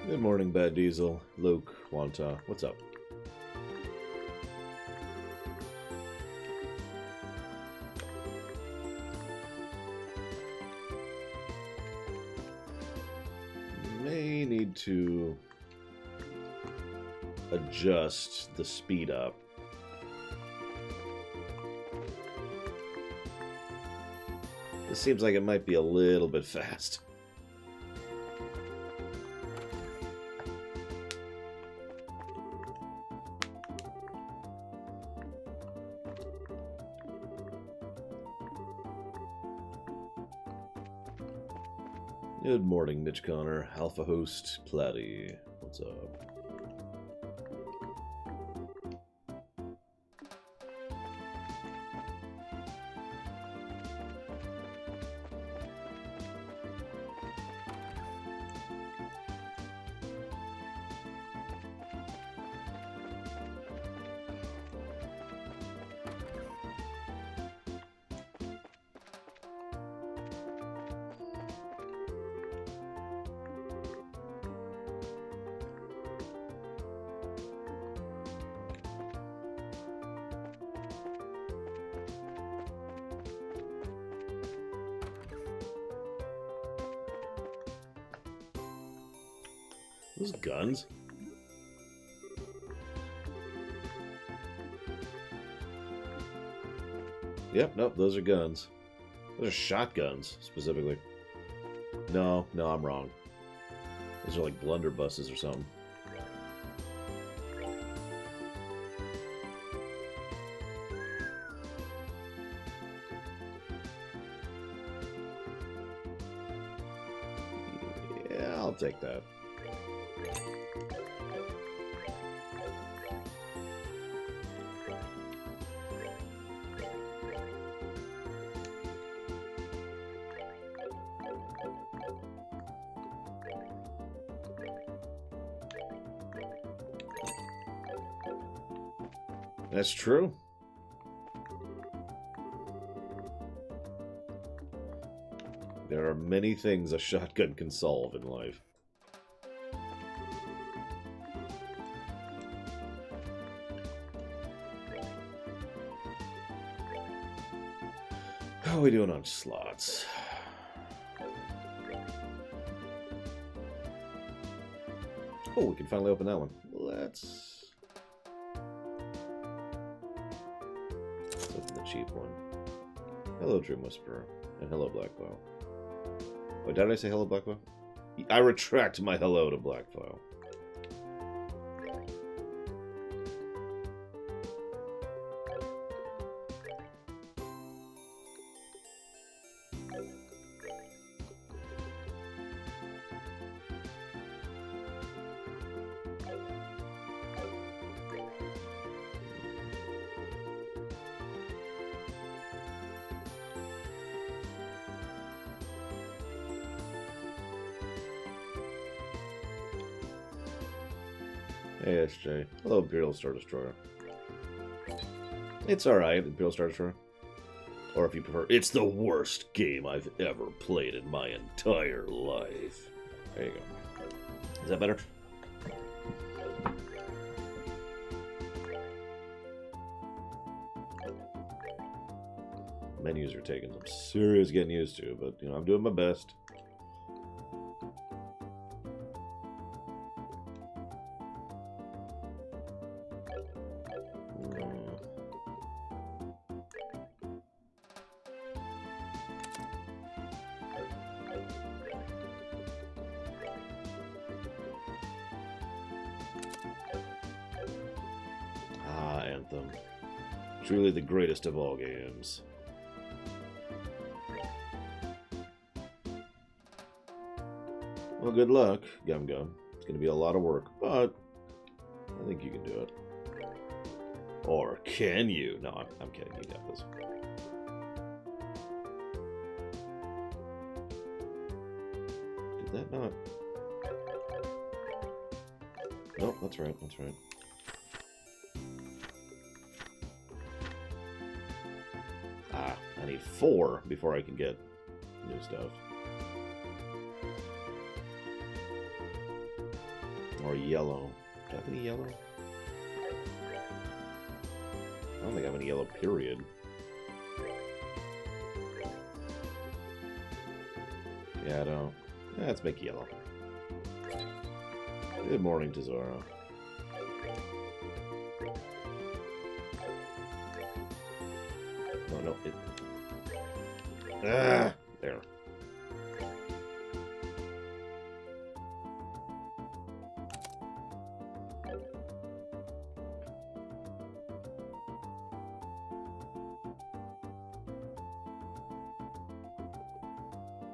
Good morning, Bad Diesel. Luke, Wanta, what's up? May need to adjust the speed up. This seems like it might be a little bit fast. Good morning, Mitch Connor, Alpha Host, Platy. What's up? Those guns? Yep, nope, those are guns. Those are shotguns, specifically. No, I'm wrong. Those are like blunderbusses or something. Yeah, I'll take that. That's true. There are many things a shotgun can solve in life. How are we doing on slots? Oh, we can finally open that one. Let's open the cheap one. Hello, Dream Whisperer. And hello, Blackfile. Oh, did I say hello, Blackfile? I retract my hello to Blackfile. Hey, SJ. Hello, Imperial Star Destroyer. It's alright, Imperial Star Destroyer. Or if you prefer, it's the worst game I've ever played in my entire life. There you go. Is that better? Menus are taking some serious getting used to, but, you know, I'm doing my best. Anthem. Truly the greatest of all games. Well, good luck, Gum Gum. It's going to be a lot of work, but I think you can do it. Or can you? No, I'm kidding. You got this. Did that not? Nope, that's right. That's right. I need 4 before I can get new stuff. Or yellow. Do I have any yellow? I don't think I have any yellow, period. Yeah, I don't. Yeah, let's make yellow. Good morning, Tesoro. No, it... Ah! There.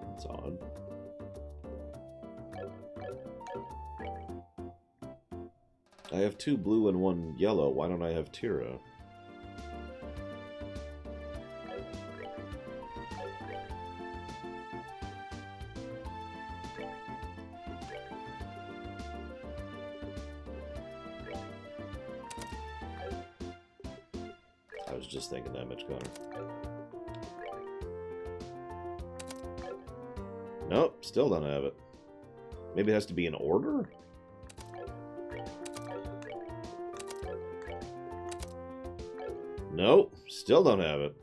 That's odd. I have 2 blue and 1 yellow. Why don't I have Tira? I was just thinking that much, Connor. Nope, still don't have it. Maybe it has to be in order? Nope, still don't have it.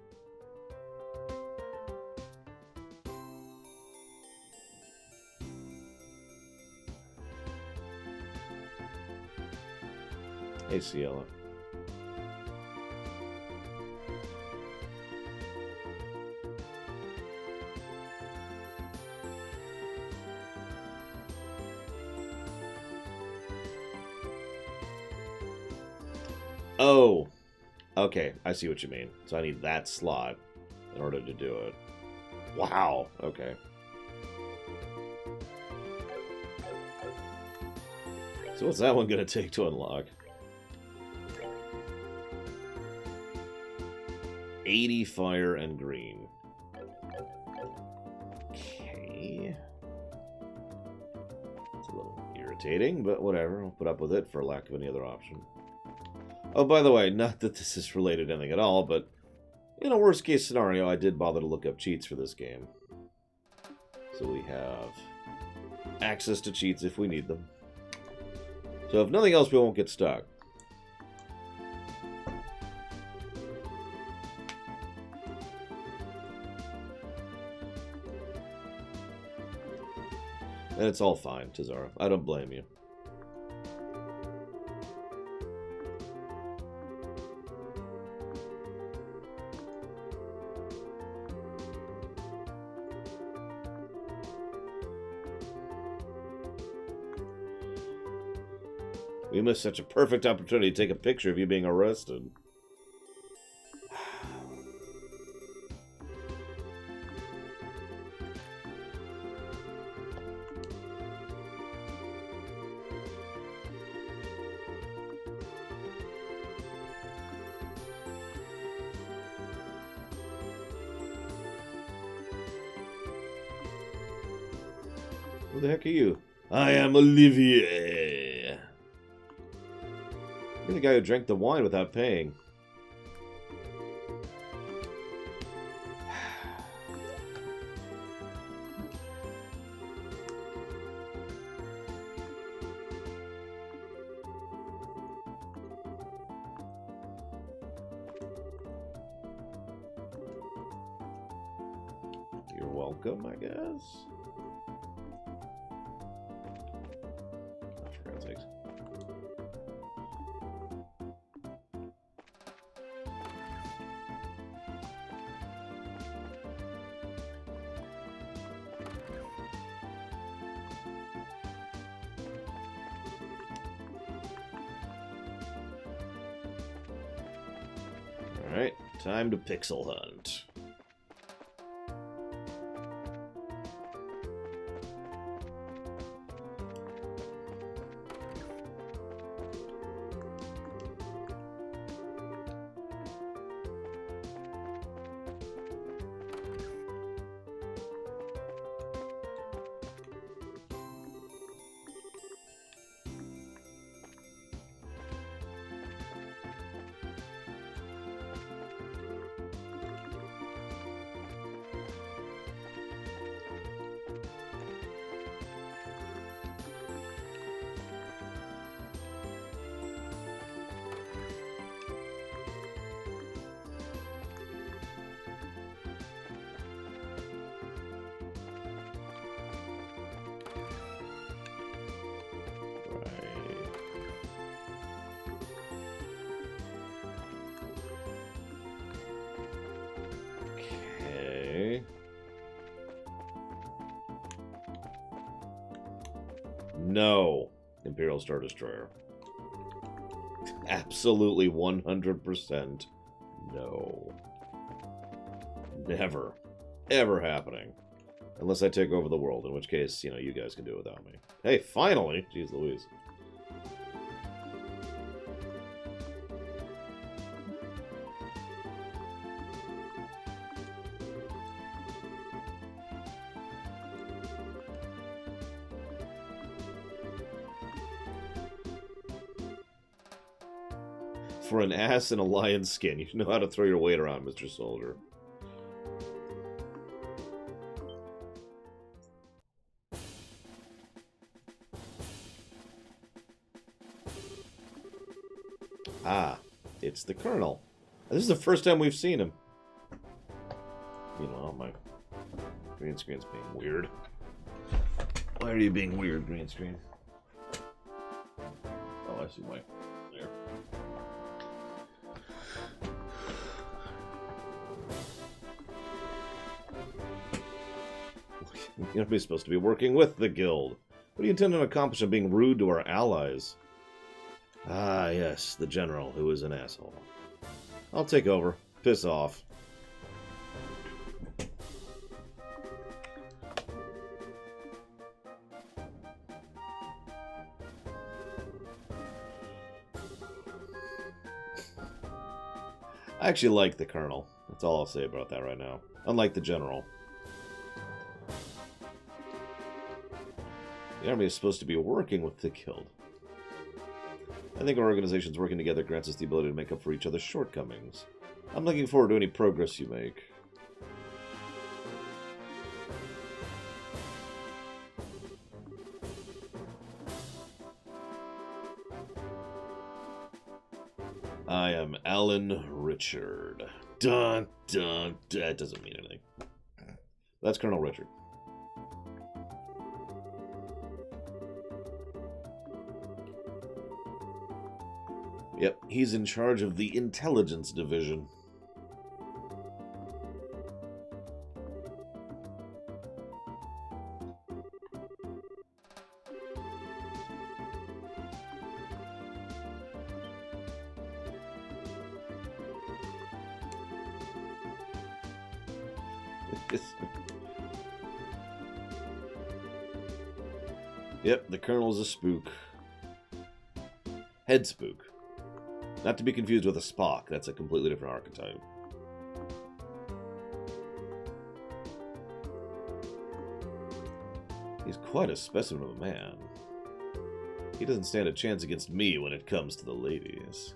Hey, Ciela. Oh, okay, I see what you mean. So I need that slot in order to do it. Wow, okay. So what's that one gonna take to unlock? 80 fire and green. Okay. It's a little irritating, but whatever. I'll put up with it for lack of any other option. Oh, by the way, not that this is related to anything at all, but in a worst case scenario, I did bother to look up cheats for this game. So we have access to cheats if we need them. So if nothing else, we won't get stuck. And it's all fine, Tesoro. I don't blame you. We missed such a perfect opportunity to take a picture of you being arrested. Who the heck are you? I am Olivier. You're the guy who drank the wine without paying. You're welcome, I guess. Oh, for God's sakes. Alright, time to pixel hunt. No, Imperial Star Destroyer. Absolutely 100% no. Never. Ever happening. Unless I take over the world, in which case, you know, you guys can do it without me. Hey, finally! Jeez Louise. For an ass in a lion's skin, you know how to throw your weight around, Mr. Soldier. Ah, it's the Colonel. This is the first time we've seen him. Meanwhile, my green screen's being weird. Why are you being weird, green screen? Oh, I see why. There. You're supposed to be working with the guild. What do you intend to accomplish in being rude to our allies? Ah, yes, the general, who is an asshole. I'll take over. Piss off. I actually like the colonel. That's all I'll say about that right now. Unlike the general. The army is supposed to be working with the guild. I think our organizations working together grants us the ability to make up for each other's shortcomings. I'm looking forward to any progress you make. I am Alan Richard. Dun, dun, dun. That doesn't mean anything. That's Colonel Richard. Yep, he's in charge of the intelligence division. Yep, the Colonel's a spook. Head spook. Not to be confused with a Spock. That's a completely different archetype. He's quite a specimen of a man. He doesn't stand a chance against me when it comes to the ladies.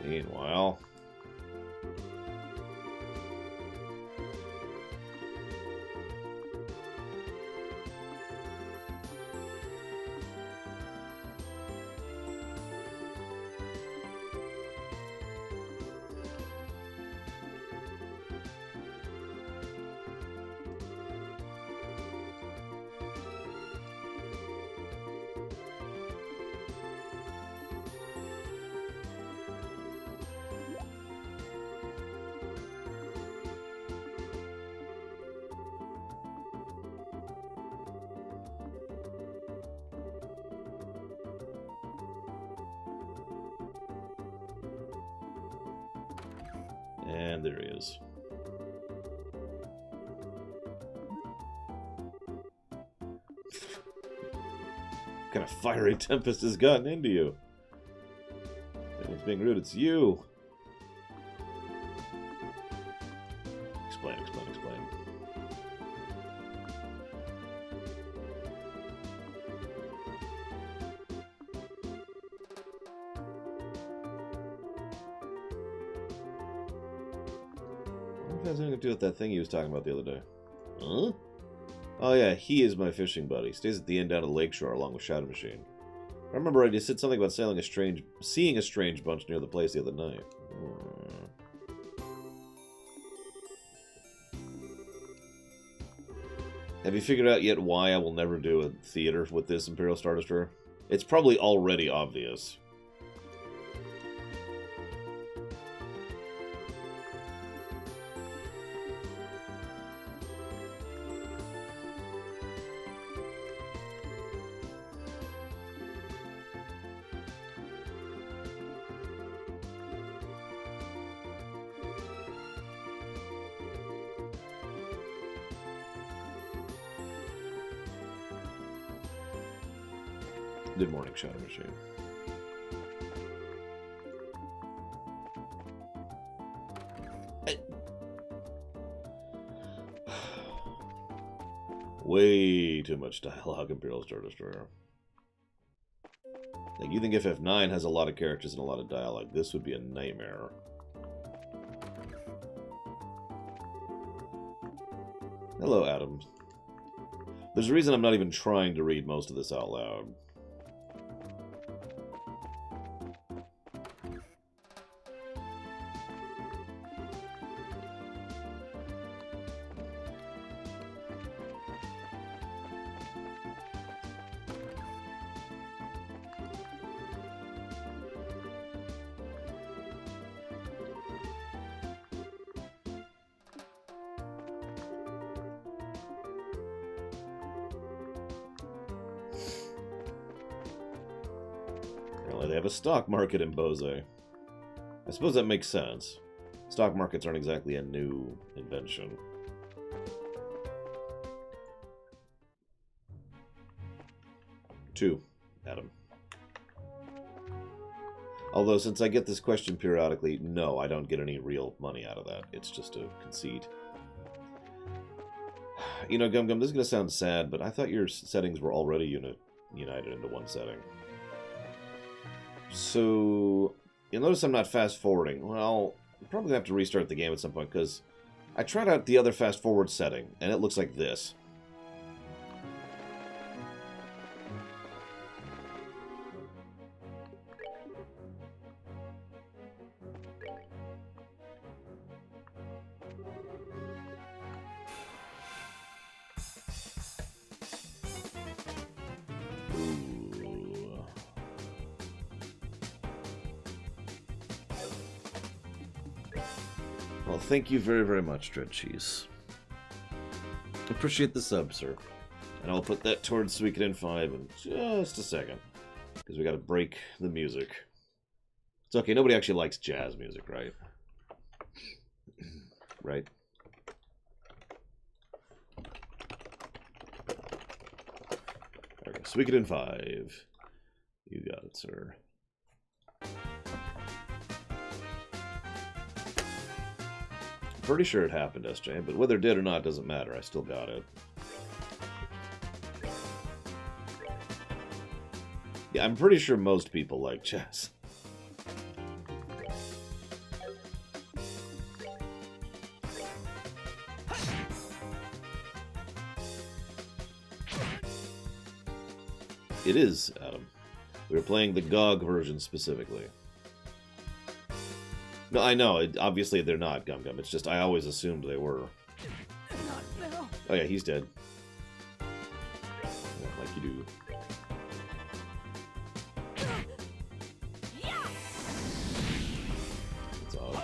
Meanwhile... And there he is. What kind of fiery tempest has gotten into you? If it's being rude, it's you. Explain, explain, explain. What has anything to do with that thing he was talking about the other day? Huh? Oh yeah, he is my fishing buddy. Stays at the inn down at the lakeshore along with Shadow Machine. I remember I just said something about seeing a strange bunch near the place the other night. Have you figured out yet why I will never do a theater with this Imperial Star Destroyer? It's probably already obvious. Good morning, Shadow Machine. Way too much dialogue, Imperial Star Destroyer. Like, you think if F9 has a lot of characters and a lot of dialogue, this would be a nightmare. Hello, Adam. There's a reason I'm not even trying to read most of this out loud. They have a stock market in Bose. I suppose that makes sense. Stock markets aren't exactly a new invention. Two, Adam. Although, since I get this question periodically, no, I don't get any real money out of that. It's just a conceit. You know, Gum Gum, this is going to sound sad, but I thought your settings were already united into one setting. So, you'll notice I'm not fast-forwarding. Well, I'm probably going to have to restart the game at some point, because I tried out the other fast-forward setting, and it looks like this. Well, thank you very, very much, Dread Cheese. Appreciate the sub, sir. And I'll put that towards Suikoden 5 in just a second. Because we gotta break the music. It's okay, nobody actually likes jazz music, right? Right? There we go. Suikoden 5. You got it, sir. Pretty sure it happened, SJ, but whether it did or not doesn't matter. I still got it. Yeah, I'm pretty sure most people like chess. It is, Adam. We were playing the GOG version specifically. No, I know. Obviously, they're not, Gum Gum. It's just I always assumed they were. Oh, yeah, he's dead. Yeah, like you do. That's odd.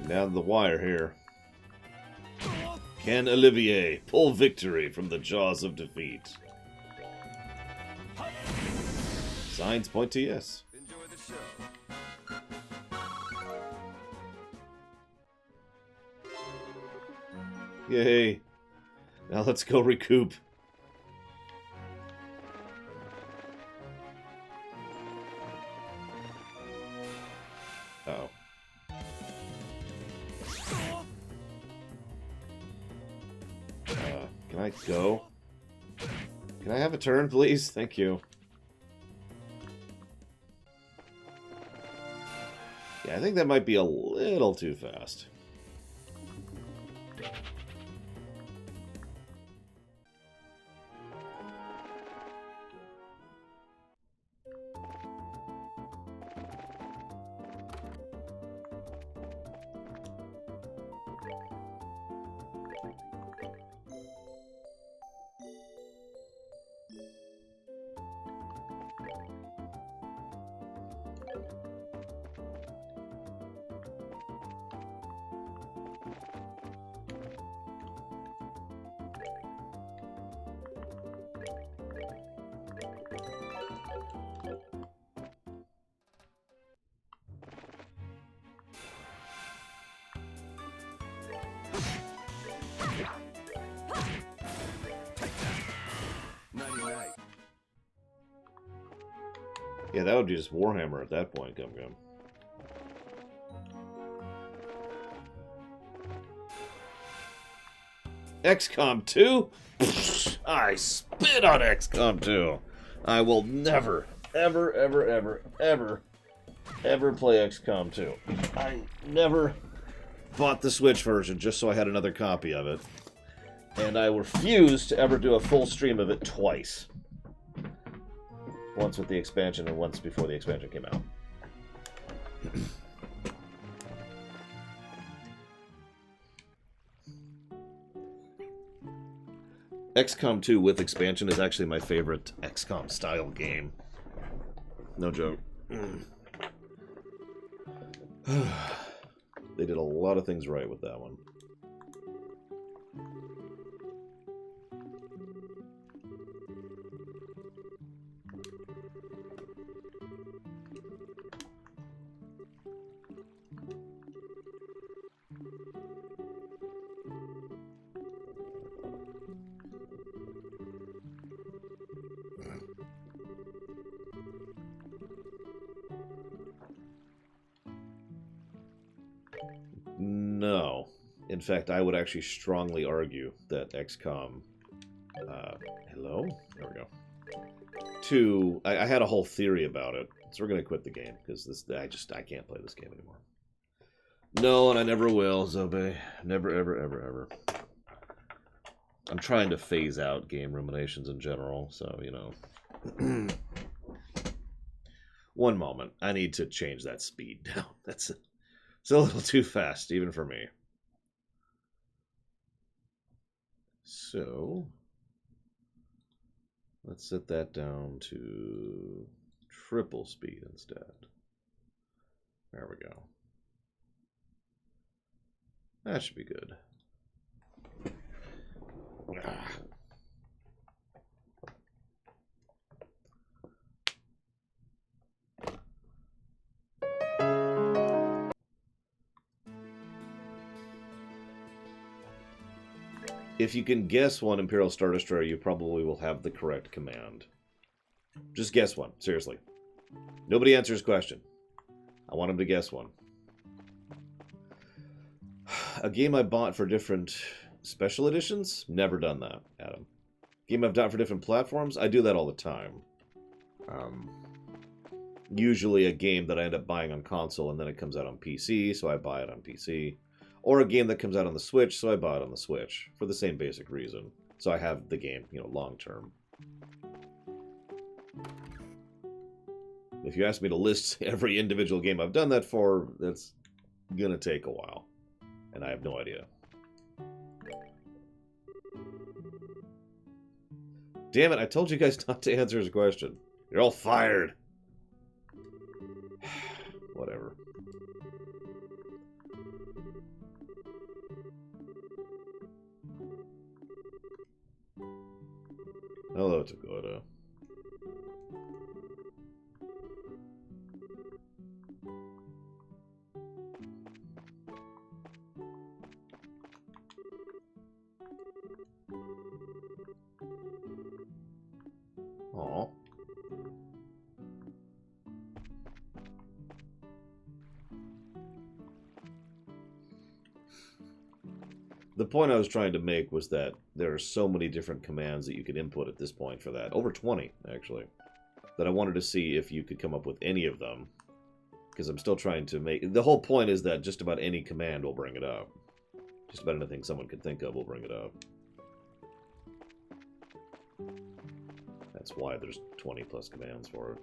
Down the wire here. Can Olivier pull victory from the jaws of defeat? Signs point to yes. Enjoy the show. Yay. Now let's go recoup. Uh-oh. Can I go? Can I have a turn, please? Thank you. Yeah, I think that might be a little too fast. Yeah, that would be just Warhammer at that point, Gum Gum. XCOM 2? I spit on XCOM 2. I will never, ever, ever, ever, ever, ever play XCOM 2. I never bought the Switch version just so I had another copy of it. And I refuse to ever do a full stream of it twice. Once with the expansion and once before the expansion came out. XCOM 2 with expansion is actually my favorite XCOM style game. No joke. They did a lot of things right with that one. No. In fact, I would actually strongly argue that XCOM... hello? There we go. 2... I had a whole theory about it, so we're going to quit the game, because I can't play this game anymore. No, and I never will, Zobe. Never, ever, ever, ever. I'm trying to phase out game ruminations in general, so, you know. One moment. I need to change that speed down. It's a little too fast, even for me. So, let's set that down to triple speed instead. There we go. That should be good. If you can guess one Imperial Star Destroyer, you probably will have the correct command. Just guess one, seriously. Nobody answers question. I want him to guess one. A game I bought for different special editions? Never done that, Adam. Game I've done for different platforms? I do that all the time. Usually a game that I end up buying on console and then it comes out on PC, so I buy it on PC. Or a game that comes out on the Switch, so I buy it on the Switch. For the same basic reason. So I have the game, you know, long term. If you ask me to list every individual game I've done that for, that's gonna take a while. And I have no idea. Damn it, I told you guys not to answer his question. You're all fired. Whatever. Hello, Dakota. Aw. The point I was trying to make was that there are so many different commands that you could input at this point for that. Over 20, actually. That I wanted to see if you could come up with any of them. Because I'm still trying to make... The whole point is that just about any command will bring it up. Just about anything someone could think of will bring it up. That's why there's 20 plus commands for it.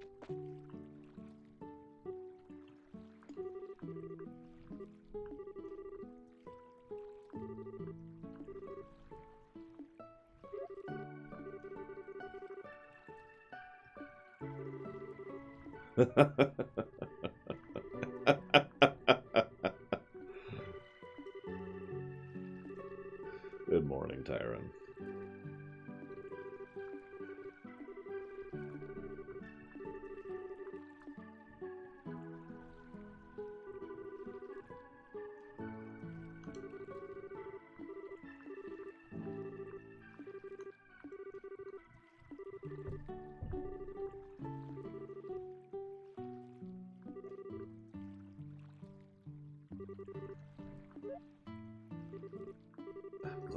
Good morning, Tyron.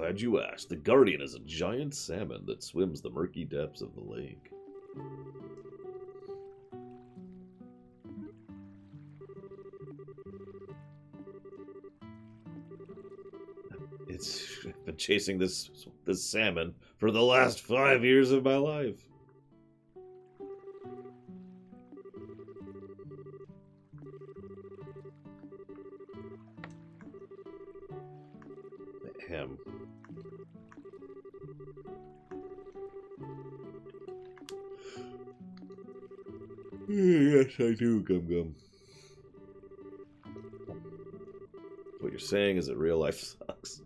glad you asked. The Guardian is a giant salmon that swims the murky depths of the lake. I've been chasing this salmon for the last 5 years of my life. Him. Yes, I do, Gum Gum. What you're saying is that real life sucks.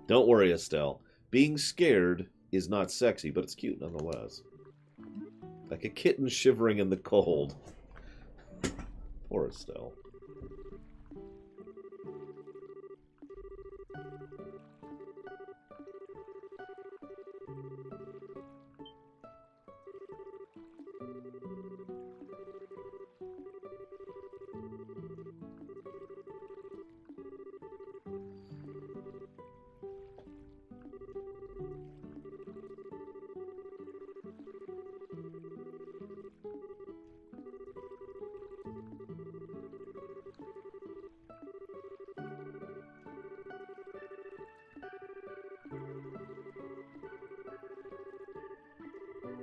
Don't worry, Estelle. Being scared is not sexy, but it's cute nonetheless. Like a kitten shivering in the cold. Poor Estelle.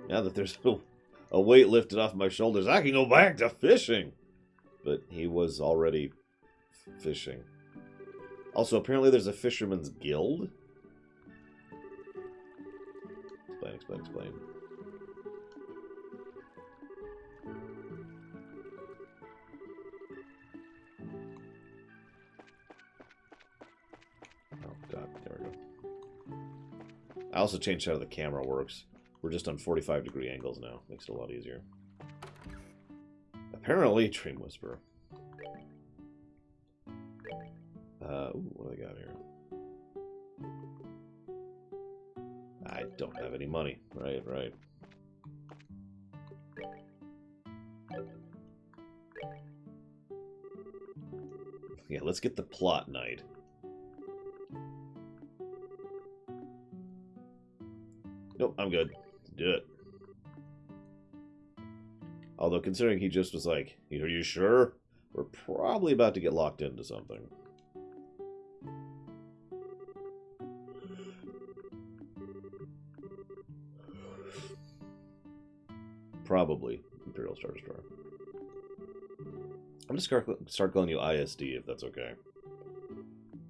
Now that there's a weight lifted off my shoulders, I can go back to fishing. But he was already fishing. Also, apparently there's a fisherman's guild. Explain. Oh, God. There we go. I also changed how the camera works. We're just on 45-degree angles now. Makes it a lot easier. Apparently, Dream Whisperer. Ooh, what do I got here? I don't have any money. Right. Yeah, let's get the plot night. Nope, I'm good. Do it. Although, considering he just was like, are you sure? We're probably about to get locked into something. Probably Imperial Star Destroyer. I'm just gonna start calling you ISD if that's okay.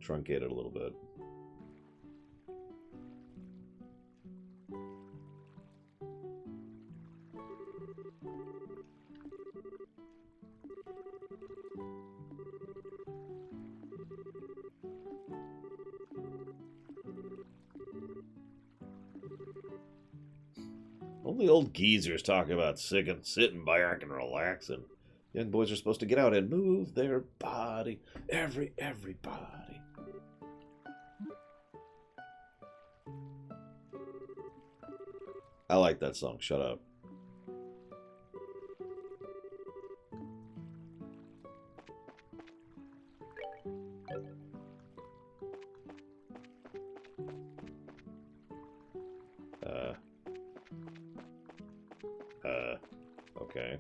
Truncate it a little bit. Only old geezers talk about sitting back and relaxing. Young boys are supposed to get out and move their body. Everybody. I like that song. Shut up. Okay.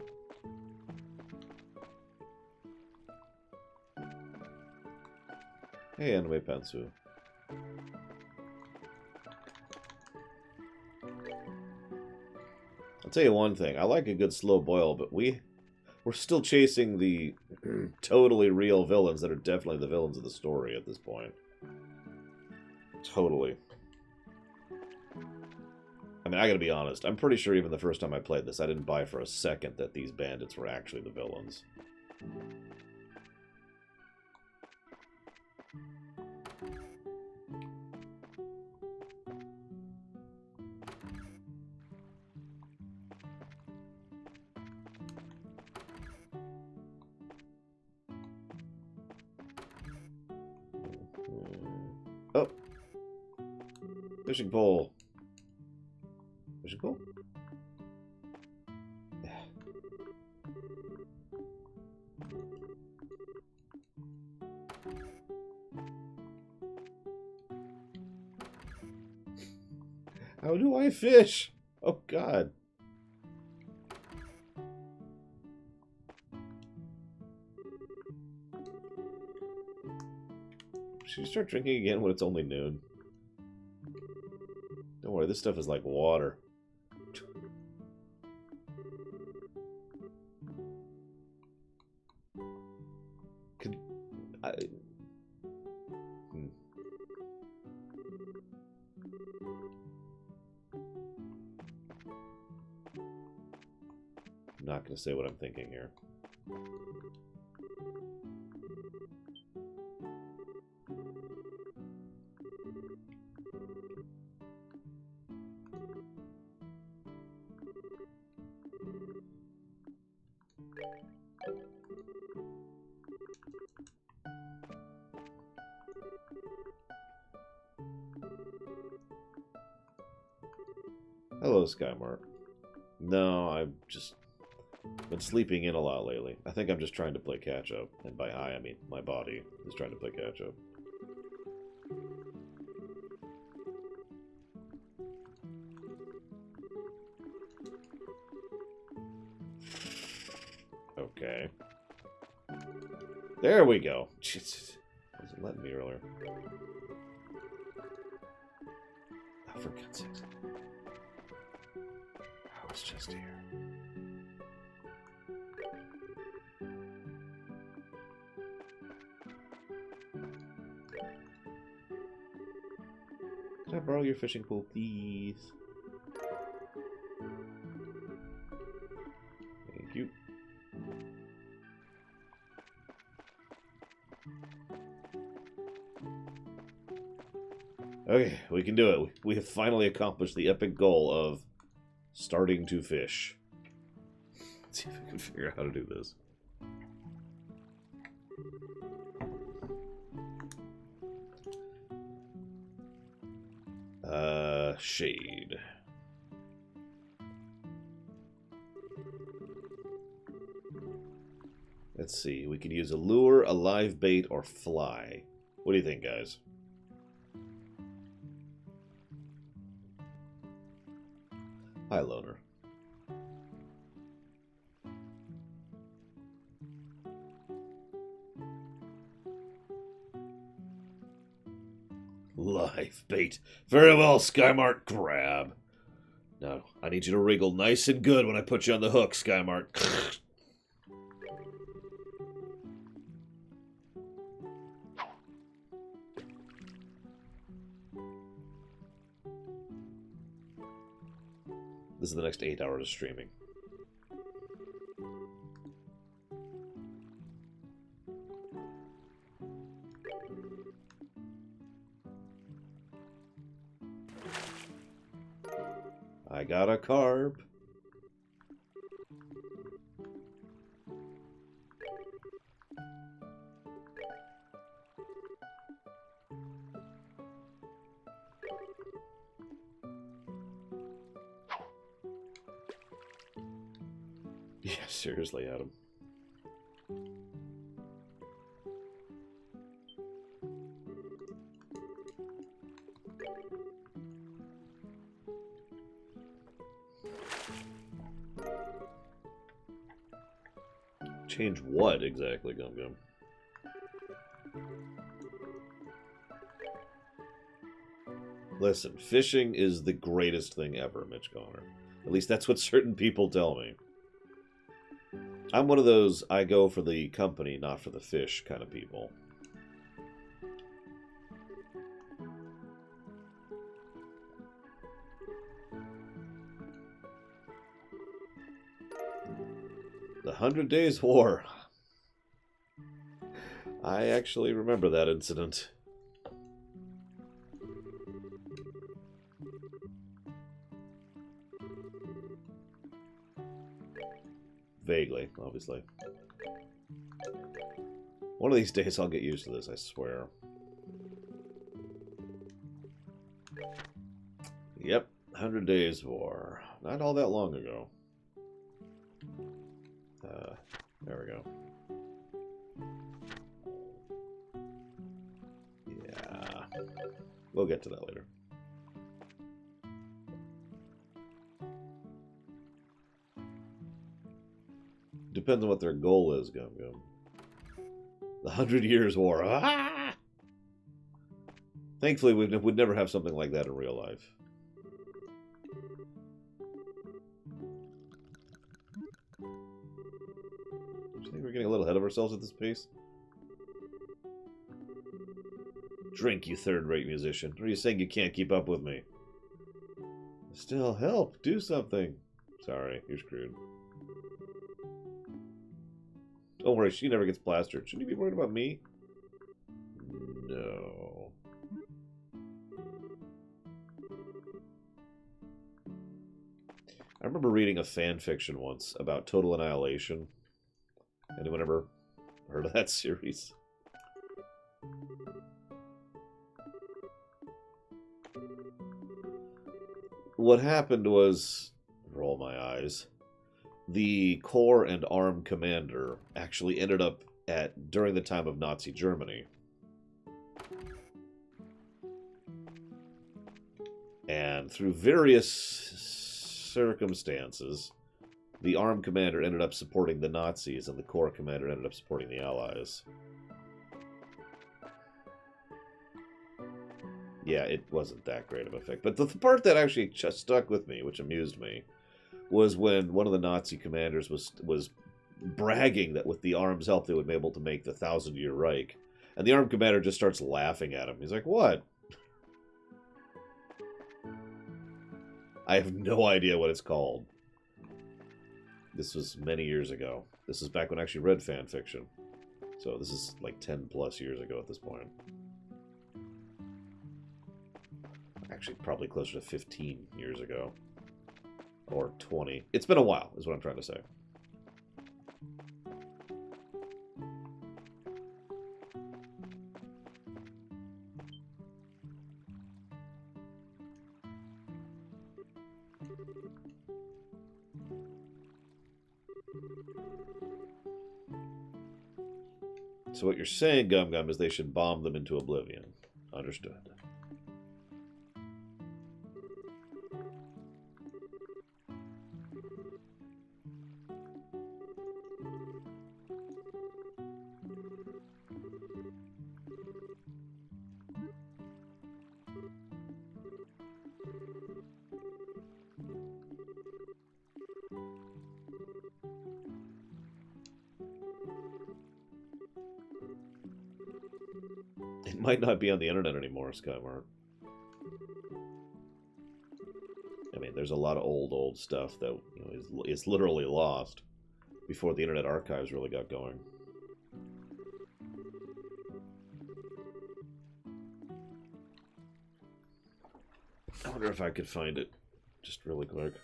Hey, Anime Pensu. I'll tell you one thing. I like a good slow boil, but we're still chasing the totally real villains that are definitely the villains of the story at this point. Totally. I mean, I gotta be honest. I'm pretty sure even the first time I played this, I didn't buy for a second that these bandits were actually the villains. Fishing pole. Fishing pole? How do I fish? Oh, God. Should you start drinking again when it's only noon? Don't worry, this stuff is like water. Could I... I'm not going to say what I'm thinking here. Hello, Skymark. No, I've just been sleeping in a lot lately. I think I'm just trying to play catch-up. And by I mean my body is trying to play catch-up. Okay. There we go. Jeez. Wasn't letting me earlier. Oh, for God's sake. I was just here. Can I borrow your fishing pole, please? Thank you. Okay, we can do it. We have finally accomplished the epic goal of starting to fish. Let's see if I can figure out how to do this. Shade. Let's see. We could use a lure, a live bait, or fly. What do you think, guys? Hi, Loner. Live bait. Very well, Skymark. Grab. Now, I need you to wriggle nice and good when I put you on the hook, Skymark. This is the next 8 hours of streaming. I got a carp. Yeah, seriously, Adam. Change what exactly, Gum Gum? Listen, fishing is the greatest thing ever, Mitch Connor. At least that's what certain people tell me. I'm one of those I go for the company, not for the fish kind of people. The 100 Days War. I actually remember that incident. Vaguely, obviously. One of these days I'll get used to this, I swear. 100 Days War. Not all that long ago. There we go. Yeah. We'll get to that later. Depends on what their goal is, Gum Gum. The 100 Years War. Ah! Thankfully, we'd never have something like that in real life. Do you think we're getting a little ahead of ourselves at this pace? Drink, you third-rate musician. Or are you saying you can't keep up with me? Still, help. Do something. Sorry, you're screwed. Don't worry, she never gets plastered. Shouldn't you be worried about me? No. I remember reading a fan fiction once about Total Annihilation. Anyone ever heard of that series? What happened was, roll my eyes, the Corps and Arm commander actually ended up during the time of Nazi Germany. And through various circumstances, the Arm commander ended up supporting the Nazis and the Corps commander ended up supporting the Allies. Yeah, it wasn't that great of an effect. But the part that actually just stuck with me, which amused me, was when one of the Nazi commanders was bragging that with the Arm's help they would be able to make the 1,000-year Reich. And the Arm commander just starts laughing at him. He's like, what? I have no idea what it's called. This was many years ago. This is back when I actually read fan fiction. So this is like 10 plus years ago at this point. Actually, probably closer to 15 years ago. Or 20. It's been a while, is what I'm trying to say. So what you're saying, Gum Gum, is they should bomb them into oblivion. Understood. It might not be on the internet anymore, Skymart. I mean, there's a lot of old stuff that is literally lost before the Internet Archives really got going. I wonder if I could find it just really quick.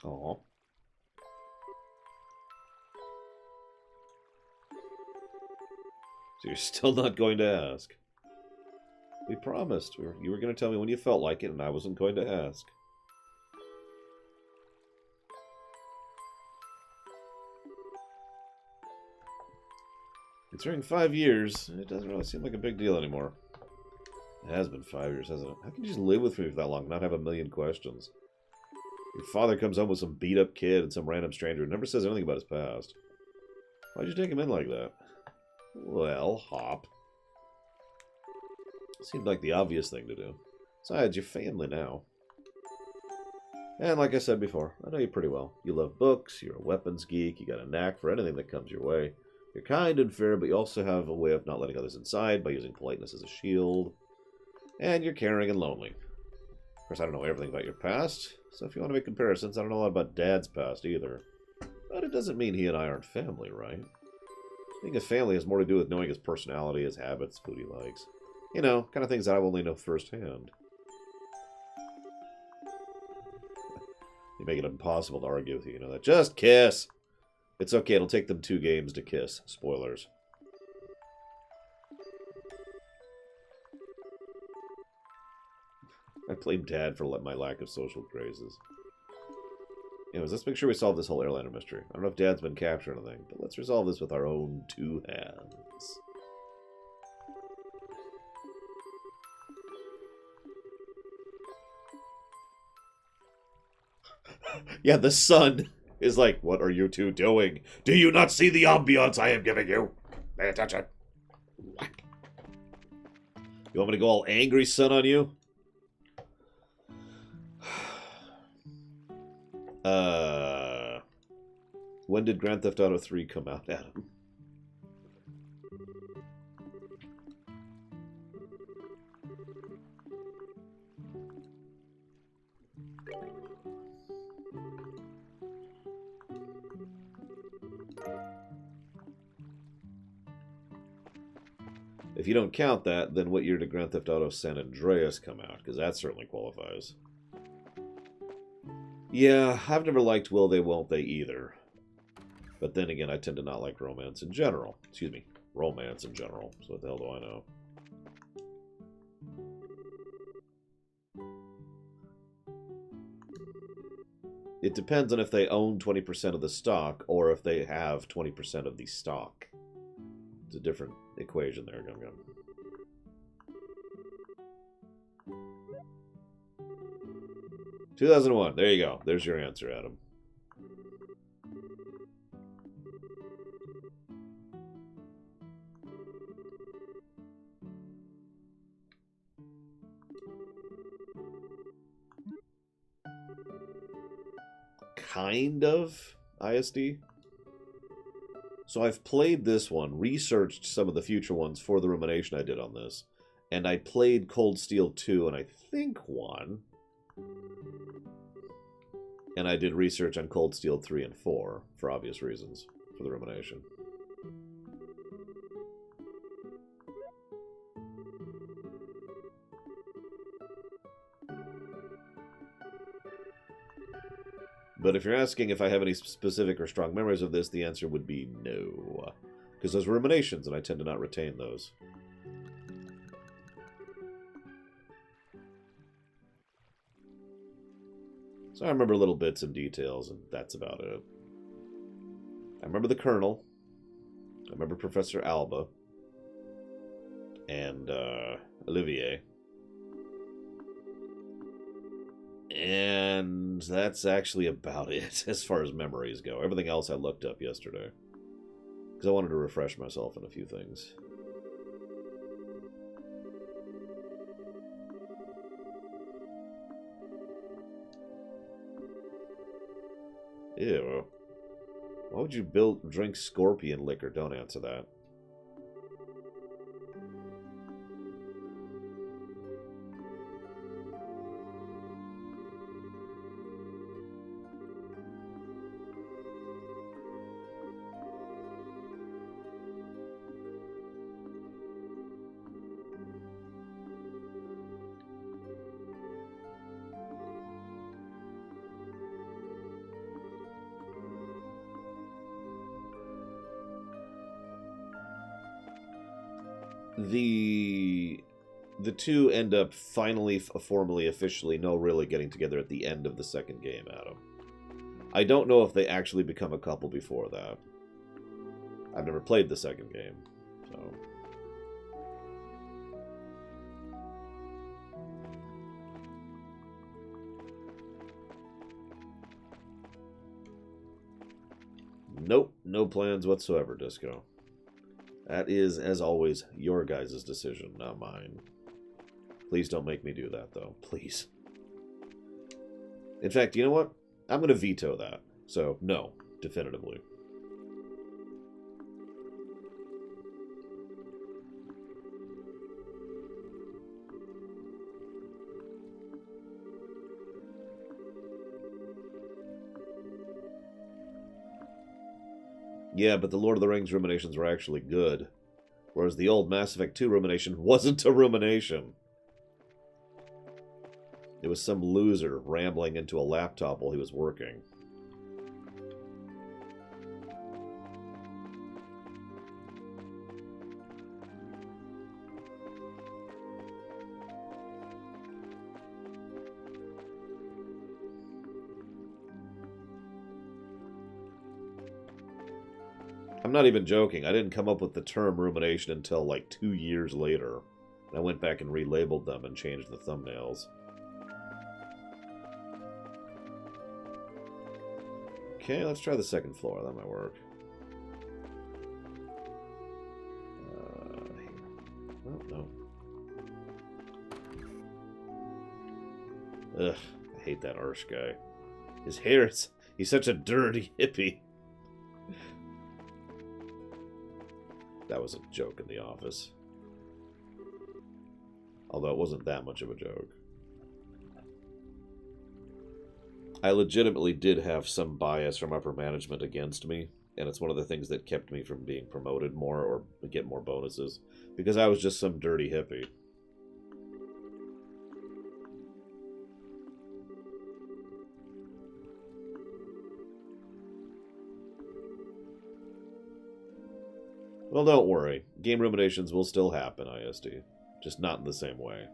Oh. So you're still not going to ask? We promised. You were going to tell me when you felt like it, and I wasn't going to ask. Considering 5 years, it doesn't really seem like a big deal anymore. It has been 5 years, hasn't it? How can you just live with me for that long and not have a million questions? Your father comes home with some beat-up kid and some random stranger and never says anything about his past. Why'd you take him in like that? Well, Hop. Seemed like the obvious thing to do. Besides, you're family now. And like I said before, I know you pretty well. You love books, you're a weapons geek, you got a knack for anything that comes your way. You're kind and fair, but you also have a way of not letting others inside by using politeness as a shield. And you're caring and lonely. Of course, I don't know everything about your past, so if you want to make comparisons, I don't know a lot about Dad's past either. But it doesn't mean he and I aren't family, right? Being a family has more to do with knowing his personality, his habits, food he likes. You know, kind of things that I only know firsthand. You make it impossible to argue with you, you know that. Just kiss! It's okay, it'll take them 2 games to kiss. Spoilers. I blame Dad for my lack of social graces. Anyways, let's make sure we solve this whole airliner mystery. I don't know if Dad's been captured or anything, but let's resolve this with our own 2 hands. Yeah, the sun is like, what are you 2 doing? Do you not see the ambiance I am giving you? Pay attention. You want me to go all angry sun on you? When did Grand Theft Auto 3 come out, Adam? If you don't count that, then what year did Grand Theft Auto San Andreas come out? Because that certainly qualifies. Yeah, I've never liked Will They Won't They either. But then again, I tend to not like romance in general. Excuse me, romance in general. So what the hell do I know? It depends on if they own 20% of the stock or if they have 20% of the stock. It's a different equation there, Gum Gum. $2001. There you go. There's your answer, Adam. Kind of ISD. So I've played this one, researched some of the future ones for the rumination I did on this, and I played Cold Steel 2 and I think 1. And I did research on Cold Steel 3 and 4 for obvious reasons for the rumination. But if you're asking if I have any specific or strong memories of this, the answer would be no. Because those were ruminations, and I tend to not retain those. So I remember little bits and details, and that's about it. I remember the Colonel. I remember Professor Alba. And Olivier. And that's actually about it as far as memories go. Everything else I looked up yesterday. Because I wanted to refresh myself in a few things. Ew. Why would you drink scorpion liquor? Don't answer that. The two end up finally, formally, officially, really getting together at the end of the second game, Adam. I don't know if they actually become a couple before that. I've never played the second game, so... Nope, no plans whatsoever, Disco. That is, as always, your guys' decision, not mine. Please don't make me do that, though. Please. In fact, you know what? I'm going to veto that. So, no, definitively. Yeah, but the Lord of the Rings ruminations were actually good. Whereas the old Mass Effect 2 rumination wasn't a rumination. It was some loser rambling into a laptop while he was working. I'm not even joking. I didn't come up with the term rumination until like 2 years later. I went back and relabeled them and changed the thumbnails. Okay, let's try the second floor. That might work. Oh, no. Ugh, I hate that Arsh guy. His hair is... He's such a dirty hippie. That was a joke in the office. Although it wasn't that much of a joke. I legitimately did have some bias from upper management against me, and it's one of the things that kept me from being promoted more or get more bonuses, because I was just some dirty hippie. Well, don't worry. Game ruminations will still happen, ISD. Just not in the same way.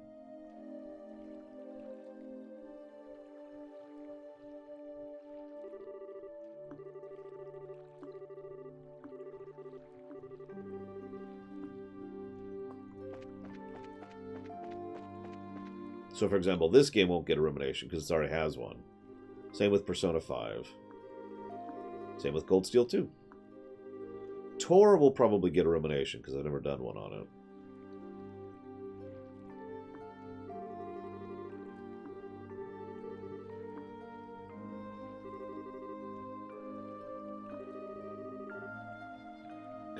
So, for example, this game won't get a rumination because it already has one. Same with Persona 5. Same with Cold Steel 2. Tor will probably get a rumination because I've never done one on it.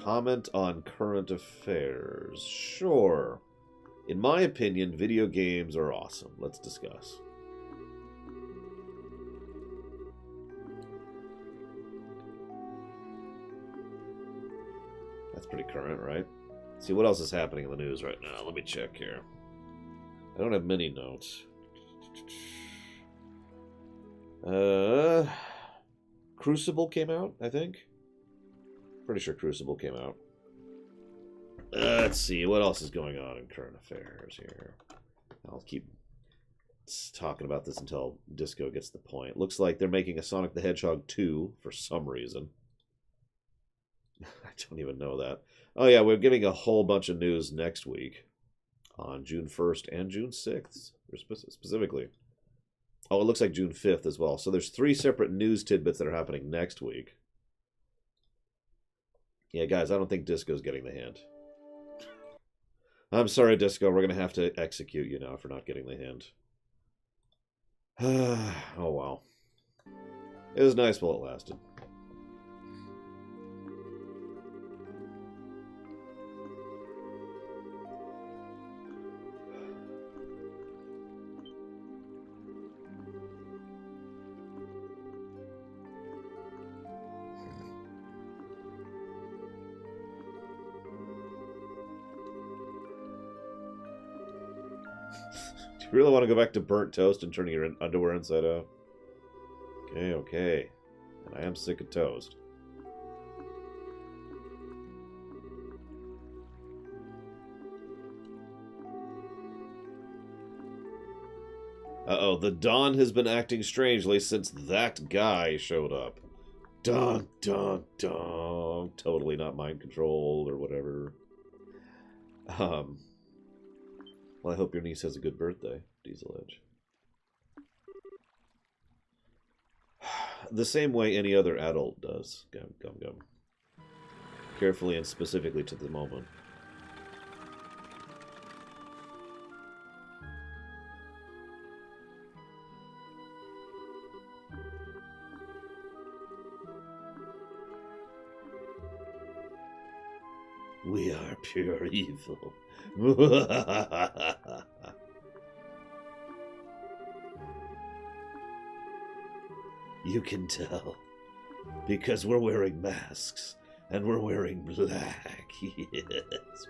Comment on current affairs. Sure. In my opinion, video games are awesome. Let's discuss. That's pretty current, right? See, what else is happening in the news right now? Let me check here. I don't have many notes. Crucible came out, I think. Pretty sure Crucible came out. Let's see, what else is going on in current affairs here? I'll keep talking about this until Disco gets the point. Looks like they're making a Sonic the Hedgehog 2 for some reason. I don't even know that. Oh yeah, we're getting a whole bunch of news next week. On June 1st and June 6th, specifically. Oh, it looks like June 5th as well. So there's 3 separate news tidbits that are happening next week. Yeah, guys, I don't think Disco's getting the hint. I'm sorry, Disco. We're going to have to execute you now for not getting the hint. Oh, wow. It was nice while it lasted. Do you really want to go back to burnt toast and turning your underwear inside out? Okay, okay. And I am sick of toast. Uh-oh, the Dawn has been acting strangely since that guy showed up. Dun, dun, dun. Totally not mind controlled or whatever. Well, I hope your niece has a good birthday, Diesel Edge. The same way any other adult does. Gum, gum, gum. Carefully and specifically to the moment. We are pure evil. You can tell. Because we're wearing masks. And we're wearing black. Yes.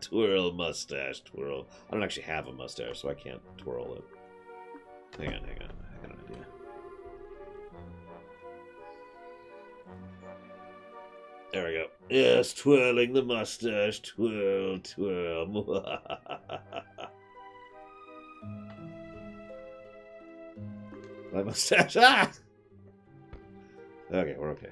Twirl mustache, twirl. I don't actually have a mustache, so I can't twirl it. Hang on. I got an idea. There we go. Yes, twirling the mustache. Twirl, twirl. My mustache. Ah! Okay, we're okay.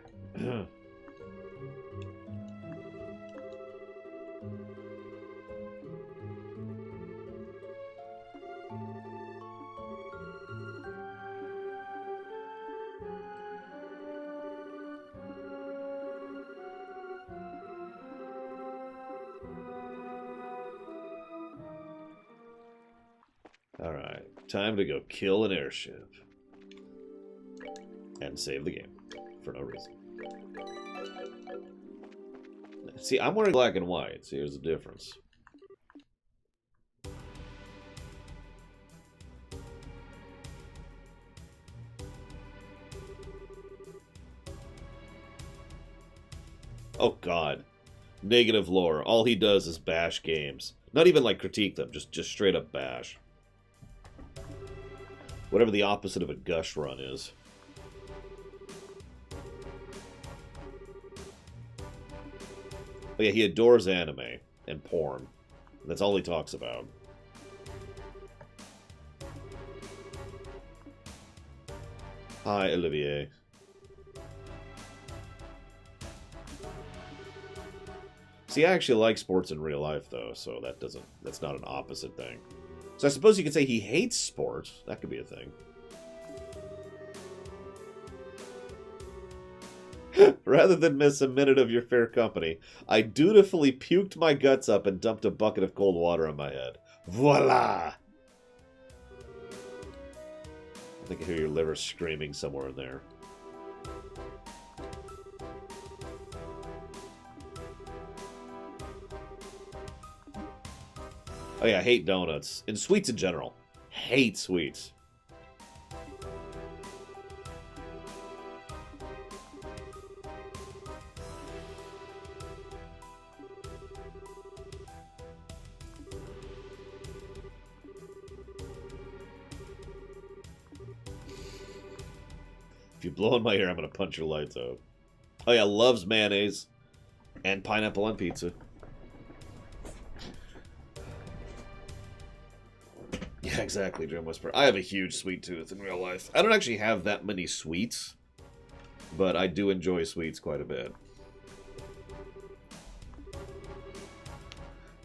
Alright, time to go kill an airship. And save the game. For no reason. See, I'm wearing black and white, so here's the difference. Oh god. Negative lore. All he does is bash games. Not even like critique them, just straight up bash. Whatever the opposite of a gush run is. Oh yeah, he adores anime and porn. That's all he talks about. Hi, Olivier. See, I actually like sports in real life, though, so that's not an opposite thing. So I suppose you could say he hates sports. That could be a thing. Rather than miss a minute of your fair company, I dutifully puked my guts up and dumped a bucket of cold water on my head. Voila! I think I hear your liver screaming somewhere in there. Oh yeah, I hate donuts. And sweets in general. Hate sweets. If you blow in my ear, I'm going to punch your lights out. Oh yeah, loves mayonnaise. And pineapple on pizza. Yeah, exactly, Jim Whisper. I have a huge sweet tooth in real life. I don't actually have that many sweets, but I do enjoy sweets quite a bit.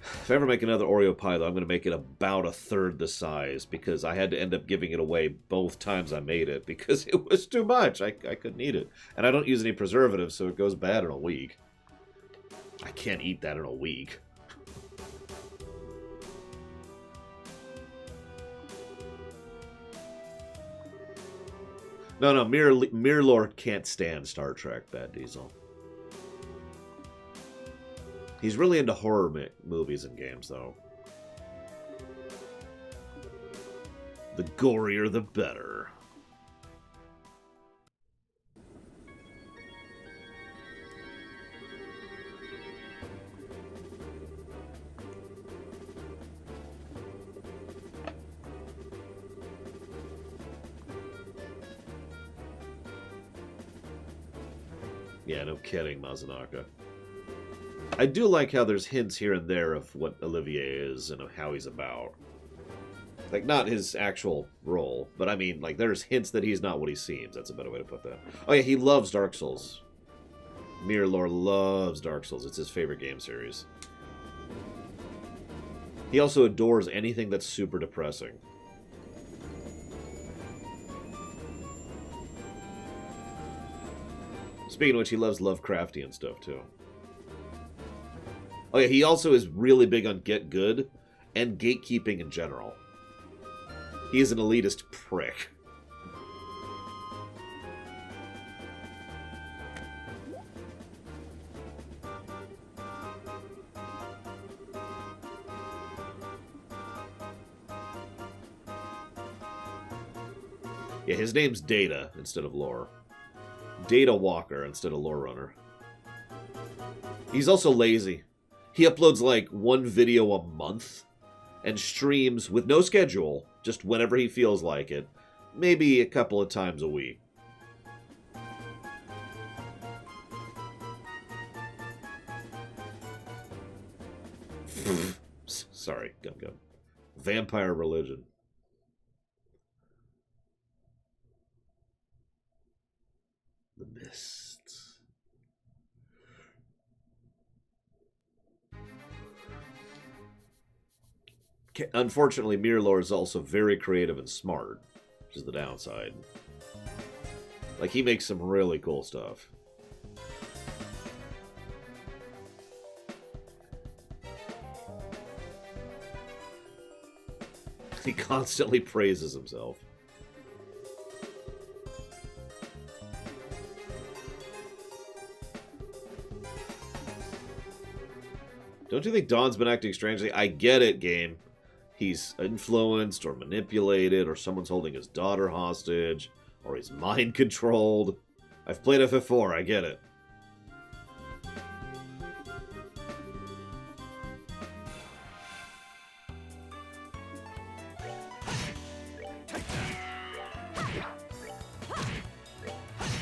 If I ever make another Oreo pie, though, I'm going to make it about a third the size, because I had to end up giving it away both times I made it, because it was too much. I couldn't eat it. And I don't use any preservatives, so it goes bad in a week. I can't eat that in a week. No, Mirror Lord can't stand Star Trek, Bad Diesel. He's really into horror movies and games, though. The gorier, the better. Yeah, no kidding, Mazanaka. I do like how there's hints here and there of what Olivier is and of how he's about. Like, not his actual role, but I mean, like, there's hints that he's not what he seems. That's a better way to put that. Oh yeah, he loves Dark Souls. Mirror Lord loves Dark Souls. It's his favorite game series. He also adores anything that's super depressing. Speaking of which, he loves Lovecraftian stuff, too. Oh yeah, he also is really big on get good and gatekeeping in general. He is an elitist prick. Yeah, his name's Data instead of Lore. Data Walker instead of Lore Runner. He's also lazy. He uploads like one video a month and streams with no schedule, just whenever he feels like it. Maybe a couple of times a week. Sorry, Gum. Vampire religion. The Mist. Unfortunately, Mirrorlore is also very creative and smart, which is the downside. Like, he makes some really cool stuff. He constantly praises himself. Don't you think Don's been acting strangely? I get it, game. He's influenced or manipulated, or someone's holding his daughter hostage, or he's mind-controlled. I've played FF4, I get it.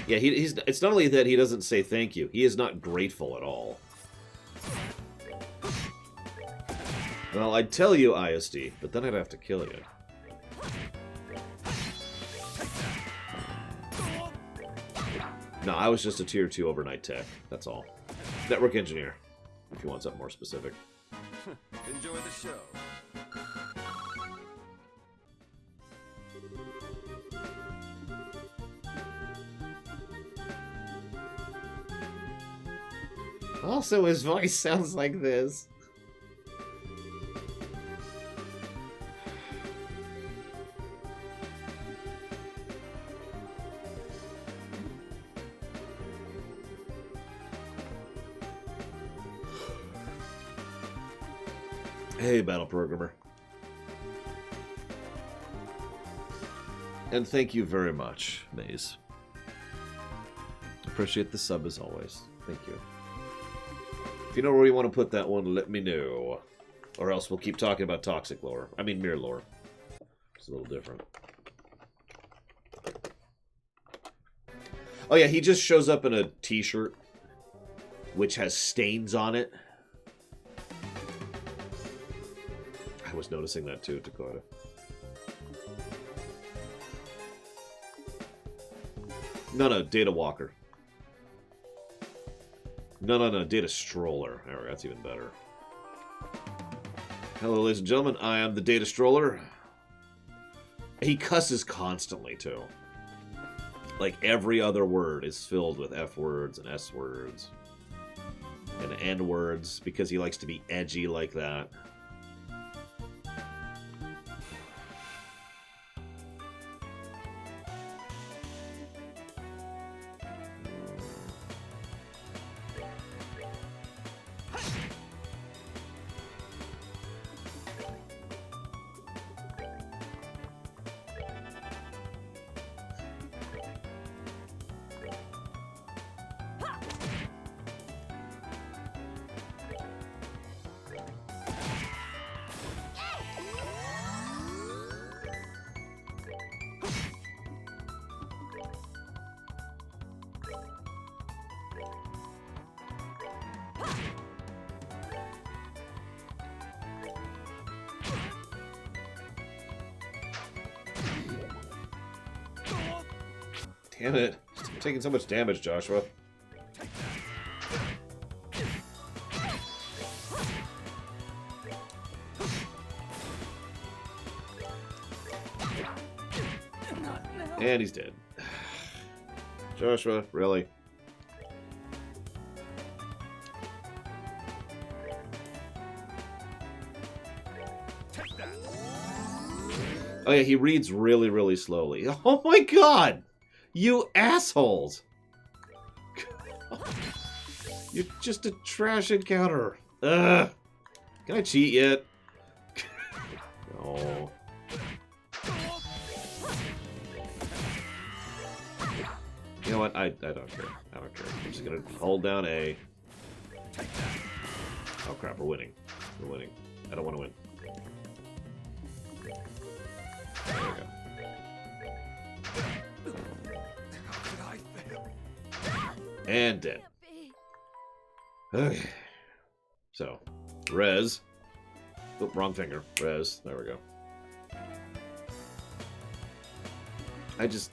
Yeah, it's not only that he doesn't say thank you, he is not grateful at all. Well, I'd tell you, ISD, but then I'd have to kill you. No, I was just a tier 2 overnight tech, that's all. Network engineer, if you want something more specific. Enjoy the show. Also, his voice sounds like this. Hey, Battle Programmer. And thank you very much, Maze. Appreciate the sub as always. Thank you. If you know where you want to put that one, let me know. Or else we'll keep talking about Toxic Lore. I mean, Mirror Lore. It's a little different. Oh yeah, he just shows up in a t-shirt which has stains on it. I was noticing that too, Dakota. No, Data Walker. No, Data Stroller. Alright, that's even better. Hello, ladies and gentlemen. I am the Data Stroller. He cusses constantly, too. Like, every other word is filled with F words and S words. And N words, because he likes to be edgy like that. Damn it. I'm taking so much damage, Joshua. And he's dead. Joshua, really? Oh yeah, he reads really, really slowly. Oh my god! You assholes! You're just a trash encounter. Ugh! Can I cheat yet? No. You know what? I don't care. I don't care. I'm just gonna hold down A. Oh crap, we're winning. We're winning. I don't want to win. There we go. How could I fail? And dead. Okay. So, res. Oop, wrong finger. Res. There we go. I just...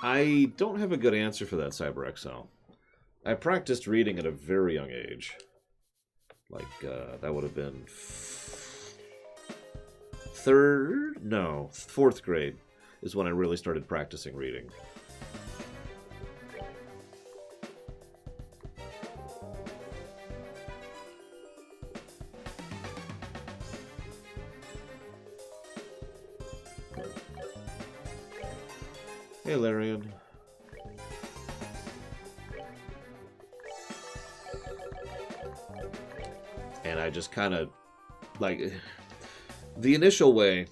I don't have a good answer for that, CyberXL. I practiced reading at a very young age. Like, that would have been... fourth grade is when I really started practicing reading. Hey, Larian. And I just kind of, like, the initial way,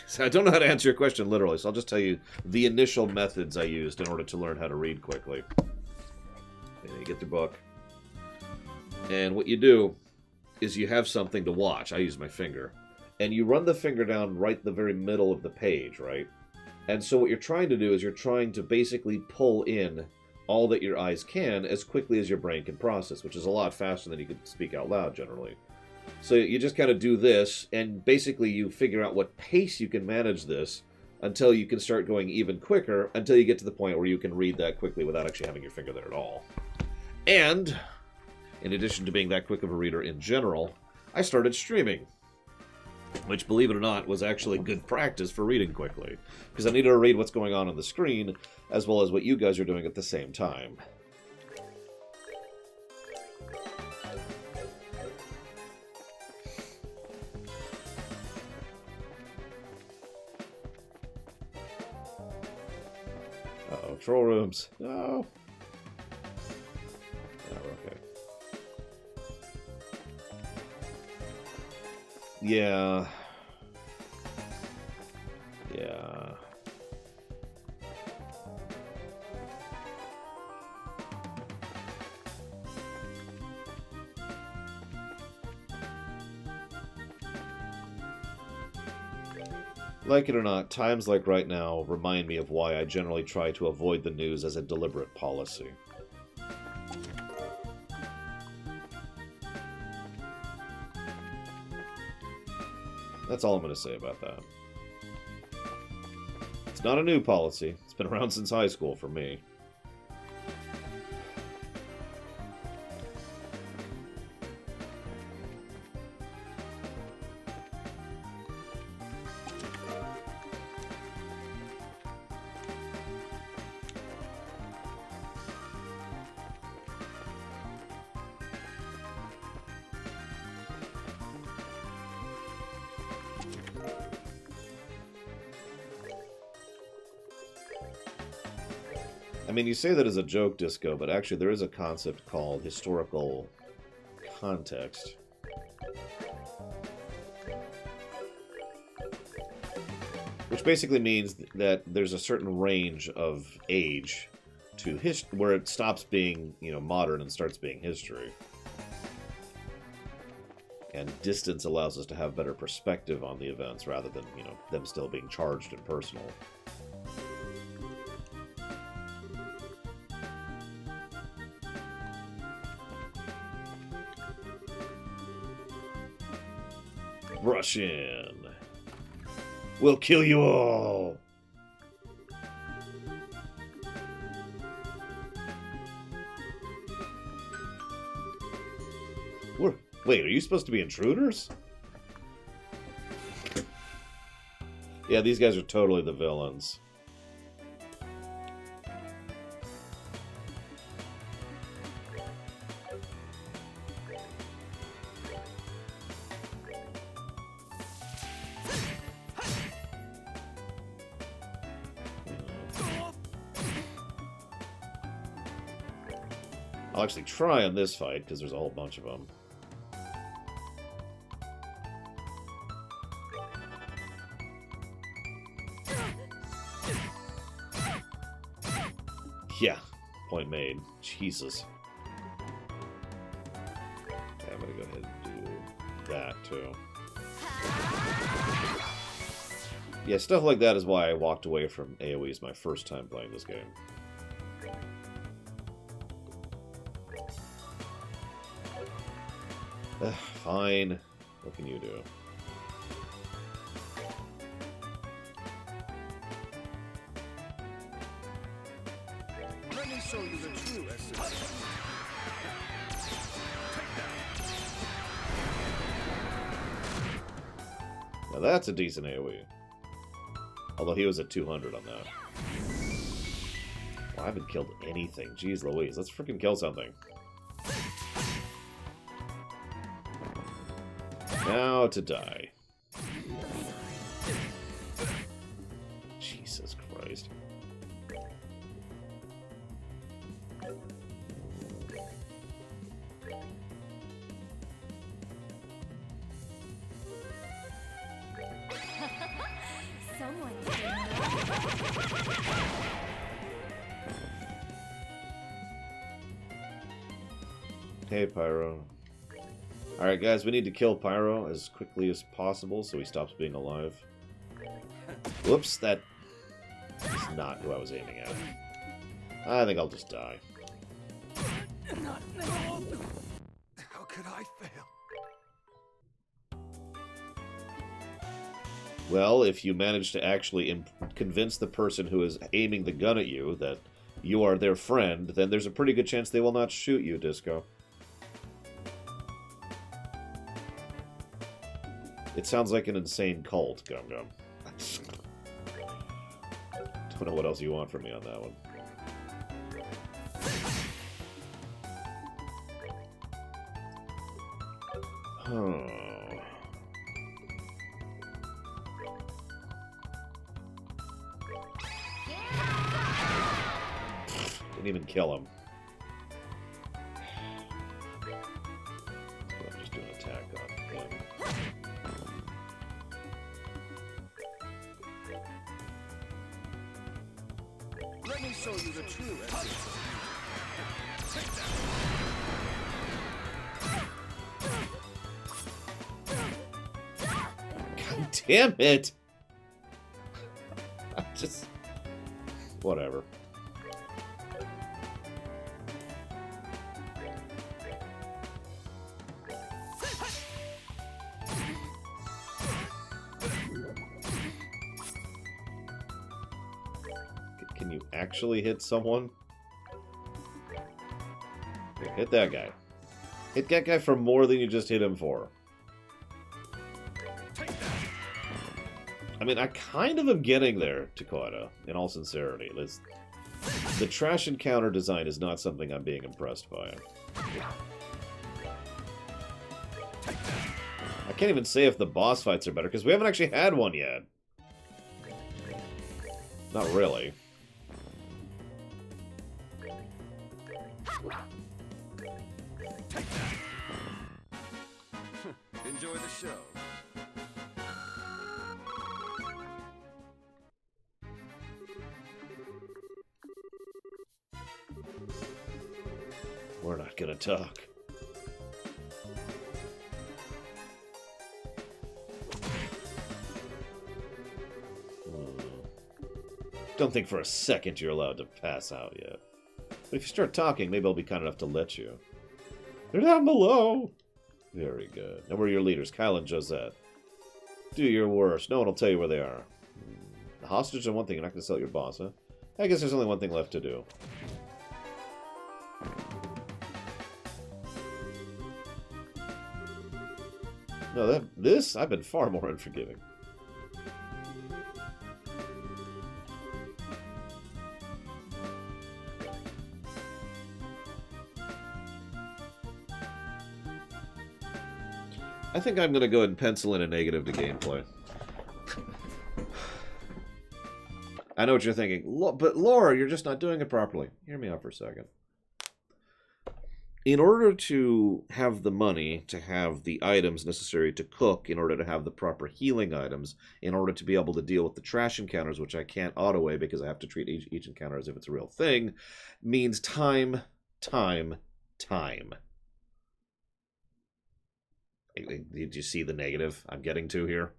so I don't know how to answer your question literally, so I'll just tell you the initial methods I used in order to learn how to read quickly. And you get the book, and what you do is you have something to watch. I use my finger. And you run the finger down right the very middle of the page, right? And so what you're trying to do is you're trying to basically pull in all that your eyes can as quickly as your brain can process, which is a lot faster than you could speak out loud generally. So you just kind of do this, and basically you figure out what pace you can manage this until you can start going even quicker, until you get to the point where you can read that quickly without actually having your finger there at all. And, in addition to being that quick of a reader in general, I started streaming. Which, believe it or not, was actually good practice for reading quickly. Because I needed to read what's going on the screen, as well as what you guys are doing at the same time. Uh-oh, troll rooms. No. Oh, okay. Yeah. Yeah. Like it or not, times like right now remind me of why I generally try to avoid the news as a deliberate policy. That's all I'm going to say about that. It's not a new policy. It's been around since high school for me. I mean, you say that as a joke, Disco, but actually there is a concept called historical context. Which basically means that there's a certain range of age to where it stops being, modern and starts being history. And distance allows us to have better perspective on the events rather than, them still being charged and personal. Rush in. We'll kill you all. Wait, are you supposed to be intruders? Yeah, these guys are totally the villains. I'll actually try on this fight, because there's a whole bunch of them. Yeah, point made. Jesus. Okay, I'm gonna go ahead and do that, too. Yeah, stuff like that is why I walked away from AoEs my first time playing this game. Fine. What can you do? Let me show you the true essence. Now that's a decent AoE. Although he was at 200 on that. Well, I haven't killed anything. Jeez Louise, let's freaking kill something. Now to die. Jesus Christ. Someone. Hey, Pyro. Alright, guys, we need to kill Pyro as quickly as possible so he stops being alive. Whoops, that is not who I was aiming at. I think I'll just die. How could I fail? Well, if you manage to actually convince the person who is aiming the gun at you that you are their friend, then there's a pretty good chance they will not shoot you, Disco. It sounds like an insane cult, Gum Gum. Don't know what else you want from me on that one. Oh. Didn't even kill him. I'll just do an attack on him. Let me show you the true essence. God damn it! I just... Whatever. Can you actually hit someone? Okay, hit that guy. Hit that guy for more than you just hit him for. I mean, I kind of am getting there, Takata, in all sincerity. The trash encounter design is not something I'm being impressed by. I can't even say if the boss fights are better, because we haven't actually had one yet. Not really. Enjoy the show. We're not gonna talk. Don't think for a second you're allowed to pass out yet. But if you start talking, maybe I'll be kind enough to let you. They're down below! Very good. Now we're your leaders, Kyle and Josette. Do your worst. No one will tell you where they are. The hostage is one thing. You're not going to sell your boss, huh? I guess there's only one thing left to do. No, this I've been far more unforgiving. I think I'm going to go ahead and pencil in a negative to gameplay. I know what you're thinking, but Laura, you're just not doing it properly. Hear me out for a second. In order to have the money to have the items necessary to cook, in order to have the proper healing items, in order to be able to deal with the trash encounters, which I can't auto-away because I have to treat each encounter as if it's a real thing, means time, time, time. Did you see the negative I'm getting to here?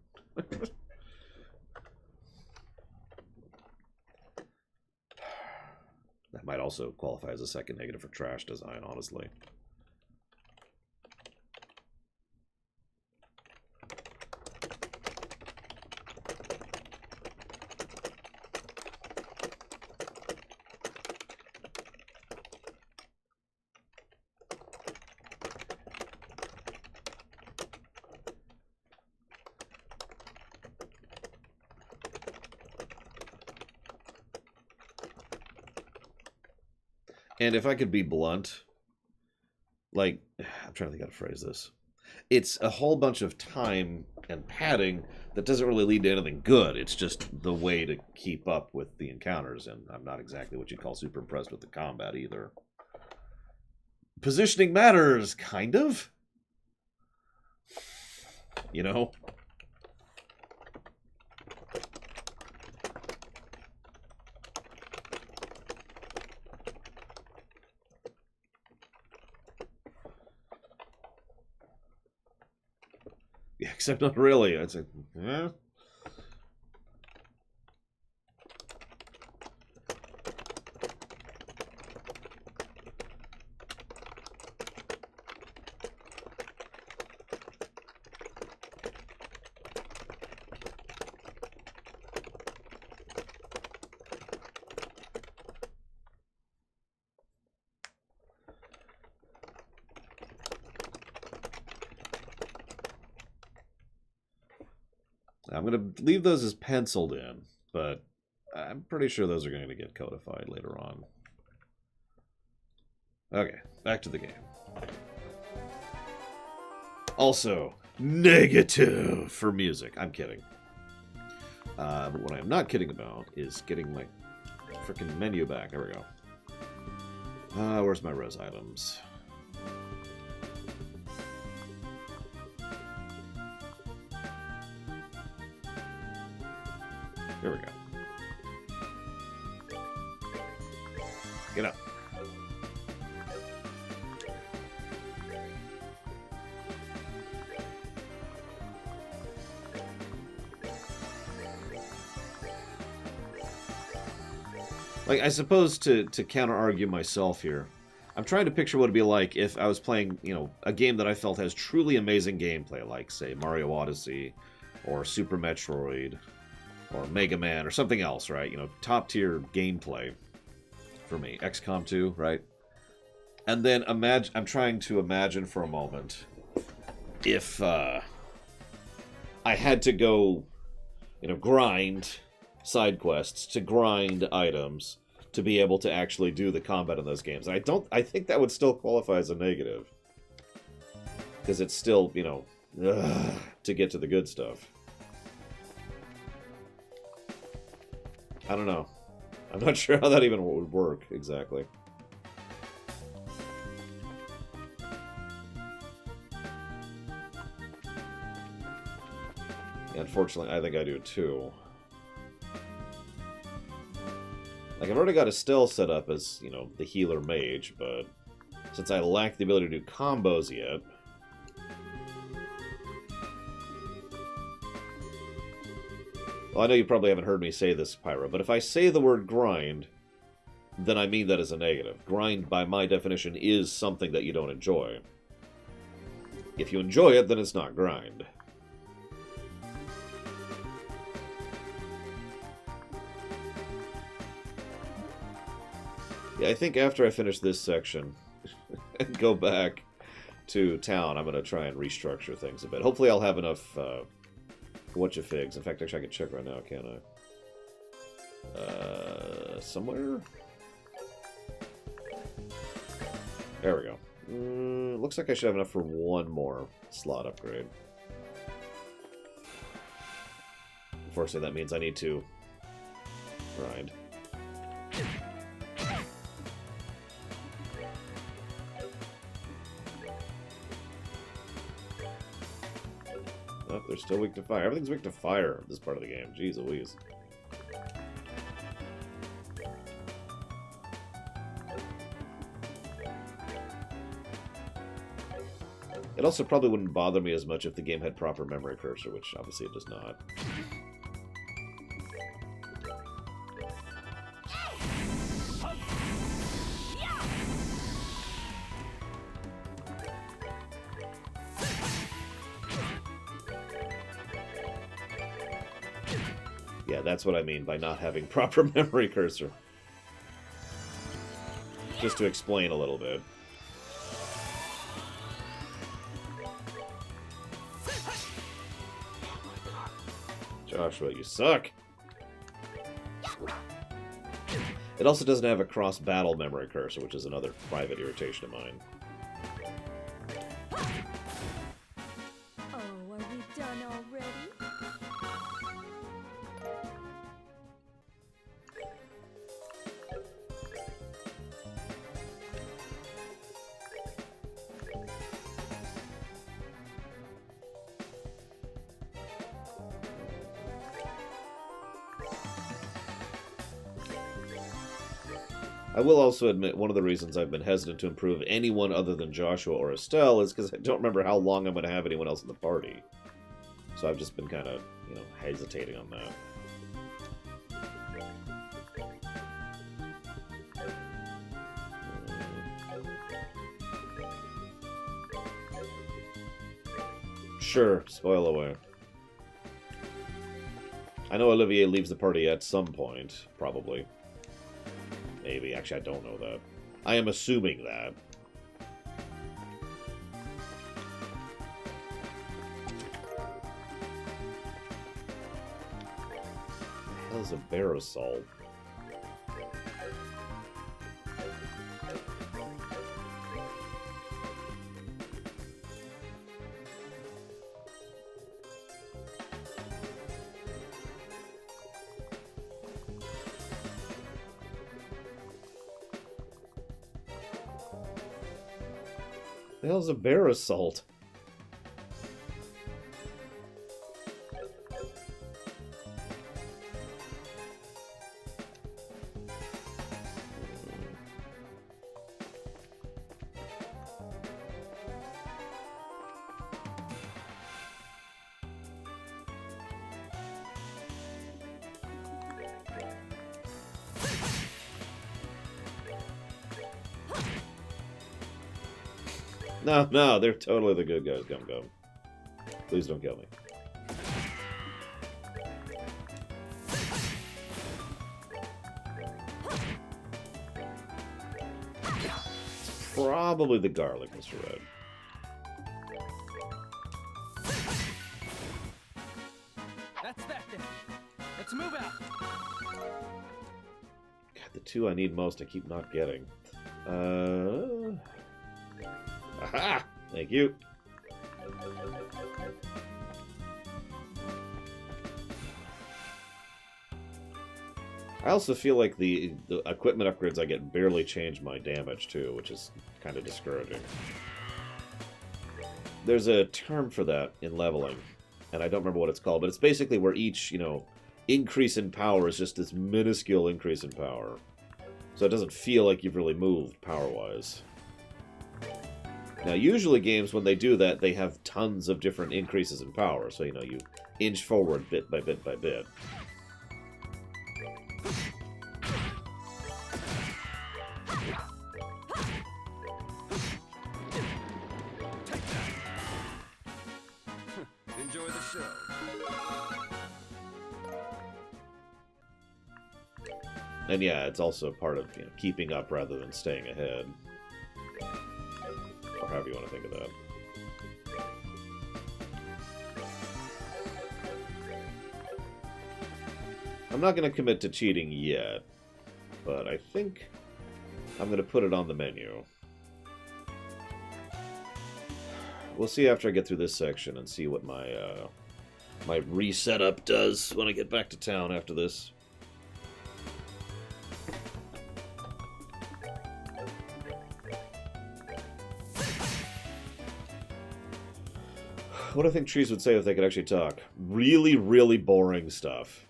That might also qualify as a second negative for trash design, honestly. And if I could be blunt, like, I'm trying to think how to phrase this. It's a whole bunch of time and padding that doesn't really lead to anything good. It's just the way to keep up with the encounters, and I'm not exactly what you'd call super impressed with the combat either. Positioning matters, kind of. You know? Yeah, except not really. I'd say, eh? I'm going to leave those as penciled in, but I'm pretty sure those are going to get codified later on. Okay, back to the game. Also, negative for music. I'm kidding. But what I'm not kidding about is getting my freaking menu back. There we go. Where's my res items? Here we go. Get up. Like, I suppose to counter-argue myself here, I'm trying to picture what it'd be like if I was playing, you know, a game that I felt has truly amazing gameplay, like, say, Mario Odyssey, or Super Metroid, or Mega Man, or something else, right? You know, top-tier gameplay for me. XCOM 2, right? And then I'm trying to imagine for a moment if I had to go, you know, grind side quests to grind items to be able to actually do the combat in those games. And I think that would still qualify as a negative. Because it's still, you know, to get to the good stuff. I don't know. I'm not sure how that even would work, exactly. Yeah, unfortunately, I think I do too. Like, I've already got Estelle set up as, you know, the healer mage, but since I lack the ability to do combos yet... Well, I know you probably haven't heard me say this, Pyro, but if I say the word grind, then I mean that as a negative. Grind, by my definition, is something that you don't enjoy. If you enjoy it, then it's not grind. Yeah, I think after I finish this section and go back to town, I'm going to try and restructure things a bit. Hopefully I'll have enough whatcha-figs. In fact, actually I can check right now, can't I? Somewhere? There we go. Looks like I should have enough for one more slot upgrade. Unfortunately, that means I need to grind. Oh, they're still weak to fire. Everything's weak to fire this part of the game. Jeez Louise. It also probably wouldn't bother me as much if the game had proper memory cursor, which obviously it does not. Yeah, that's what I mean by not having proper memory cursor. Just to explain a little bit. Joshua, you suck! It also doesn't have a cross-battle memory cursor, which is another private irritation of mine. Oh, are we done already? I will also admit one of the reasons I've been hesitant to improve anyone other than Joshua or Estelle is because I don't remember how long I'm going to have anyone else in the party. So I've just been kind of, hesitating on that. Sure, spoil away. I know Olivier leaves the party at some point, probably. Maybe. Actually, I don't know that. I am assuming that. What the hell is a Barasol? The hell's a bear assault? No, they're totally the good guys, Gum Gum. Please don't kill me. It's probably the garlic, Mr. Red. That's that then. Let's move out. God, the two I need most I keep not getting. Aha! Thank you. I also feel like the equipment upgrades I get barely change my damage too, which is kind of discouraging. There's a term for that in leveling, and I don't remember what it's called, but it's basically where each, increase in power is just this minuscule increase in power. So it doesn't feel like you've really moved power-wise. Now, usually games, when they do that, they have tons of different increases in power. So, you inch forward bit by bit by bit. Enjoy the show. And yeah, it's also part of keeping up rather than staying ahead. Or however you want to think of that. I'm not going to commit to cheating yet, but I think I'm going to put it on the menu. We'll see after I get through this section and see what my my resetup does when I get back to town after this. What do I think trees would say if they could actually talk? Really, really boring stuff.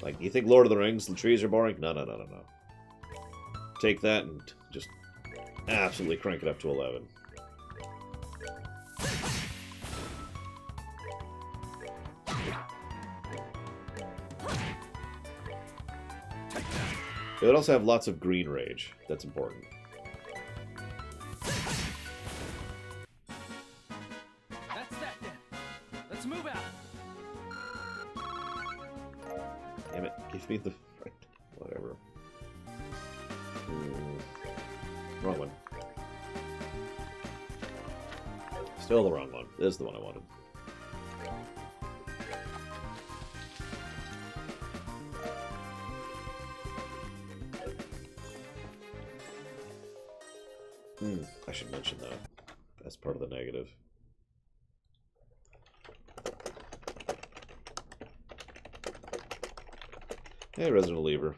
Like, you think Lord of the Rings, the trees are boring? No, no, no, no, no. Take that and just absolutely crank it up to 11. It would also have lots of green rage. That's important. That's that then. Let's move out. Damn it, give me the... whatever. Wrong one. Still the wrong one. This is the one I wanted. I should mention that. That's part of the negative. Hey, Resident Lever.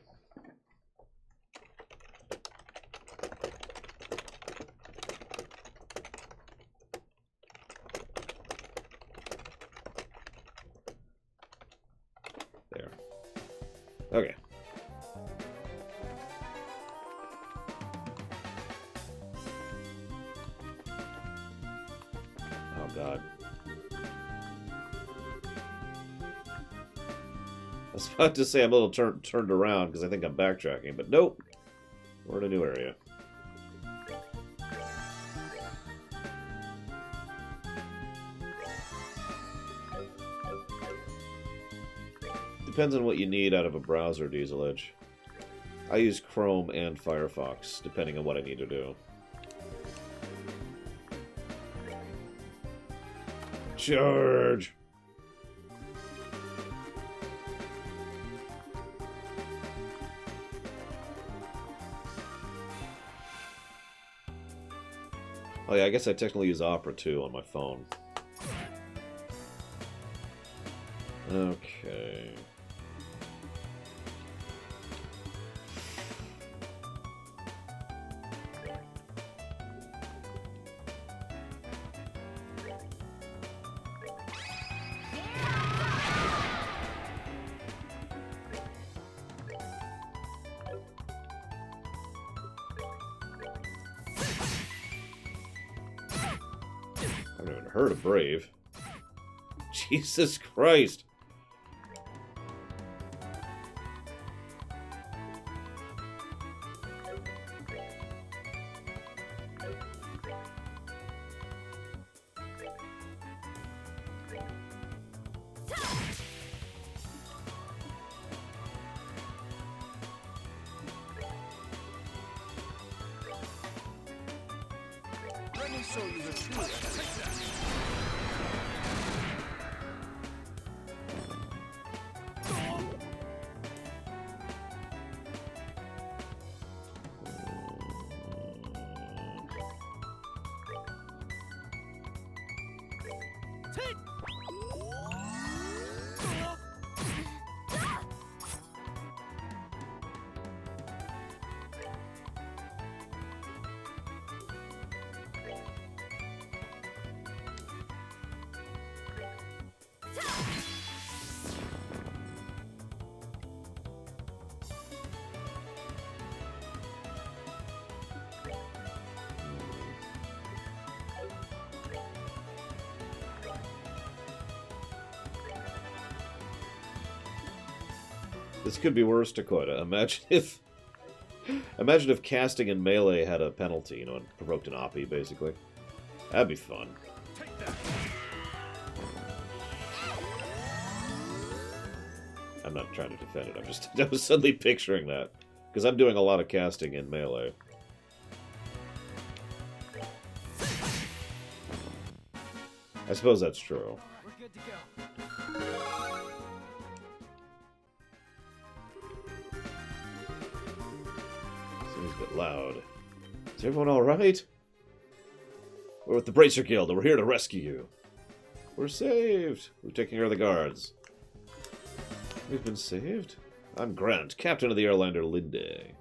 There. Okay. Oh, God. I was about to say I'm a little turned around because I think I'm backtracking, but nope. We're in a new area. Depends on what you need out of a browser, Diesel Edge. I use Chrome and Firefox, depending on what I need to do. Charge! Oh yeah, I guess I technically use Opera too on my phone. Okay. I've never even heard of Brave. Jesus Christ. Let me show you the truth. Take. This could be worse, Dakota. Imagine if casting in Melee had a penalty, you know, and provoked an Oppie, basically. That'd be fun. Take that. I'm not trying to defend it. I was suddenly picturing that. Because I'm doing a lot of casting in Melee. I suppose that's true. We're good to go. Seems a bit loud. Is everyone alright? We're with the Bracer Guild, and we're here to rescue you. We're saved. We've taken care of the guards. We've been saved? I'm Grant, captain of the airliner Linde.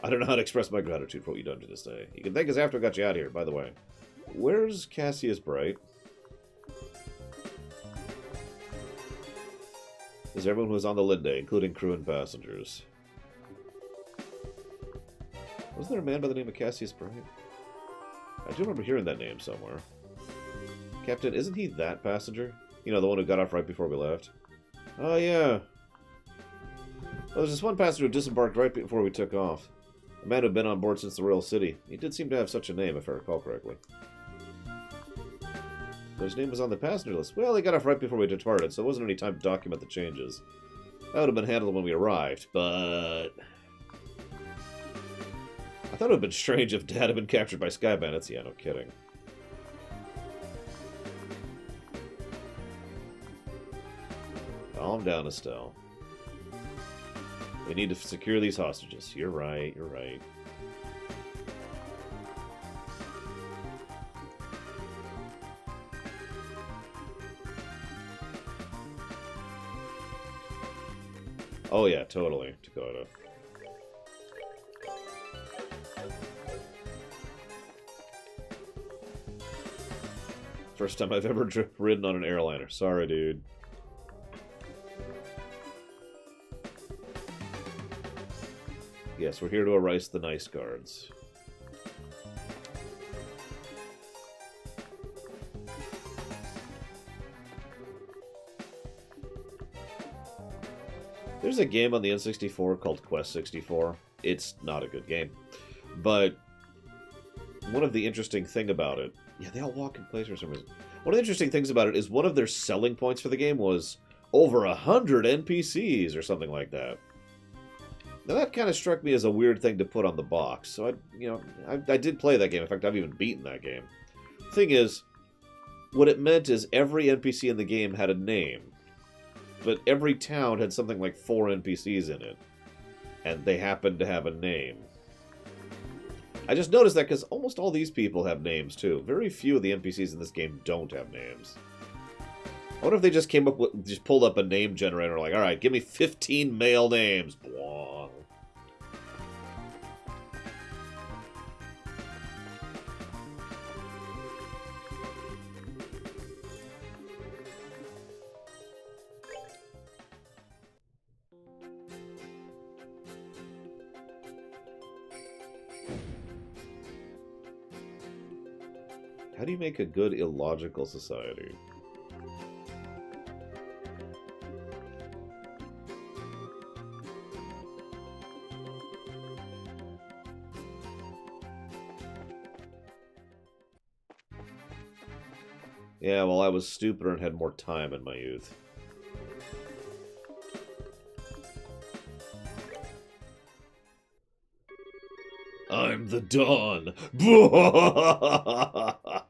I don't know how to express my gratitude for what you've done to this day. You can thank us after I got you out of here, by the way. Where's Cassius Bright? This is everyone who was on the Linde, including crew and passengers. Wasn't there a man by the name of Cassius Bright? I do remember hearing that name somewhere. Captain, isn't he that passenger? You know, the one who got off right before we left? Oh, yeah. Well, there's this one passenger who disembarked right before we took off. A man who had been on board since the Royal City. He did seem to have such a name, if I recall correctly. But his name was on the passenger list. Well, he got off right before we departed, so it wasn't any time to document the changes. That would have been handled when we arrived, but... I thought it would have been strange if Dad had been captured by Sky Bandits. Yeah, no kidding. Calm down, Estelle. We need to secure these hostages. You're right, you're right. Oh yeah, totally, Dakota. First time I've ever ridden on an airliner. Sorry, dude. Yes, we're here to erase the nice guards. There's a game on the N64 called Quest 64. It's not a good game. But one of the interesting thing about it... Yeah, they all walk in place for some reason. One of the interesting things about it is one of their selling points for the game was over 100 NPCs or something like that. Now that kind of struck me as a weird thing to put on the box. So I did play that game. In fact, I've even beaten that game. Thing is, what it meant is every NPC in the game had a name. But every town had something like 4 NPCs in it. And they happened to have a name. I just noticed that because almost all these people have names too. Very few of the NPCs in this game don't have names. I wonder if they just came up with, just pulled up a name generator like, alright, give me 15 male names. Blah. How do you make a good illogical society? Yeah, well, I was stupider and had more time in my youth. I'm the Dawn.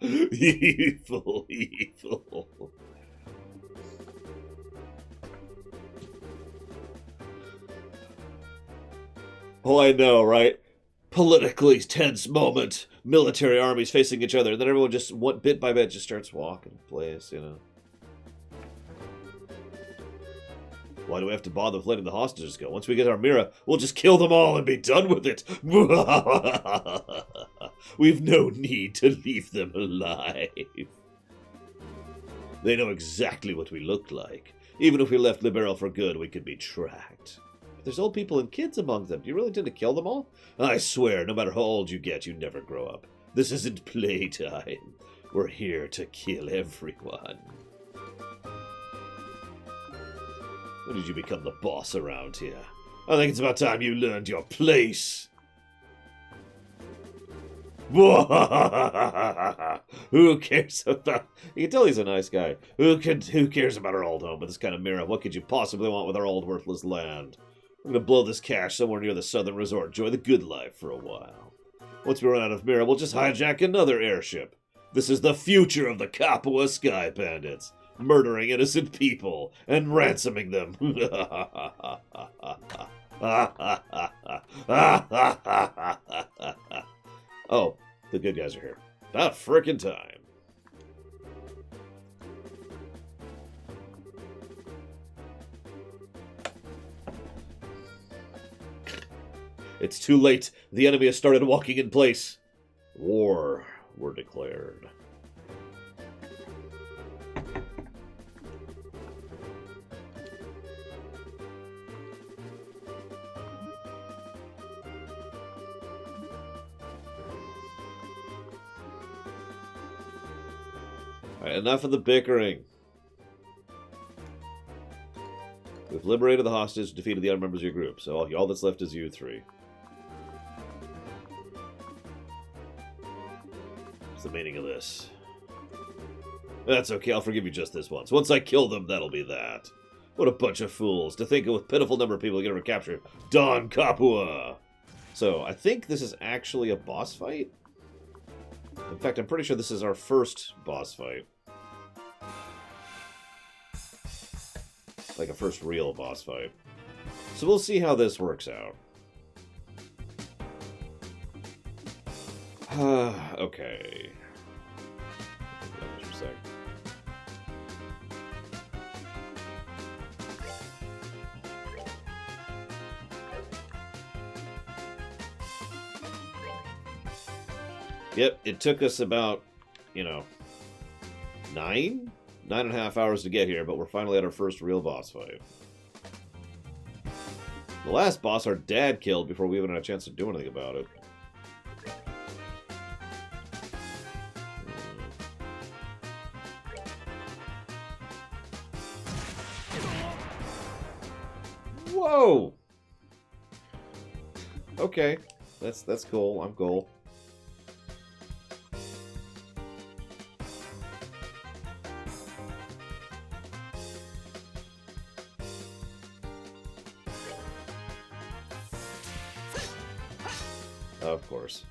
Evil, evil. Oh, I know, right? Politically tense moment. Military armies facing each other. And then everyone just, bit by bit, just starts walking in place, you know. Why do we have to bother with letting the hostages go? Once we get our Mira, we'll just kill them all and be done with it. We've no need to leave them alive. They know exactly what we look like. Even if we left Liberal for good, we could be tracked. But there's old people and kids among them. Do you really intend to kill them all? I swear, no matter how old you get, you never grow up. This isn't playtime. We're here to kill everyone. When did you become the boss around here? I think it's about time you learned your place. Who cares about... You can tell he's a nice guy. Who cares about our old home? But this kind of mirror, what could you possibly want with our old worthless land? I'm gonna blow this cash somewhere near the southern resort. Enjoy the good life for a while. Once we run out of mirror, we'll just hijack another airship. This is the future of the Kapua Sky Bandits. Murdering innocent people and ransoming them. Oh, the good guys are here. About frickin' time. It's too late. The enemy has started walking in place. War were declared. Alright, enough of the bickering. We've liberated the hostage, defeated the other members of your group, so all that's left is you three. What's the meaning of this? That's okay, I'll forgive you just this once. Once I kill them, that'll be that. What a bunch of fools. To think of a pitiful number of people you're going to capture Don Kapua. So, I think this is actually a boss fight. In fact, I'm pretty sure this is our first boss fight. Like a first real boss fight. So we'll see how this works out. Okay. Just a sec. Yep, it took us about, 9.5 hours to get here, but we're finally at our first real boss fight. The last boss our dad killed before we even had a chance to do anything about it. Whoa! Okay, that's cool. I'm cool. Of course.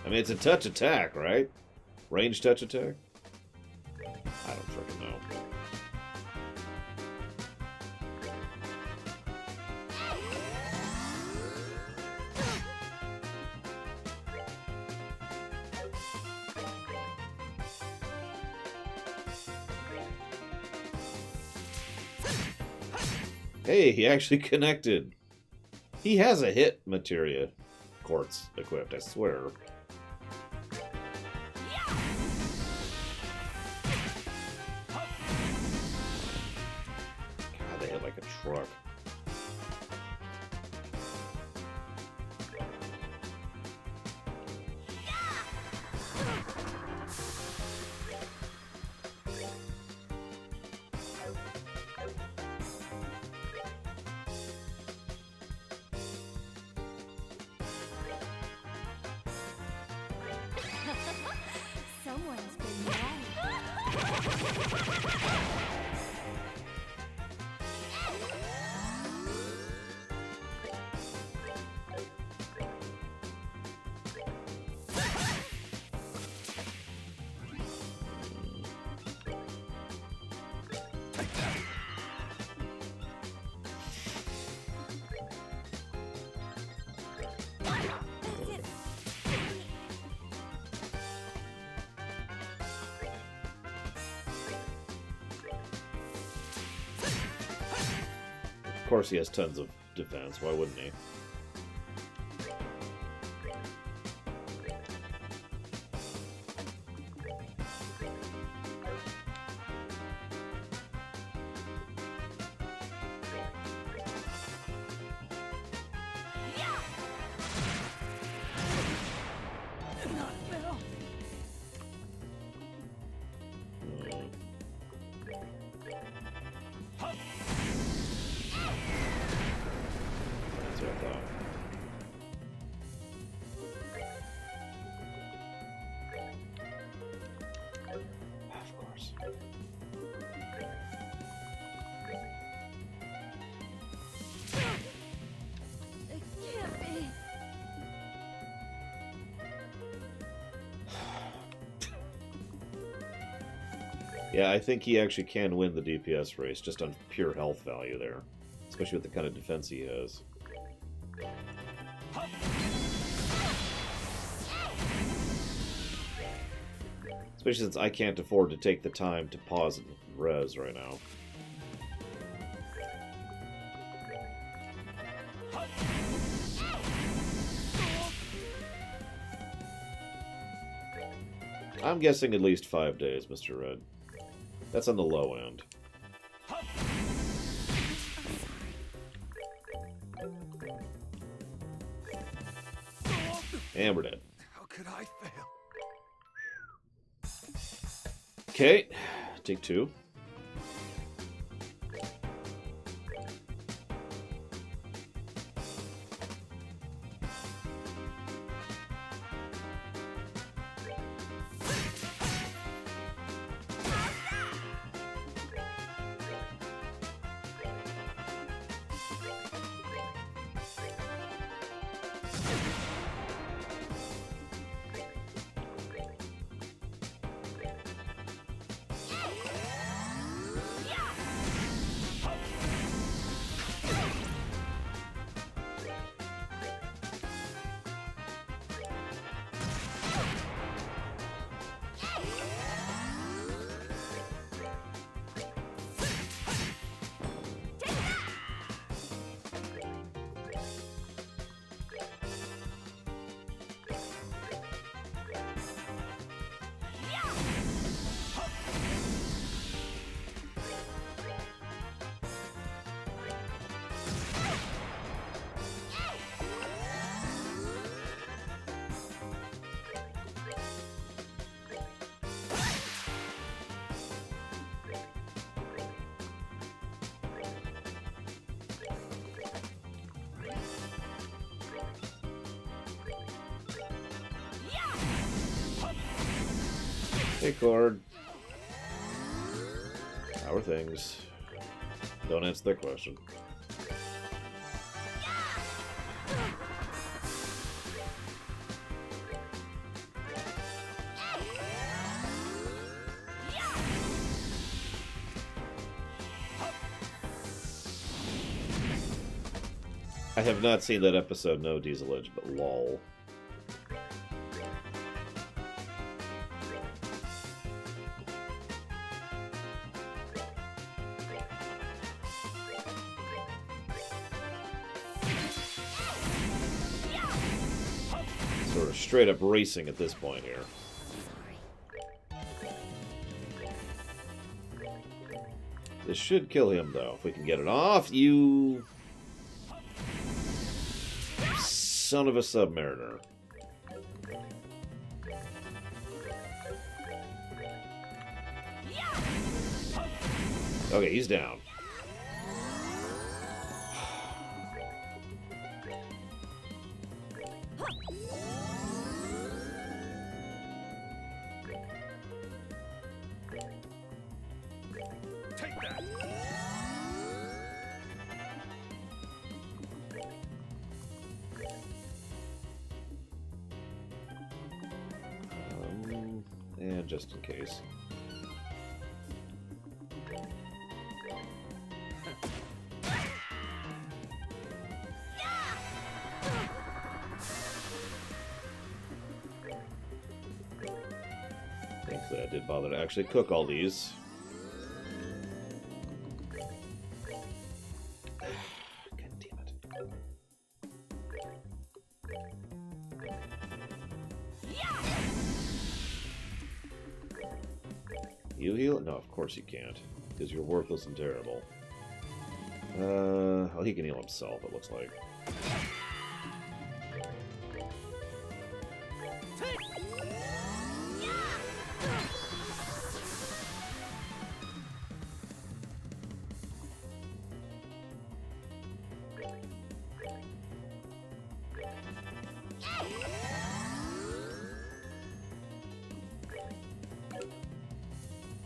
I mean, it's a touch attack, right? Range touch attack? I don't freaking know. Hey, he actually connected. He has a hit materia quartz equipped, I swear. God, they hit like a truck. Someone's been naughty. Of course he has tons of defense, why wouldn't he? That's what I thought. Of course. It can't be. Yeah, I think he actually can win the DPS race just on pure health value there. Especially with the kind of defense he has. Especially since I can't afford to take the time to pause and res right now. I'm guessing at least 5 days, Mr. Red. That's on the low end. And we're dead. How could I fail? Okay, take 2. Hey, Cord. How are things? Don't answer that question. I have not seen that episode, no Diesel Edge, but lol. Sort of straight up racing at this point here. This should kill him, though, if we can get it off. You son of a Submariner. Okay, he's down. Take that. And just in case. Thankfully, I did bother to actually cook all these. You heal it? No, of course you can't. Because you're worthless and terrible. Well, he can heal himself, it looks like.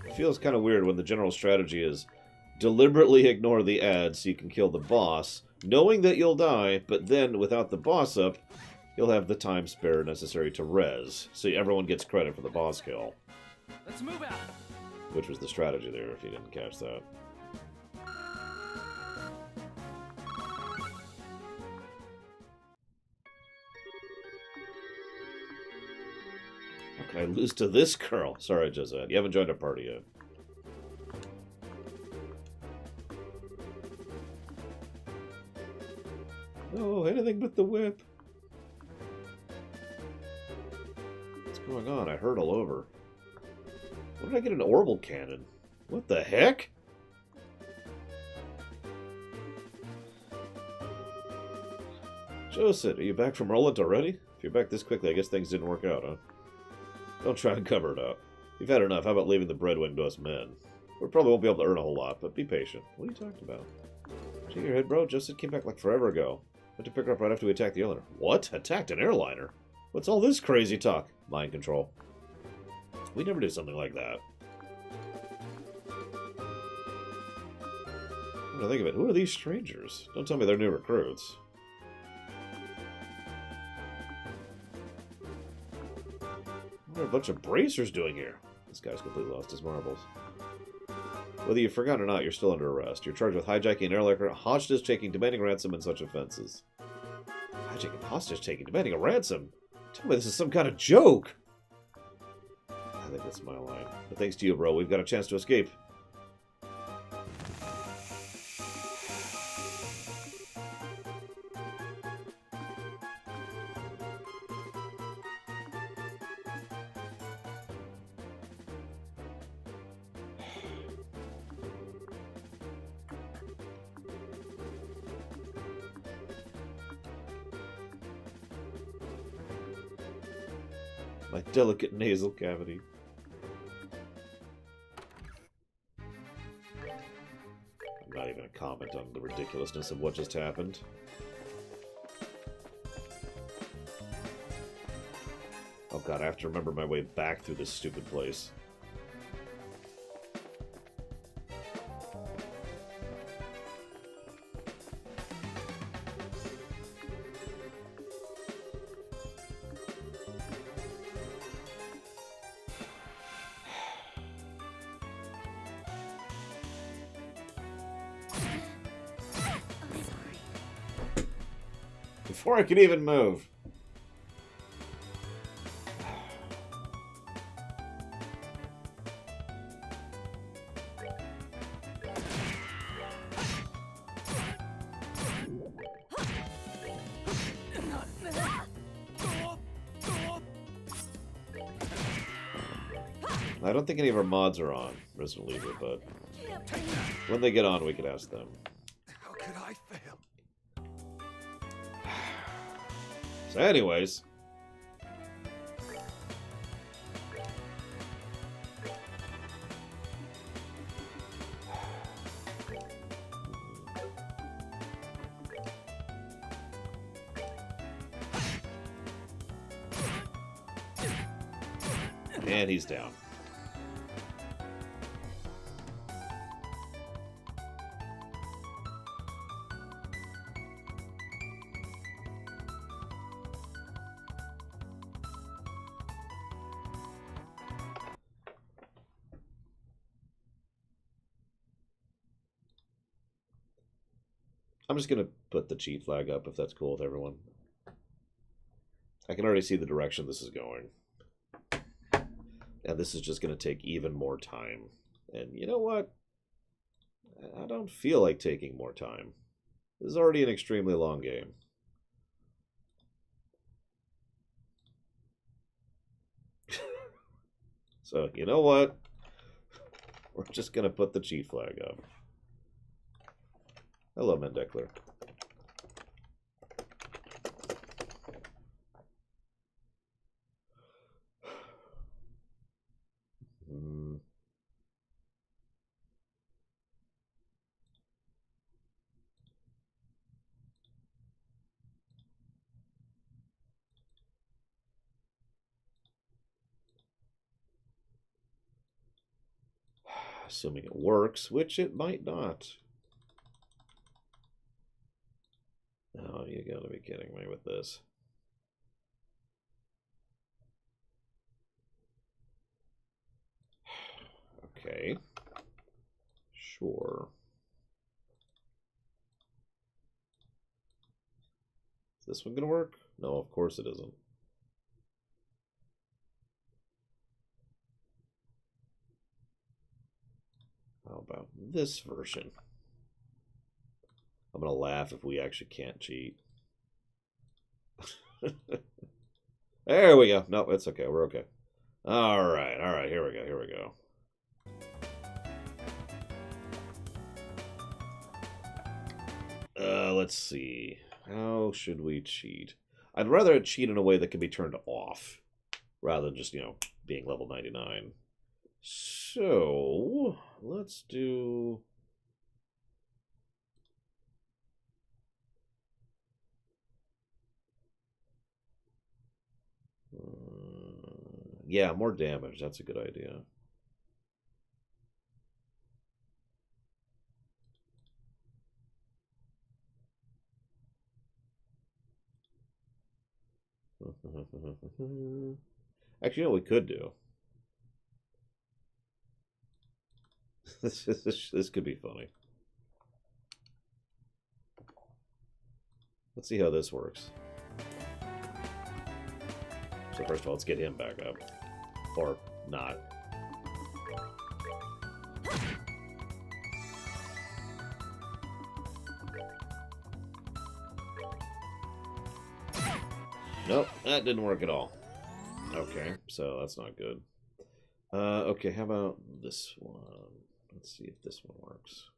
It feels kind of weird when the general strategy is deliberately ignore the ads so you can kill the boss, knowing that you'll die, but then, without the boss up, you'll have the time spare necessary to res, so everyone gets credit for the boss kill. Let's move out. Which was the strategy there, if you didn't catch that. How can I lose to this girl? Sorry, Josette. You haven't joined our party yet. No, anything but the whip. What's going on? I hurtle over. When did I get an orbital cannon? What the heck? Josette, are you back from Roland already? If you're back this quickly, I guess things didn't work out, huh? Don't try and cover it up. You've had enough. How about leaving the breadwinning to us men? We probably won't be able to earn a whole lot, but be patient. What are you talking about? Shake your head, bro. Josette came back like forever ago. Had to pick her up right after we attacked the airliner. What? Attacked an airliner? What's all this crazy talk? Mind control. We never do something like that. What do I think of it? Who are these strangers? Don't tell me they're new recruits. What are a bunch of bracers doing here? This guy's completely lost his marbles. Whether you forgot or not, you're still under arrest. You're charged with hijacking an airliner, hostage-taking, demanding ransom, and such offenses. Hijacking, hostage-taking, demanding a ransom? Tell me this is some kind of joke! I think that's my line. But thanks to you, bro, we've got a chance to escape. My delicate nasal cavity. I'm not even going to comment on the ridiculousness of what just happened. Oh god, I have to remember my way back through this stupid place. Before I could even move. I don't think any of our mods are on Resident Evil, but when they get on, we could ask them. How could I fail? So anyways. And he's down. I'm just going to put the cheat flag up if that's cool with everyone. I can already see the direction this is going. And this is just going to take even more time. And you know what? I don't feel like taking more time. This is already an extremely long game. So, you know what? We're just gonna put the cheat flag up. Hello, Mendekler. Assuming it works, which it might not. Oh, you gotta be kidding me with this. Okay. Sure. Is this one gonna work? No, of course it isn't. How about this version? I'm gonna laugh if we actually can't cheat. There we go. No, it's okay. We're okay. All right. Here we go. Let's see. How should we cheat? I'd rather cheat in a way that can be turned off, rather than just, being level 99. So, let's do... yeah, more damage. That's a good idea. Actually, you know what we could do? This could be funny. Let's see how this works. So first of all, let's get him back up. Or not. Nope, that didn't work at all. Okay, so that's not good. Okay, how about this one? Let's see if this one works.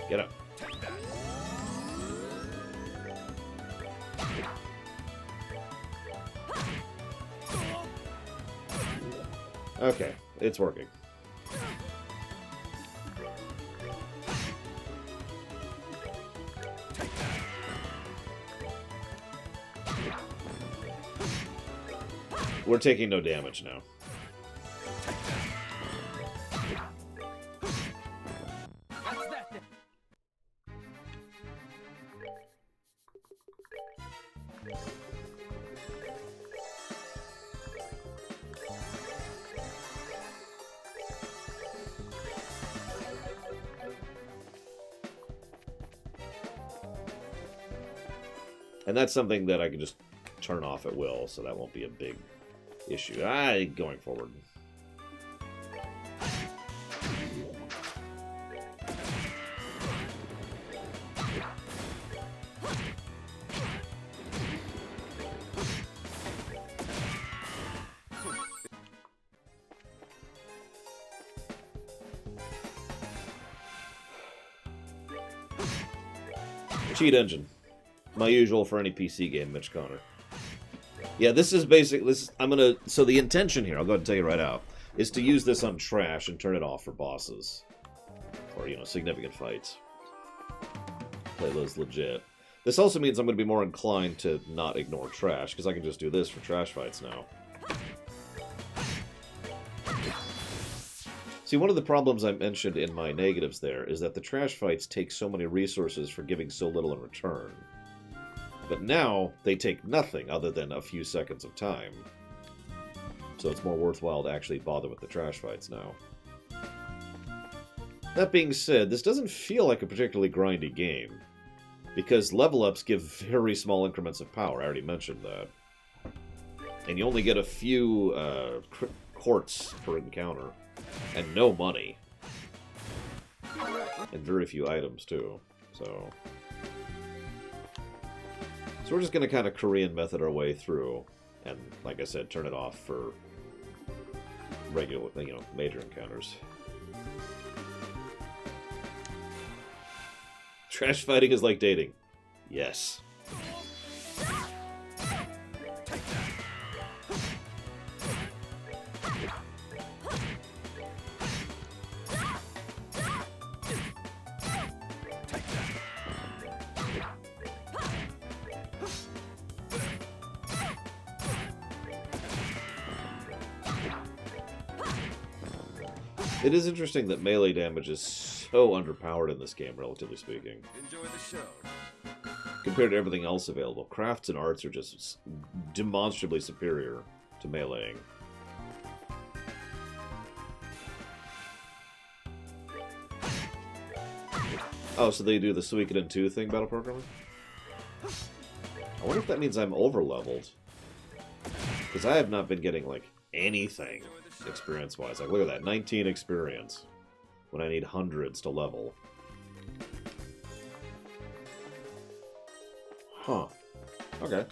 Get up. Okay, it's working. We're taking no damage now. And that's something that I can just turn off at will, so that won't be a big issue. Going forward. Cheat engine. My usual for any PC game, Mitch Connor. Yeah, this is basic. So the intention here, I'll go ahead and tell you right out, is to use this on trash and turn it off for bosses. Or, significant fights. Play those legit. This also means I'm going to be more inclined to not ignore trash, because I can just do this for trash fights now. See, one of the problems I mentioned in my negatives there is that the trash fights take so many resources for giving so little in return. But now, they take nothing other than a few seconds of time. So it's more worthwhile to actually bother with the trash fights now. That being said, this doesn't feel like a particularly grindy game. Because level-ups give very small increments of power, I already mentioned that. And you only get a few quartz per encounter. And no money. And very few items, too. So So we're just going to kind of Korean method our way through. And, like I said, turn it off for regular, major encounters. Trash fighting is like dating. Yes. It is interesting that melee damage is so underpowered in this game, relatively speaking. Enjoy the show. Compared to everything else available, crafts and arts are just demonstrably superior to meleeing. Oh, so they do the Suikoden 2 thing, Battle Programmer? I wonder if that means I'm over-leveled. Because I have not been getting, like, anything experience-wise. Like, look at that, 19 experience. When I need hundreds to level. Huh. Okay.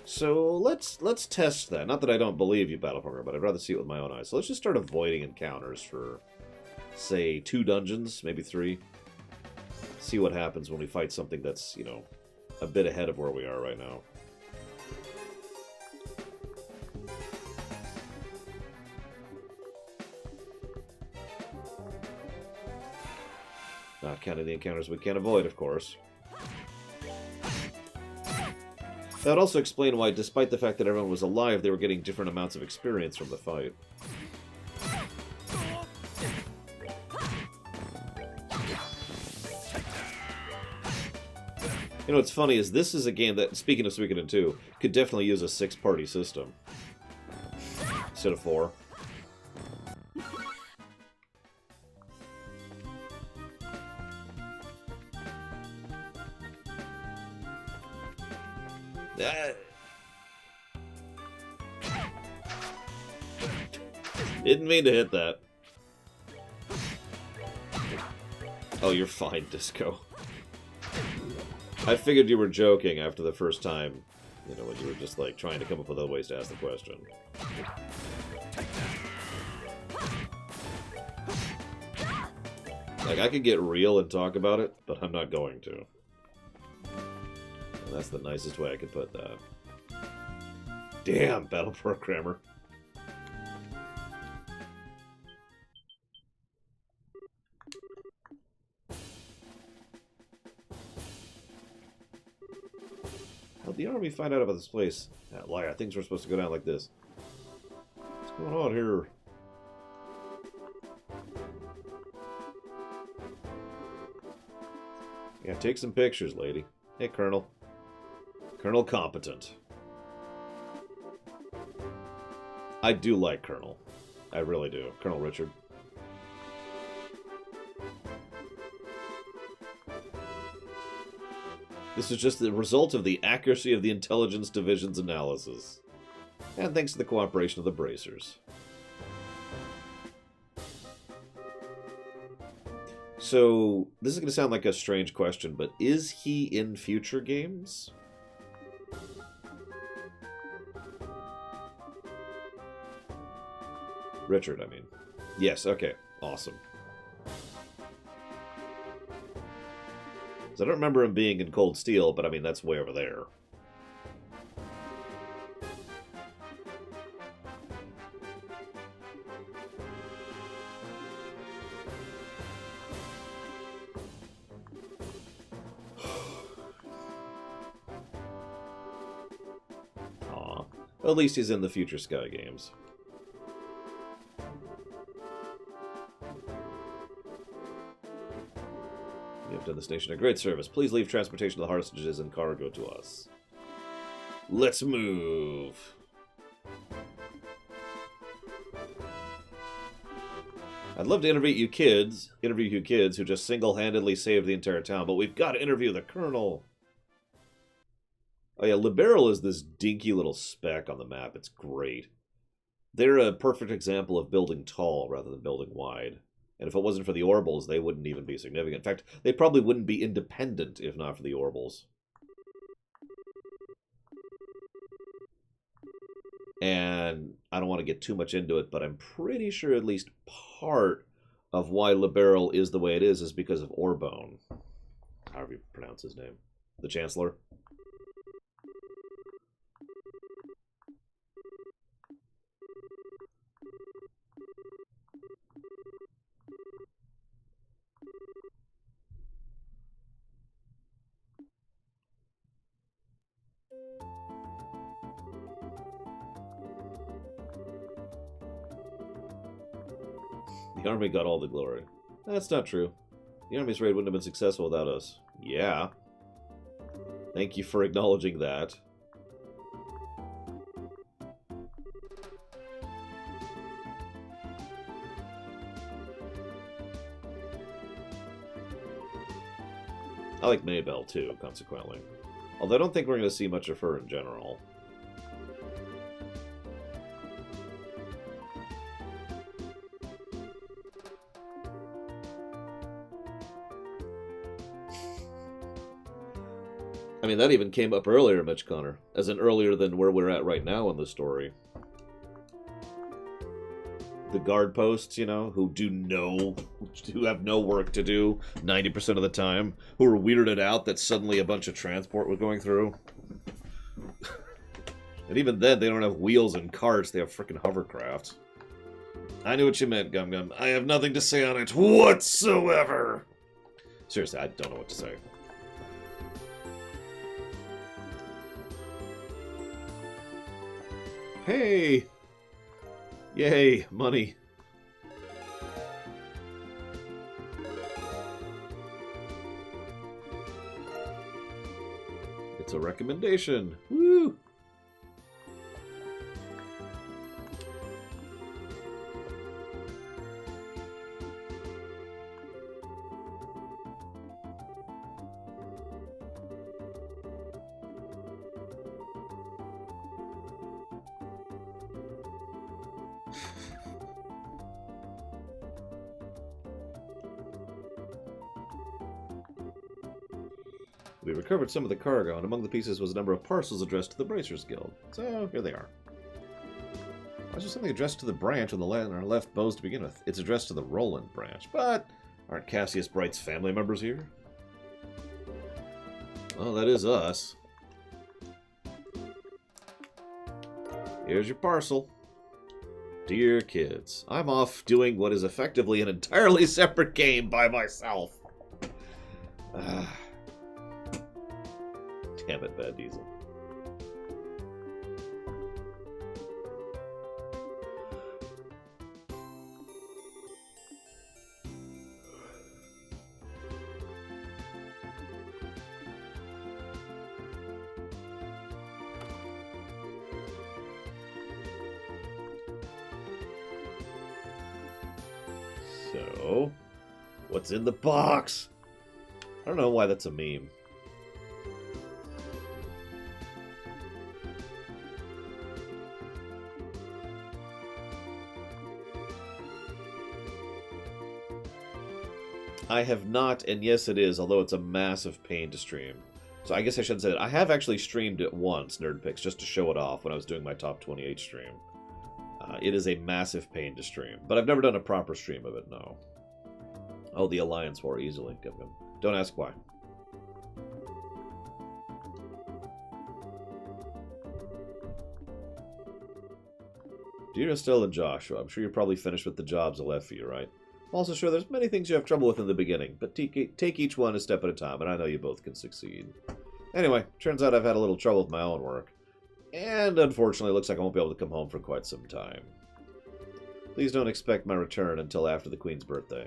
So let's test that. Not that I don't believe you, Battle Programmer, but I'd rather see it with my own eyes. So let's just start avoiding encounters for, say, 2 dungeons, maybe 3. See what happens when we fight something that's, a bit ahead of where we are right now. Not counting the encounters we can't avoid, of course. That would also explain why, despite the fact that everyone was alive, they were getting different amounts of experience from the fight. What's funny is this is a game that, speaking of Suikoden 2, could definitely use a 6-party system. Instead of 4. Didn't mean to hit that. Oh, you're fine, Disco. I figured you were joking after the first time, when you were just, like, trying to come up with other ways to ask the question. Like, I could get real and talk about it, but I'm not going to. And that's the nicest way I could put that. Damn, Battle Programmer. How'd the army find out about this place? That liar, things were supposed to go down like this. What's going on here? Yeah, take some pictures, lady. Hey, Colonel. Colonel Competent. I do like Colonel. I really do. Colonel Richard. This is just the result of the accuracy of the Intelligence Division's analysis. And thanks to the cooperation of the Bracers. So, this is going to sound like a strange question, but is he in future games? Richard, I mean. Yes, okay. Awesome. So I don't remember him being in Cold Steel, but I mean, that's way over there. Aw. At least he's in the future Sky games. You have done this nation a great service. Please leave transportation of the hostages and cargo to us. Let's move. I'd love to interview you kids who just single-handedly saved the entire town, but we've got to interview the Colonel. Oh yeah, Liberal is this dinky little speck on the map. It's great. They're a perfect example of building tall rather than building wide. And if it wasn't for the Orbals, they wouldn't even be significant. In fact, they probably wouldn't be independent if not for the Orbals. And I don't want to get too much into it, but I'm pretty sure at least part of why Liberl is the way it is because of Orbone. However you pronounce his name. The Chancellor. The army got all the glory. That's not true. The army's raid wouldn't have been successful without us. Yeah. Thank you for acknowledging that. I like Maybelle too, consequently. Although I don't think we're going to see much of her in general. I mean, that even came up earlier, Mitch Connor. As in earlier than where we're at right now in the story. The guard posts, you know, who have no work to do 90% of the time. Who are weirded out that suddenly a bunch of transport was going through. And even then, they don't have wheels and carts. They have frickin' hovercrafts. I knew what you meant, Gum Gum. I have nothing to say on it whatsoever. Seriously, I don't know what to say. Hey! Yay, money. It's a recommendation. Woo! We recovered some of the cargo, and among the pieces was a number of parcels addressed to the Bracers Guild. So, here they are. Why is there something addressed to the branch on the our left bows to begin with? It's addressed to the Roland branch. But, aren't Cassius Bright's family members here? Well, that is us. Here's your parcel. Dear kids, I'm off doing what is effectively an entirely separate game by myself. Damn it, Bad Diesel. So, what's in the box? I don't know why that's a meme. I have not, and yes it is, although it's a massive pain to stream. So I guess I should say that I have actually streamed it once, Nerdpix, just to show it off when I was doing my top 28 stream. It is a massive pain to stream, but I've never done a proper stream of it, no. Oh, the Alliance War, easily. Don't ask why. Dear Estelle and Joshua, I'm sure you're probably finished with the jobs I left for you, right? I'm also sure there's many things you have trouble with in the beginning, but take each one a step at a time, and I know you both can succeed. Anyway, turns out I've had a little trouble with my own work. And unfortunately, it looks like I won't be able to come home for quite some time. Please don't expect my return until after the Queen's birthday.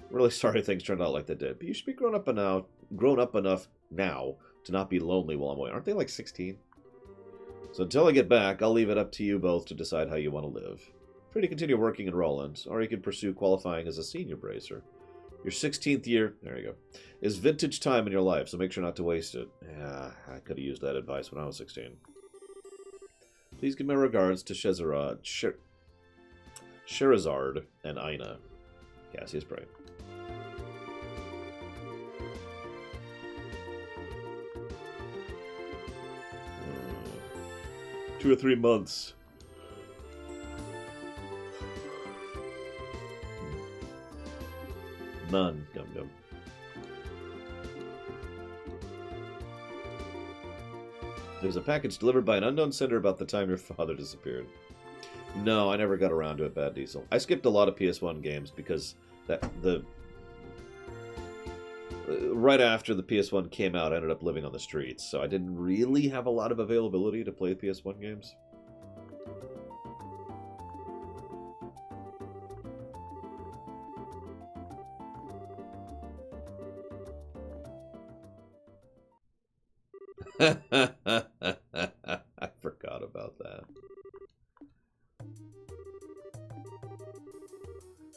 I'm really sorry things turned out like they did, but you should be grown up enough now to not be lonely while I'm away. Aren't they like 16? So until I get back, I'll leave it up to you both to decide how you want to live. Free to continue working in Roland, or you can pursue qualifying as a senior bracer. Your 16th year, there you go, is vintage time in your life, so make sure not to waste it. Yeah, I could have used that advice when I was 16. Please give my regards to Scheherazade and Aina. Cassius Bright. 2 or 3 months. None, Gum Gum. There's a package delivered by an unknown sender about the time your father disappeared. No, I never got around to it, Bad Diesel. I skipped a lot of PS1 games because right after the PS1 came out, I ended up living on the streets, so I didn't really have a lot of availability to play PS1 games. I forgot about that.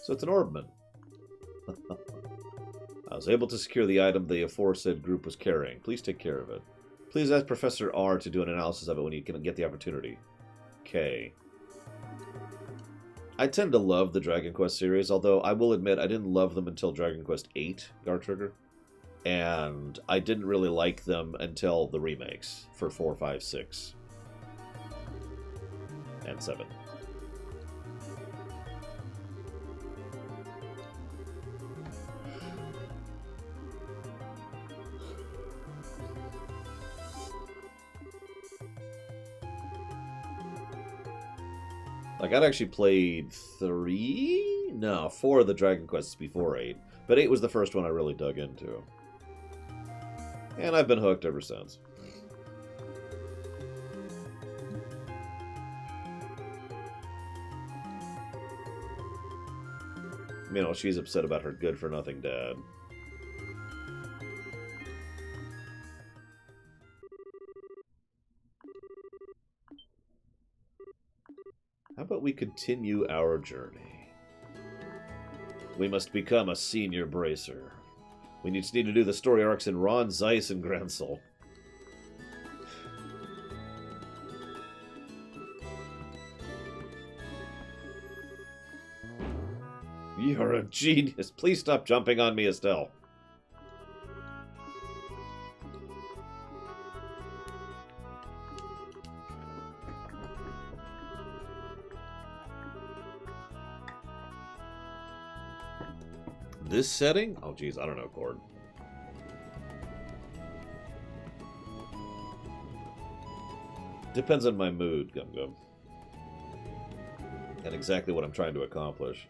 So it's an Orbman. I was able to secure the item the aforesaid group was carrying. Please take care of it. Please ask Professor R to do an analysis of it when you can get the opportunity. K. I tend to love the Dragon Quest series, although I will admit I didn't love them until Dragon Quest VIII, Guard Trigger. And I didn't really like them until the remakes for 4, 5, 6, and 7. Like, I'd actually played 4 of the Dragon Quests before 8, but 8 was the first one I really dug into. And I've been hooked ever since. You know, she's upset about her good-for-nothing dad. How about we continue our journey? We must become a senior bracer. We need to do the story arcs in Ron, Zeiss, and Gransel. You're a genius. Please stop jumping on me, Estelle. This setting? Oh, geez, I don't know, Cord. Depends on my mood, Gum Gum. And exactly what I'm trying to accomplish.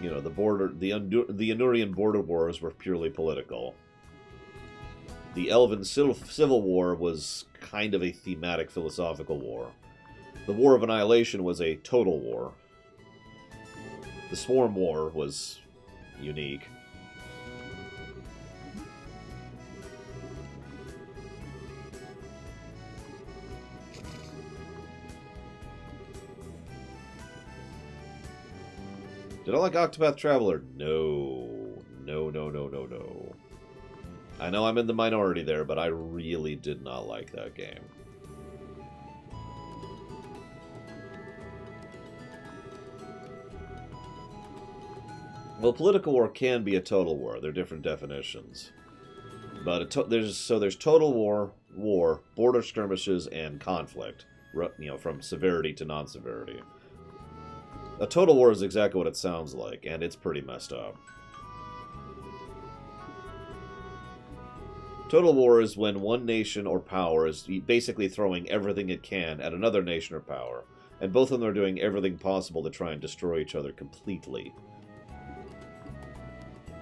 You know, the Anurian border wars were purely political. The Elven Civil War was kind of a thematic philosophical war. The War of Annihilation was a total war. The Swarm War was unique. Did I like Octopath Traveler? No. No, no, no, no, no. I know I'm in the minority there, but I really did not like that game. Well, political war can be a total war. They're different definitions. But there's total war, border skirmishes, and conflict. You know, from severity to non-severity. A total war is exactly what it sounds like, and it's pretty messed up. Total war is when one nation or power is basically throwing everything it can at another nation or power, and both of them are doing everything possible to try and destroy each other completely.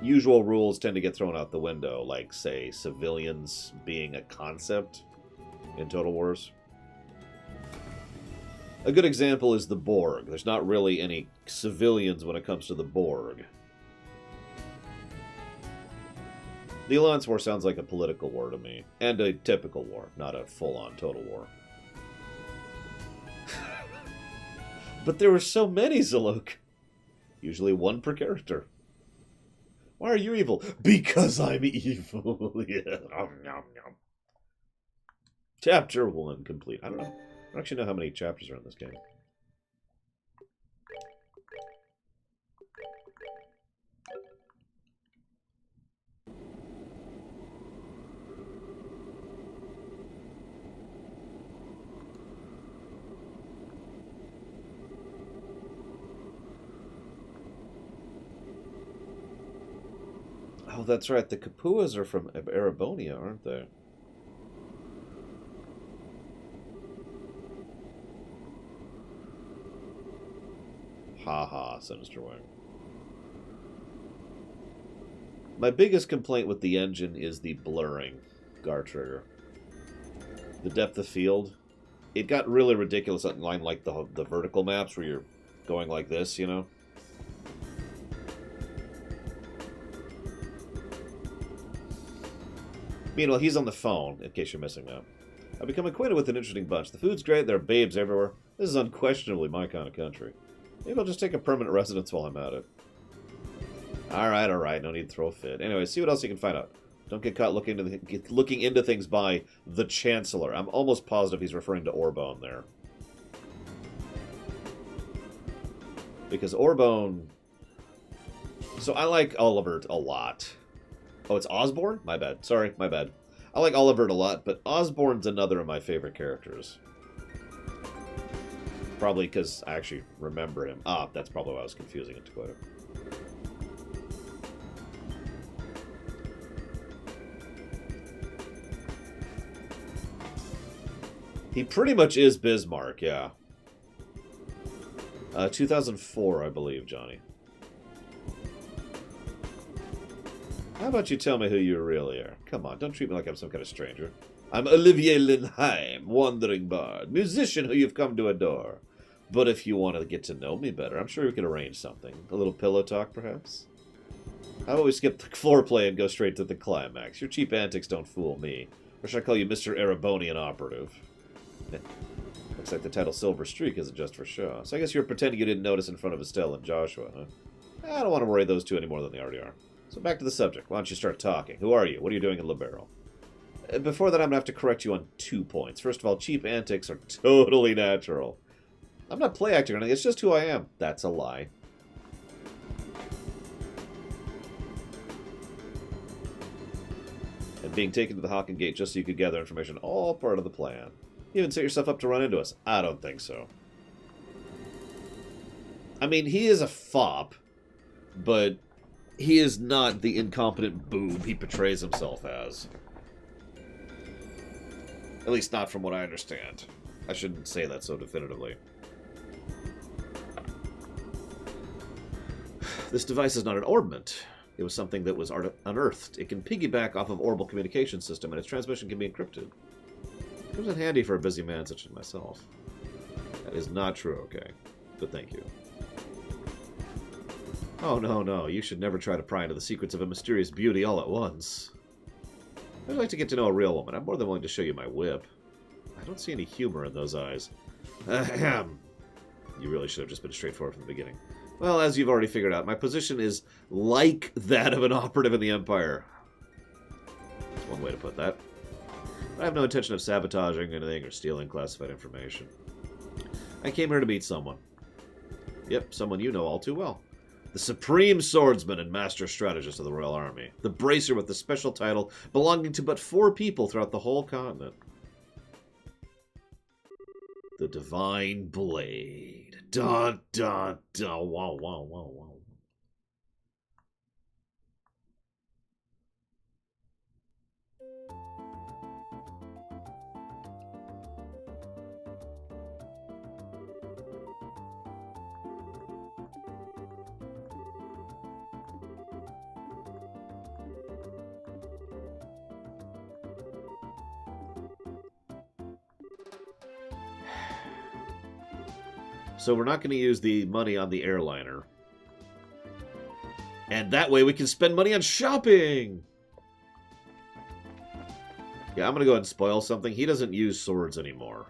Usual rules tend to get thrown out the window, like, say, civilians being a concept in Total Wars. A good example is the Borg. There's not really any civilians when it comes to the Borg. The Alliance War sounds like a political war to me, and a typical war, not a full-on total war. But there were so many, Zalok. Usually one per character. Why are you evil? Because I'm evil. Yeah. Chapter 1 complete. I don't actually know how many chapters are in this game. Oh, that's right. The Kapuas are from Erebonia, aren't they? Ha ha, Sinister Wing. My biggest complaint with the engine is the blurring, Gartrigger. The depth of field. It got really ridiculous on line like the vertical maps where you're going like this, you know? Meanwhile, he's on the phone, in case you're missing that. I've become acquainted with an interesting bunch. The food's great, there are babes everywhere. This is unquestionably my kind of country. Maybe I'll just take a permanent residence while I'm at it. Alright, no need to throw a fit. Anyway, see what else you can find out. Don't get caught looking into things by the Chancellor. I'm almost positive he's referring to Orbone there. Because Orbone... So I like Olivert a lot. Oh, it's Osborne? My bad. Sorry, my bad. I like Olivert a lot, but Osborne's another of my favorite characters. Probably because I actually remember him. Ah, that's probably why I was confusing it to quote him. He pretty much is Bismarck, yeah. 2004, I believe, Johnny. How about you tell me who you really are? Come on, don't treat me like I'm some kind of stranger. I'm Olivier Lindheim, wandering bard, musician who you've come to adore. But if you want to get to know me better, I'm sure we could arrange something. A little pillow talk, perhaps? How about we skip the foreplay and go straight to the climax? Your cheap antics don't fool me. Or should I call you Mr. Erebonian Operative? Looks like the title Silver Streak isn't just for show. So I guess you're pretending you didn't notice in front of Estelle and Joshua, huh? I don't want to worry those two any more than they already are. So back to the subject. Why don't you start talking? Who are you? What are you doing in Libero? Before that, I'm going to have to correct you on 2 points. First of all, cheap antics are totally natural. I'm not play acting or anything. It's just who I am. That's a lie. And being taken to the Hawken Gate just so you could gather information, all part of the plan. You even set yourself up to run into us. I don't think so. I mean, he is a fop, but he is not the incompetent boob he portrays himself as. At least not from what I understand. I shouldn't say that so definitively. This device is not an orbment. It was something that was unearthed. It can piggyback off of Orbital communication system, and its transmission can be encrypted. Comes in handy for a busy man such as myself. That is not true, okay? But thank you. Oh, no. You should never try to pry into the secrets of a mysterious beauty all at once. I'd like to get to know a real woman. I'm more than willing to show you my whip. I don't see any humor in those eyes. Ahem. You really should have just been straightforward from the beginning. Well, as you've already figured out, my position is like that of an operative in the Empire. That's one way to put that. I have no intention of sabotaging anything or stealing classified information. I came here to meet someone. Yep, someone you know all too well. The Supreme Swordsman and Master Strategist of the Royal Army. The Bracer with the special title belonging to but 4 people throughout the whole continent. The Divine Blade. Dun, dun, dun. Wow, wow, wow, wow. So we're not going to use the money on the airliner. And that way we can spend money on shopping! Yeah, I'm going to go ahead and spoil something. He doesn't use swords anymore.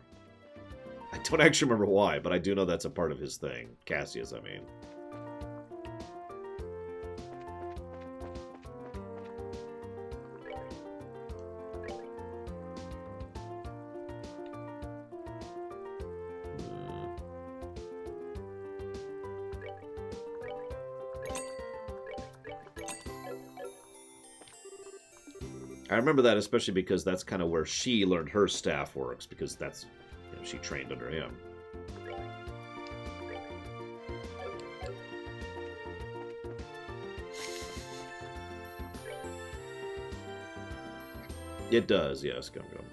I don't actually remember why, but I do know that's a part of his thing. Cassius, I mean. I remember that especially because that's kind of where she learned her staff works, because that's, you know, she trained under him. It does, yes, Gum Gum.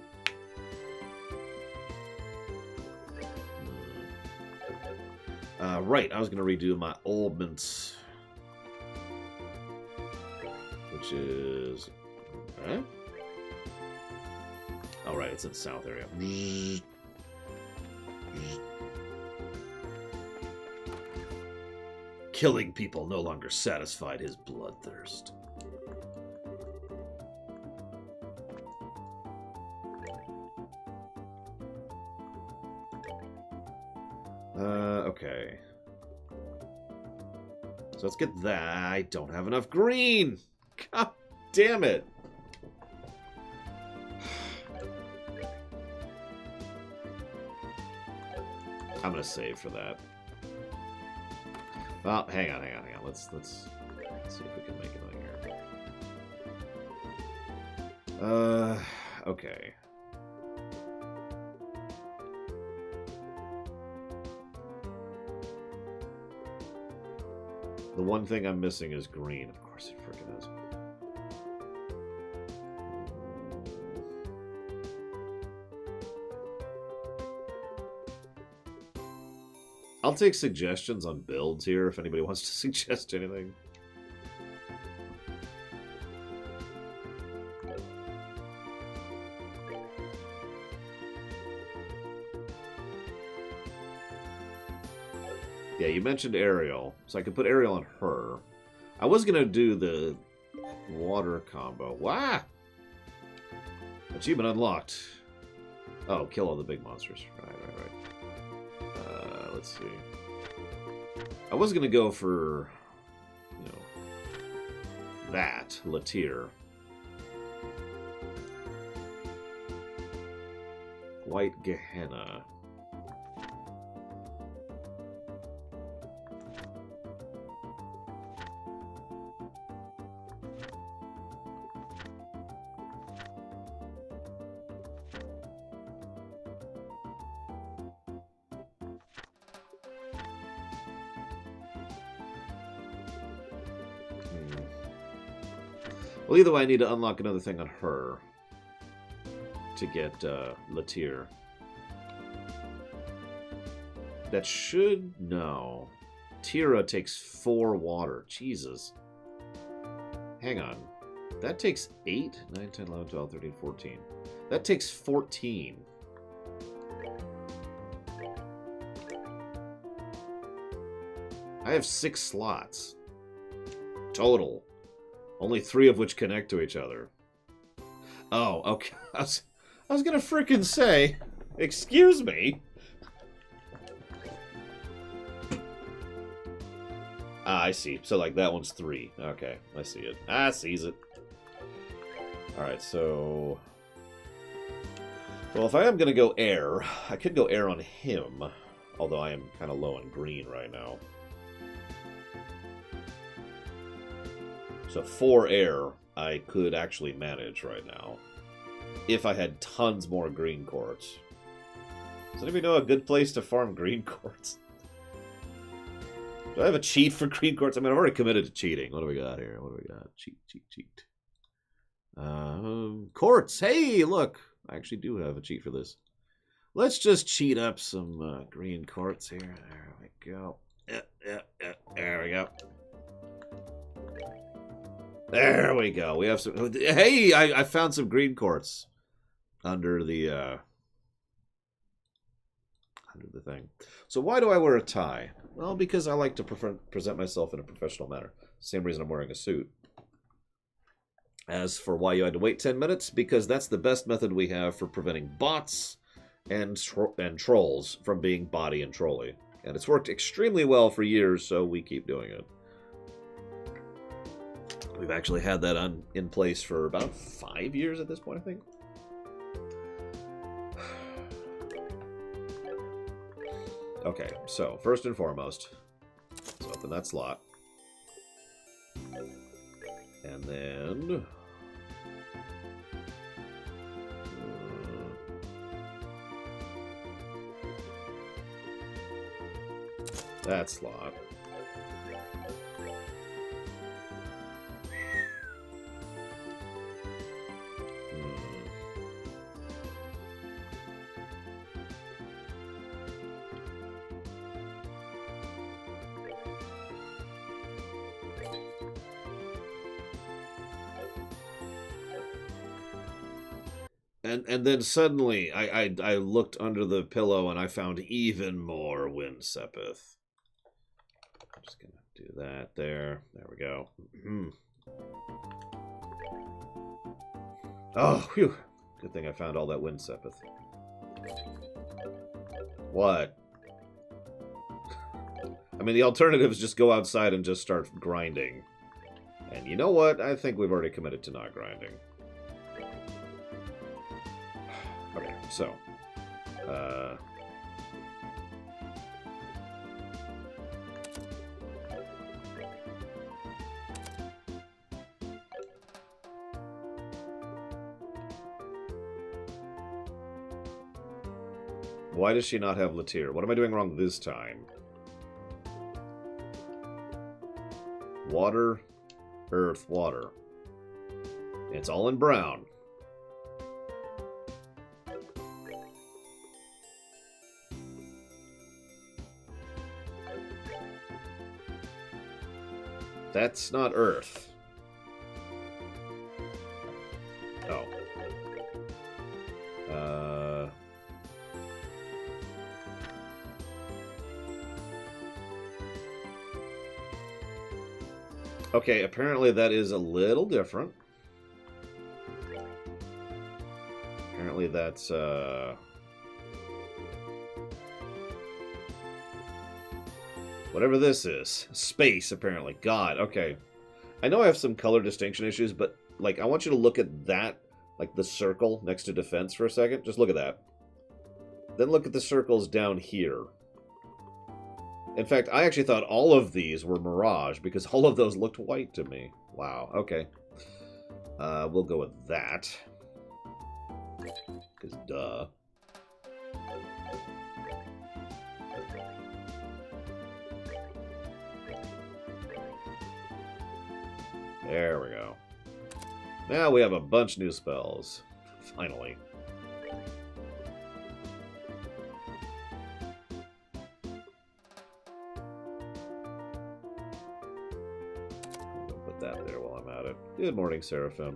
Right, I was going to redo my ailments, which is... Huh? Oh, right, it's in the south area. Killing people no longer satisfied his bloodthirst. Okay. So let's get that. I don't have enough green. God damn it. I'm gonna save for that. Well, hang on. Let's see if we can make anything here. Okay. The one thing I'm missing is green. Of course it freaking is. I'll take suggestions on builds here if anybody wants to suggest anything. Yeah, you mentioned Ariel, so I could put Ariel on her. I was going to do the water combo. Wow! Achievement unlocked. Oh, kill all the big monsters. Right. Let's see. I was going to go for, you know, that, Latir. White Gehenna. Well, either way, I need to unlock another thing on her to get Latir. That should... No. Tira takes 4 water. Jesus. Hang on. That takes 8? 9, 10, 11, 12, 13, 14. That takes 14. I have 6 slots. Total. Only 3 of which connect to each other. Oh, okay. I was gonna frickin' say, excuse me. Ah, I see. So, like, that one's 3. Okay, I see it. I sees it. Alright, so... Well, if I am gonna go air, I could go air on him. Although I am kind of low on green right now. So 4 air, I could actually manage right now. If I had tons more green quartz. Does anybody know a good place to farm green quartz? Do I have a cheat for green quartz? I mean, I'm already committed to cheating. What do we got here? What do we got? Cheat. Quartz! Hey, look! I actually do have a cheat for this. Let's just cheat up some green quartz here. There we go. Yeah. There we go. There we go. We have some... Hey, I found some green quartz under the thing. So why do I wear a tie? Well, because I like to present myself in a professional manner. Same reason I'm wearing a suit. As for why you had to wait 10 minutes, because that's the best method we have for preventing bots and trolls from being body and trolly. And it's worked extremely well for years, so we keep doing it. We've actually had that in place for about 5 years at this point, I think. Okay, so first and foremost, let's open that slot. And then that slot. And then suddenly I looked under the pillow and I found even more Wind Sepith. I'm just gonna do that there. There we go. Oh, phew. Good thing I found all that Wind Sepith. What? I mean, the alternative is just go outside and just start grinding. And you know what? I think we've already committed to not grinding. Okay, so, why does she not have Latir? What am I doing wrong this time? Water, earth, water. It's all in brown. That's not Earth. Oh. Okay, apparently that is a little different. Apparently that's, whatever this is. Space, apparently. God, okay. I know I have some color distinction issues, but, like, I want you to look at that, like, the circle next to defense for a second. Just look at that. Then look at the circles down here. In fact, I actually thought all of these were Mirage, because all of those looked white to me. Wow, okay. We'll go with that. Because, duh. There we go. Now we have a bunch of new spells. Finally. I'll put that there while I'm at it. Good morning, Seraphim.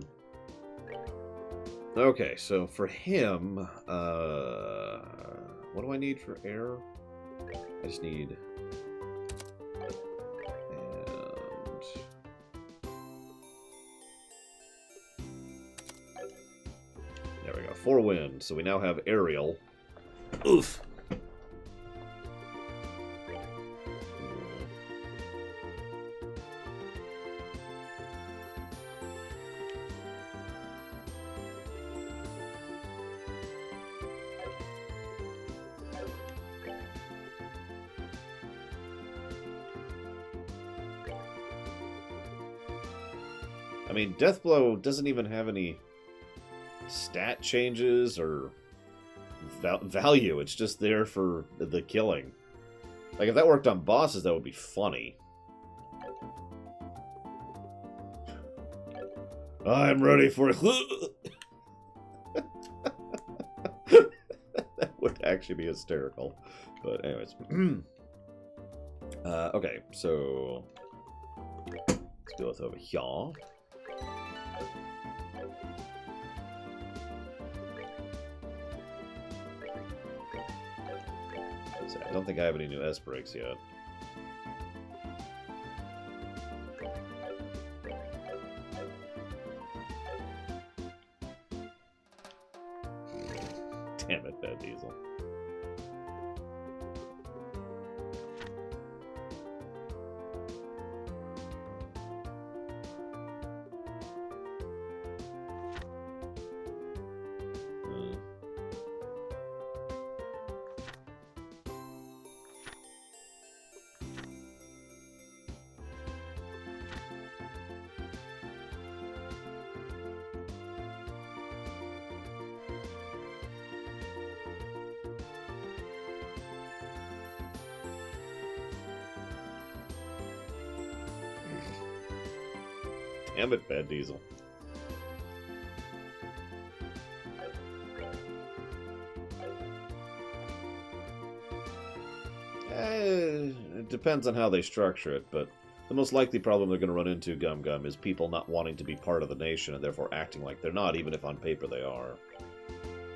Okay, so for him, what do I need for air? I just need... There we go. 4 wind. So we now have aerial. Oof. I mean, Deathblow doesn't even have any stat changes or value. It's just there for the killing. Like, if that worked on bosses, that would be funny. I'm ready for it. That would actually be hysterical. But anyways. Okay, so let's go with over here. I don't think I have any new S-breaks yet. Damn it, Bad Diesel. Damn it, Bad Diesel. It depends on how they structure it, but the most likely problem they're going to run into, Gum Gum, is people not wanting to be part of the nation and therefore acting like they're not, even if on paper they are.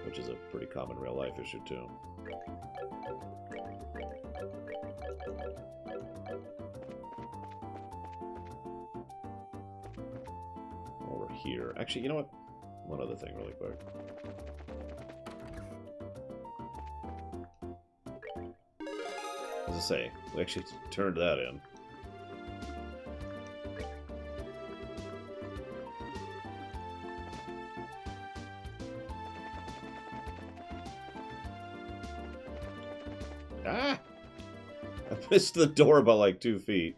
Which is a pretty common real-life issue, too. Over here. Actually, you know what? One other thing really quick. As I say, we actually turned that in. Ah! I missed the door by like 2 feet.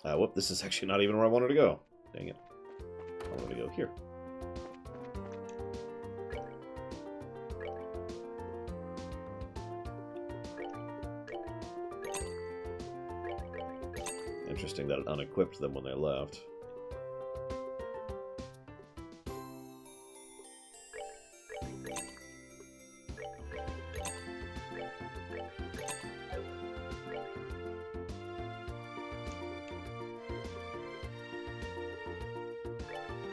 Whoop, this is actually not even where I wanted to go. Dang it. I wanted to go here. Interesting that it unequipped them when they left.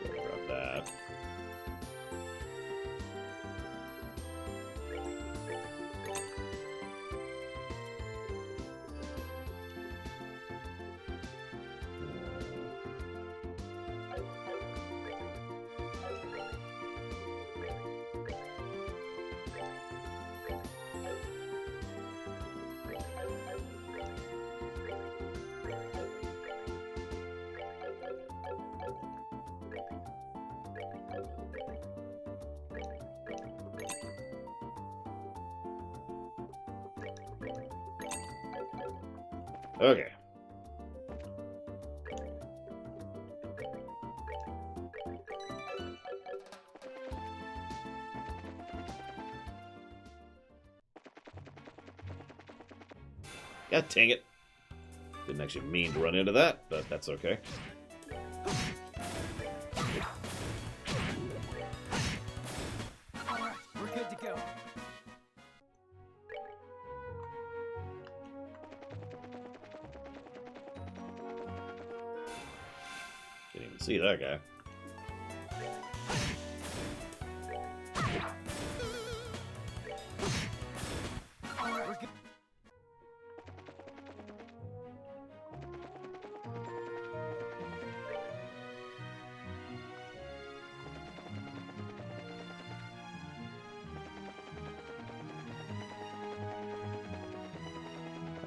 Grab that. Okay. God dang it. Didn't actually mean to run into that, but that's okay. Alright, we're good to go. Didn't even see that guy. Alright, we're good.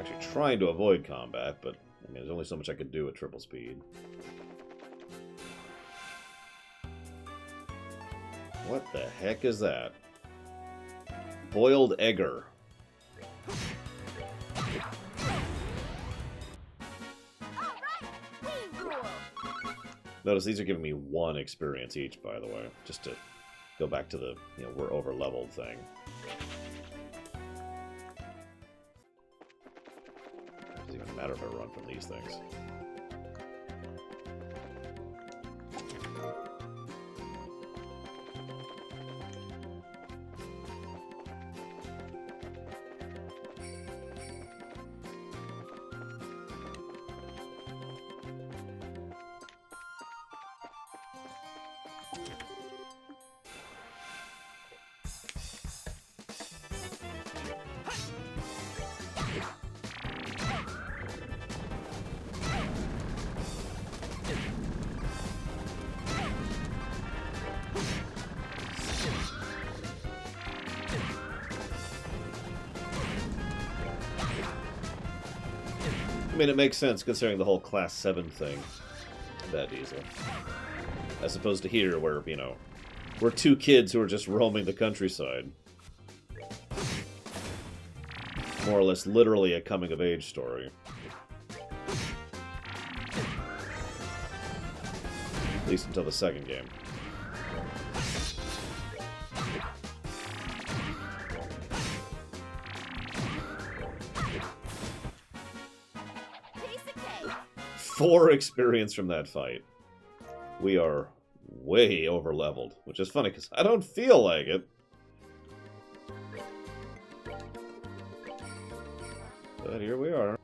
Actually trying to avoid combat, but I mean, there's only so much I could do at triple speed. What the heck is that? Boiled egger. Notice these are giving me 1 experience each, by the way, just to go back to the, we're over-leveled thing. It doesn't even matter if I run from these things. I mean, it makes sense considering the whole Class 7 thing. Bad Diesel. As opposed to here, where, we're 2 kids who are just roaming the countryside. More or less literally a coming-of-age story. At least until the second game. Piece of cake. 4 experience from that fight. we are way over leveled, which is funny because I don't feel like it. But here we are.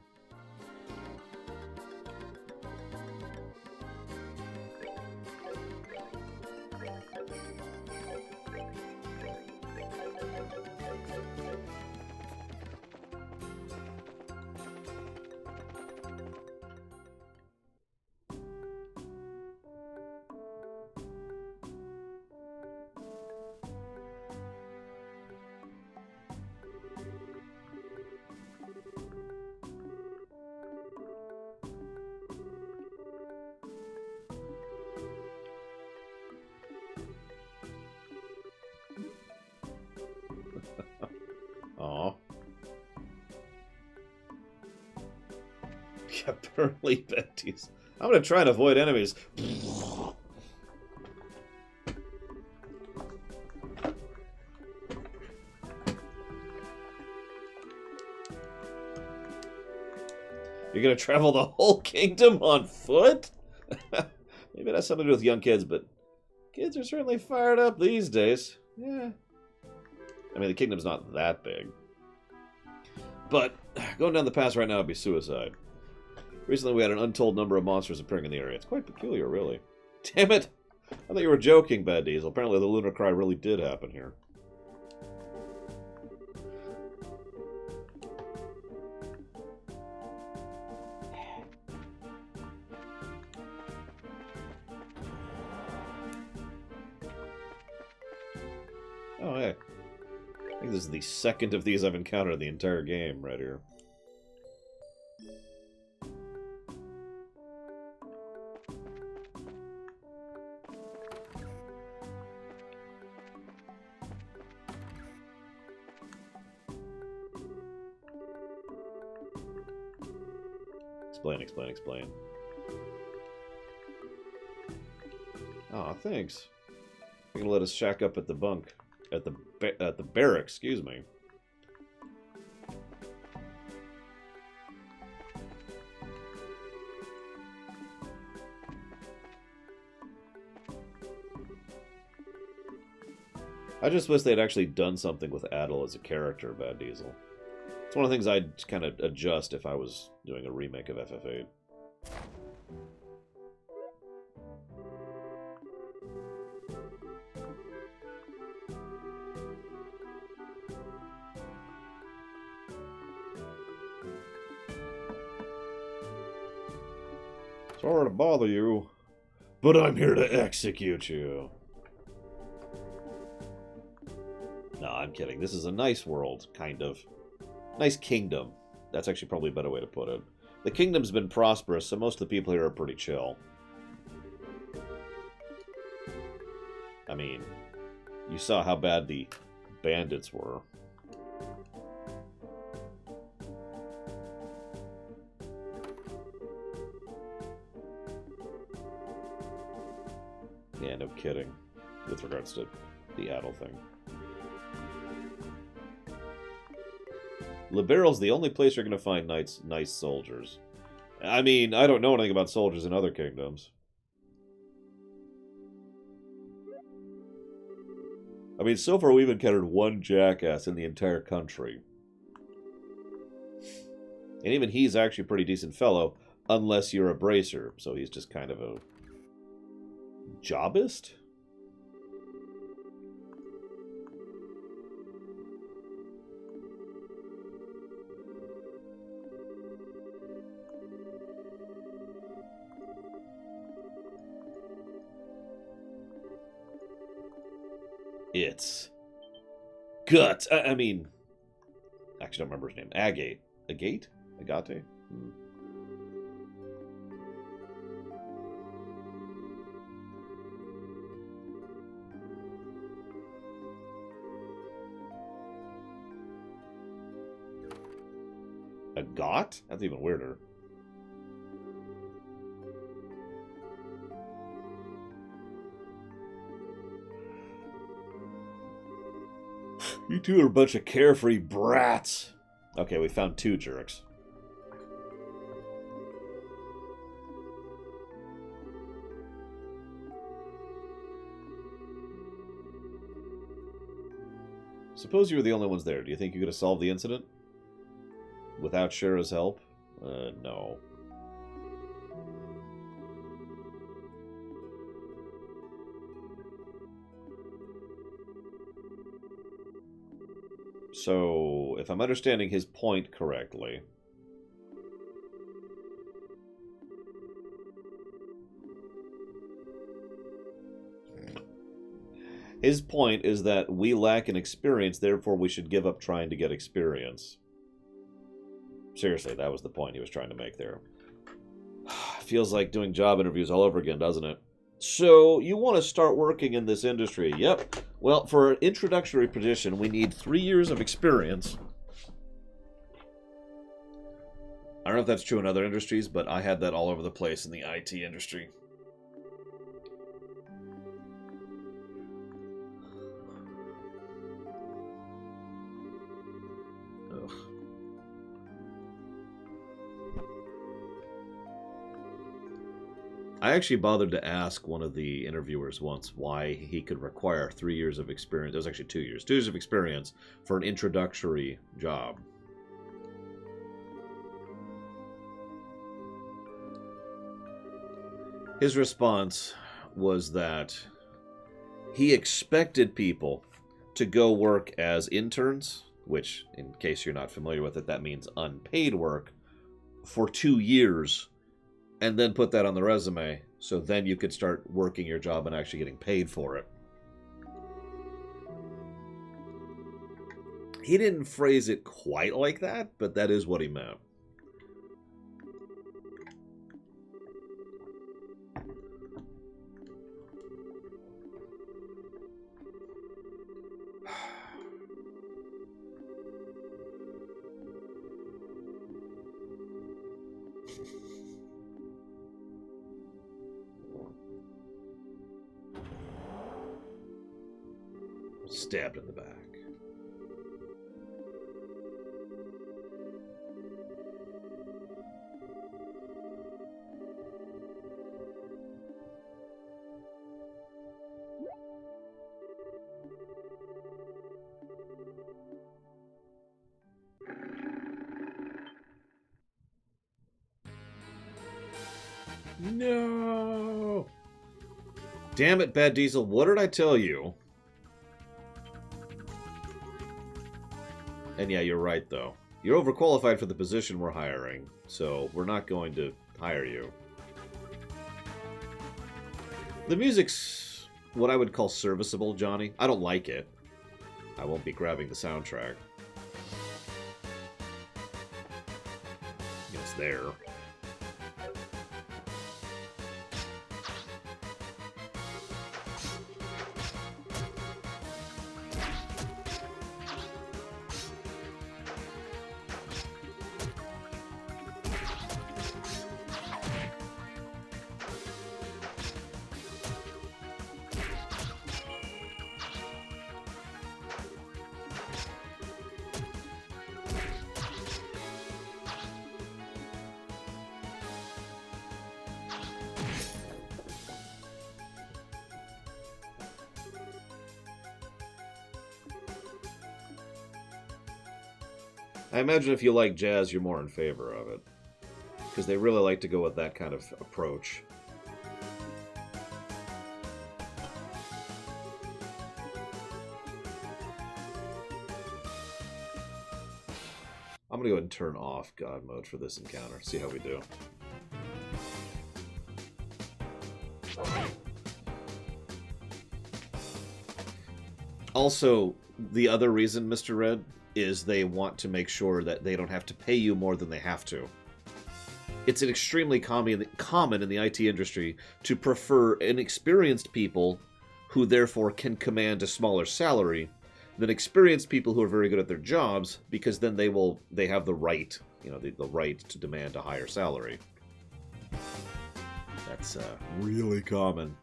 Aw. Yeah, apparently Betty's. I'm gonna try and avoid enemies. You're gonna travel the whole kingdom on foot? Maybe that's something to do with young kids, but kids are certainly fired up these days. Yeah. I mean, the kingdom's not that big. But going down the pass right now would be suicide. Recently we had an untold number of monsters appearing in the area. It's quite peculiar, really. Damn it! I thought you were joking, Bad Diesel. Apparently the Lunar Cry really did happen here. Oh, hey. I think this is the second of these I've encountered in the entire game right here. Explain. Aw, thanks. You're gonna let us shack up at the bunk. At the barracks, excuse me. I just wish they'd actually done something with Adel as a character, Bad Diesel. It's one of the things I'd kind of adjust if I was doing a remake of FF8. Sorry to bother you, but I'm here to execute you. No, I'm kidding. This is a nice world, kind of. Nice kingdom. That's actually probably a better way to put it. The kingdom's been prosperous, so most of the people here are pretty chill. I mean, you saw how bad the bandits were. Yeah, no kidding. With regards to the Adel thing. Liberal's the only place you're going to find nice soldiers. I mean, I don't know anything about soldiers in other kingdoms. I mean, so far we've encountered one jackass in the entire country. And even he's actually a pretty decent fellow, unless you're a bracer. So he's just kind of a jobist? It's Guts. I mean, actually, I don't remember his name. Agate. Agate? Agate? Agat? That's even weirder. You two are a bunch of carefree brats. Okay, we found two jerks. Suppose you were the only ones there. Do you think you could have solved the incident? Without Shara's help? No. So, if I'm understanding his point correctly... His point is that we lack an experience, therefore we should give up trying to get experience. Seriously, that was the point he was trying to make there. Feels like doing job interviews all over again, doesn't it? So, you want to start working in this industry? Yep. Well, for an introductory position, we need 3 years of experience. I don't know if that's true in other industries, but I had that all over the place in the IT industry. I actually bothered to ask one of the interviewers once why he could require 3 years of experience. It was actually 2 years. 2 years of experience for an introductory job. His response was that he expected people to go work as interns, which, in case you're not familiar with it, that means unpaid work, for 2 years, and then put that on the resume, so then you could start working your job and actually getting paid for it. He didn't phrase it quite like that, but that is what he meant. Stabbed in the back. No! Damn it, Bad Diesel, what did I tell you? And yeah, you're right, though. You're overqualified for the position we're hiring, so we're not going to hire you. The music's what I would call serviceable, Johnny. I don't like it. I won't be grabbing the soundtrack. It's there. I imagine if you like jazz, you're more in favor of it. Because they really like to go with that kind of approach. I'm going to go ahead and turn off God mode for this encounter. See how we do. Also, the other reason, Mr. Red, is they want to make sure that they don't have to pay you more than they have to. It's an extremely common in the IT industry to prefer inexperienced people who therefore can command a smaller salary than experienced people who are very good at their jobs, because then they have the right, the right to demand a higher salary. That's really common.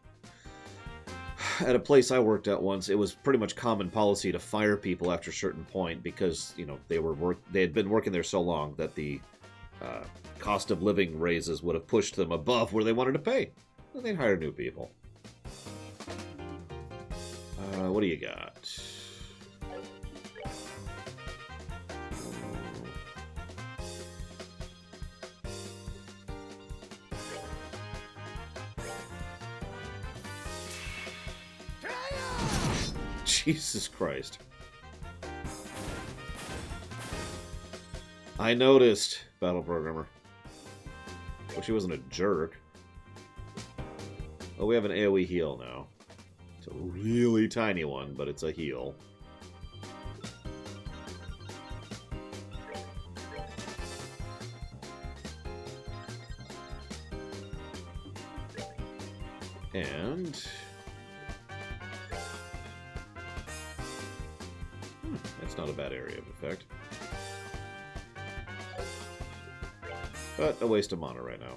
At a place I worked at once, it was pretty much common policy to fire people after a certain point because, they had been working there so long that the cost of living raises would have pushed them above where they wanted to pay. And they'd hire new people. What do you got? Jesus Christ. I noticed, Battle Programmer. Wish he wasn't a jerk. Oh, we have an AoE heal now. It's a really tiny one, but it's a heal. And... that's not a bad area of effect. But a waste of mana right now.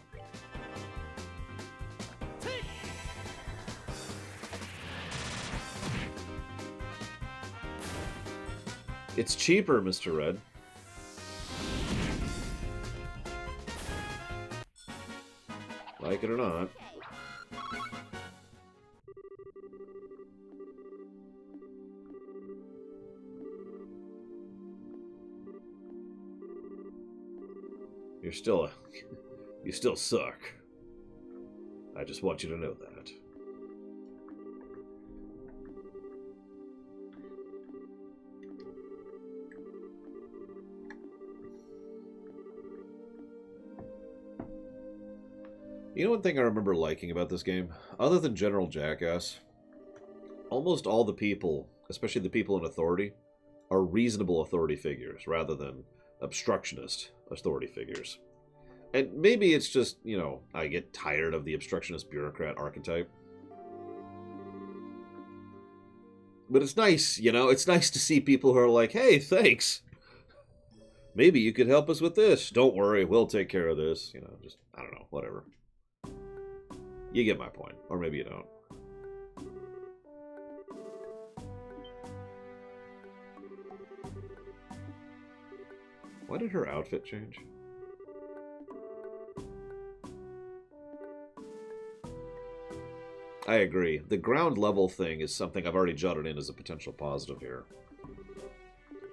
It's cheaper, Mr. Red. Like it or not. You're still you still suck. I just want you to know that. You know one thing I remember liking about this game? Other than General Jackass, almost all the people, especially the people in authority, are reasonable authority figures rather than obstructionist authority figures. And maybe it's just, you know, I get tired of the obstructionist bureaucrat archetype. But it's nice, you know, it's nice to see people who are like, hey, thanks. Maybe you could help us with this. Don't worry, we'll take care of this. You know, just, I don't know, whatever. You get my point. Or maybe you don't. Why did her outfit change? I agree. The ground level thing is something I've already jotted in as a potential positive here.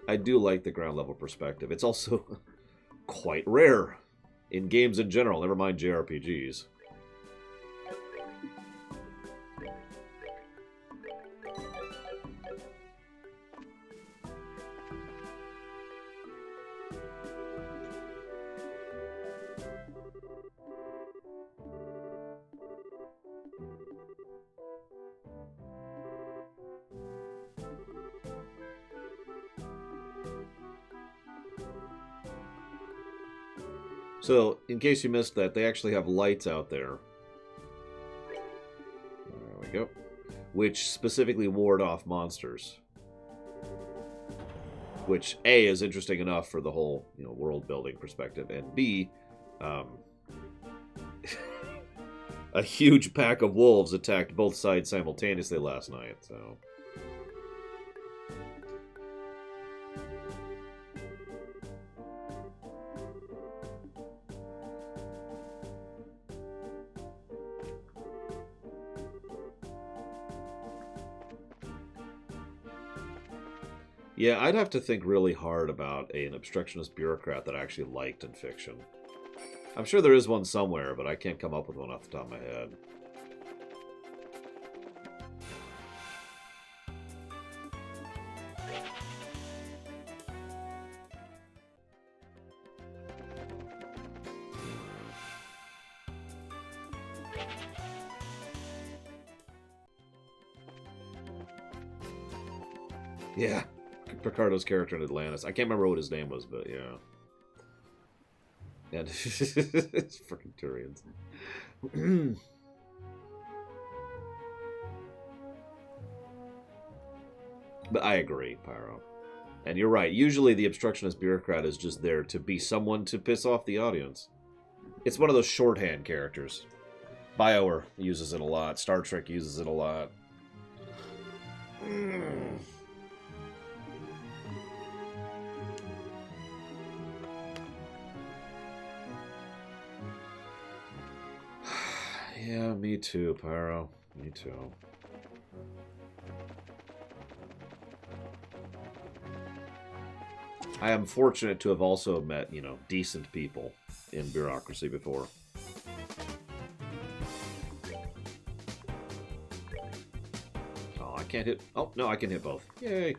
I do like the ground level perspective. It's also quite rare in games in general, never mind JRPGs. So, in case you missed that, they actually have lights out there. There we go. Which specifically ward off monsters. Which, A, is interesting enough for the whole, you know, world-building perspective, and B, a huge pack of wolves attacked both sides simultaneously last night, so... Yeah, I'd have to think really hard about an obstructionist bureaucrat that I actually liked in fiction. I'm sure there is one somewhere, but I can't come up with one off the top of my head. Yeah. Picardo's character in Atlantis. I can't remember what his name was, but yeah. And it's freaking Turians. But I agree, Pyro. And you're right. Usually the obstructionist bureaucrat is just there to be someone to piss off the audience. It's one of those shorthand characters. BioWare uses it a lot. Star Trek uses it a lot. Yeah, me too, Pyro. Me too. I am fortunate to have also met, you know, decent people in bureaucracy before. Oh, I can't hit... Oh, no, I can hit both. Yay!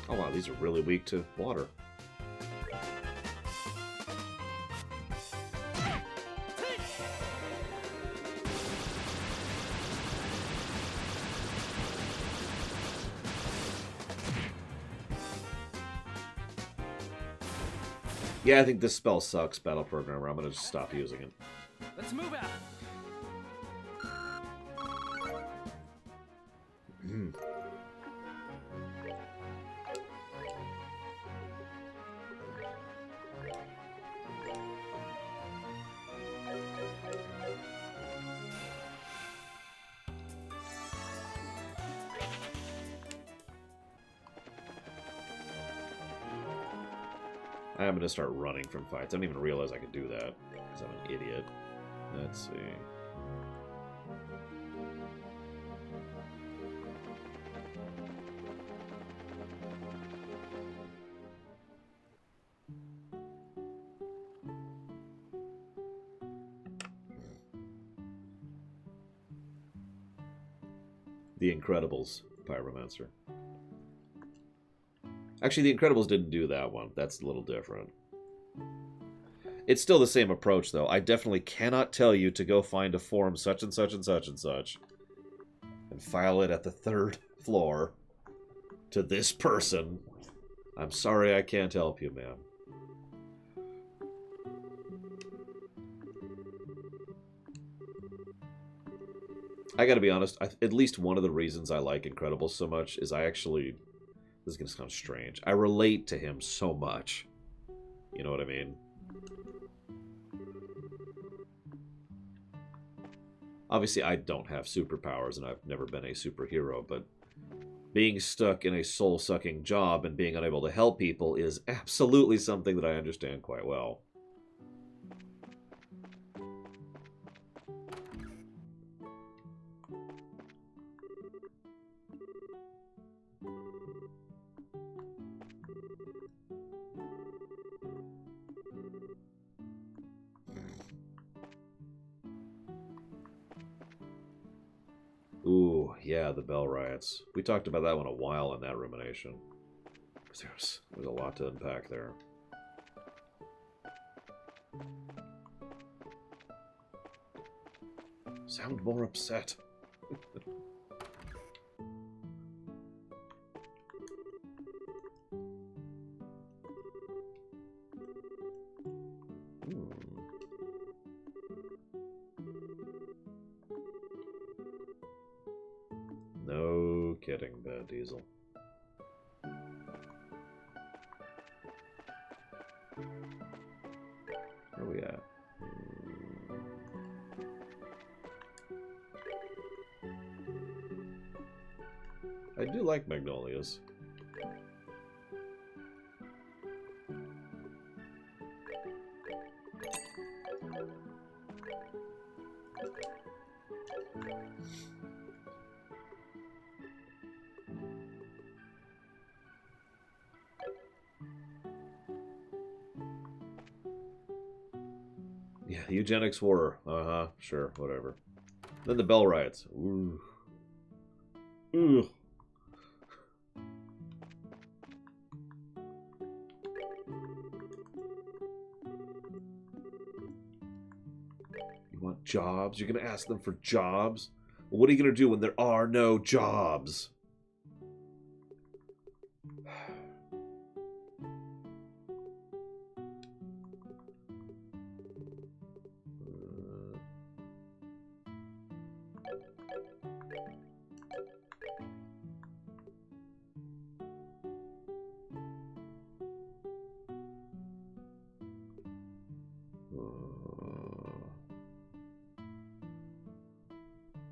Oh, wow, these are really weak to water. Yeah, I think this spell sucks, Battle Programmer. I'm gonna just stop using it. Let's move out. I'm gonna start running from fights. I didn't even realize I could do that, because I'm an idiot. Let's see. The Incredibles, Pyromancer. Actually, The Incredibles didn't do that one. That's a little different. It's still the same approach, though. I definitely cannot tell you to go find a form such and such and such and such and file it at the 3rd floor to this person. I'm sorry I can't help you, man. I gotta be honest, at least one of the reasons I like Incredibles so much is I actually... This is going to sound strange. I relate to him so much. You know what I mean? Obviously, I don't have superpowers, and I've never been a superhero, but being stuck in a soul-sucking job and being unable to help people is absolutely something that I understand quite well. Ooh, yeah, the Bell Riots. We talked about that one a while in that rumination. There's a lot to unpack there. Sound more upset. No kidding, Bad Diesel. Where are we at? I do like Magnolias. Yeah, the eugenics war. Uh-huh, sure, whatever. Then the Bell Riots. Ooh. Ooh. You want jobs? You're going to ask them for jobs? Well, what are you going to do when there are no jobs?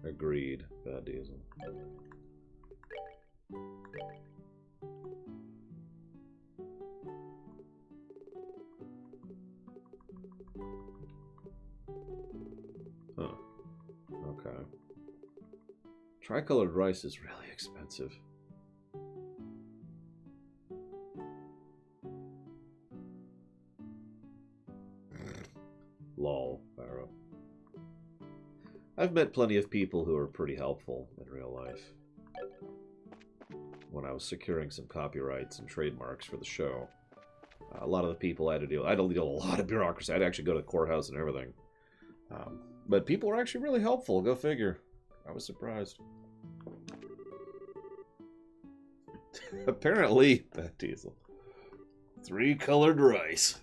Agreed, Bad Diesel. Huh. Okay. Tricolored rice is really expensive. Lol, Pyro. I've met plenty of people who are pretty helpful in real life. When I was securing some copyrights and trademarks for the show, a lot of the people I had to deal with a lot of bureaucracy. I'd actually go to the courthouse and everything. But people were actually really helpful, go figure. I was surprised. Apparently, Bad Diesel. 3 colored rice.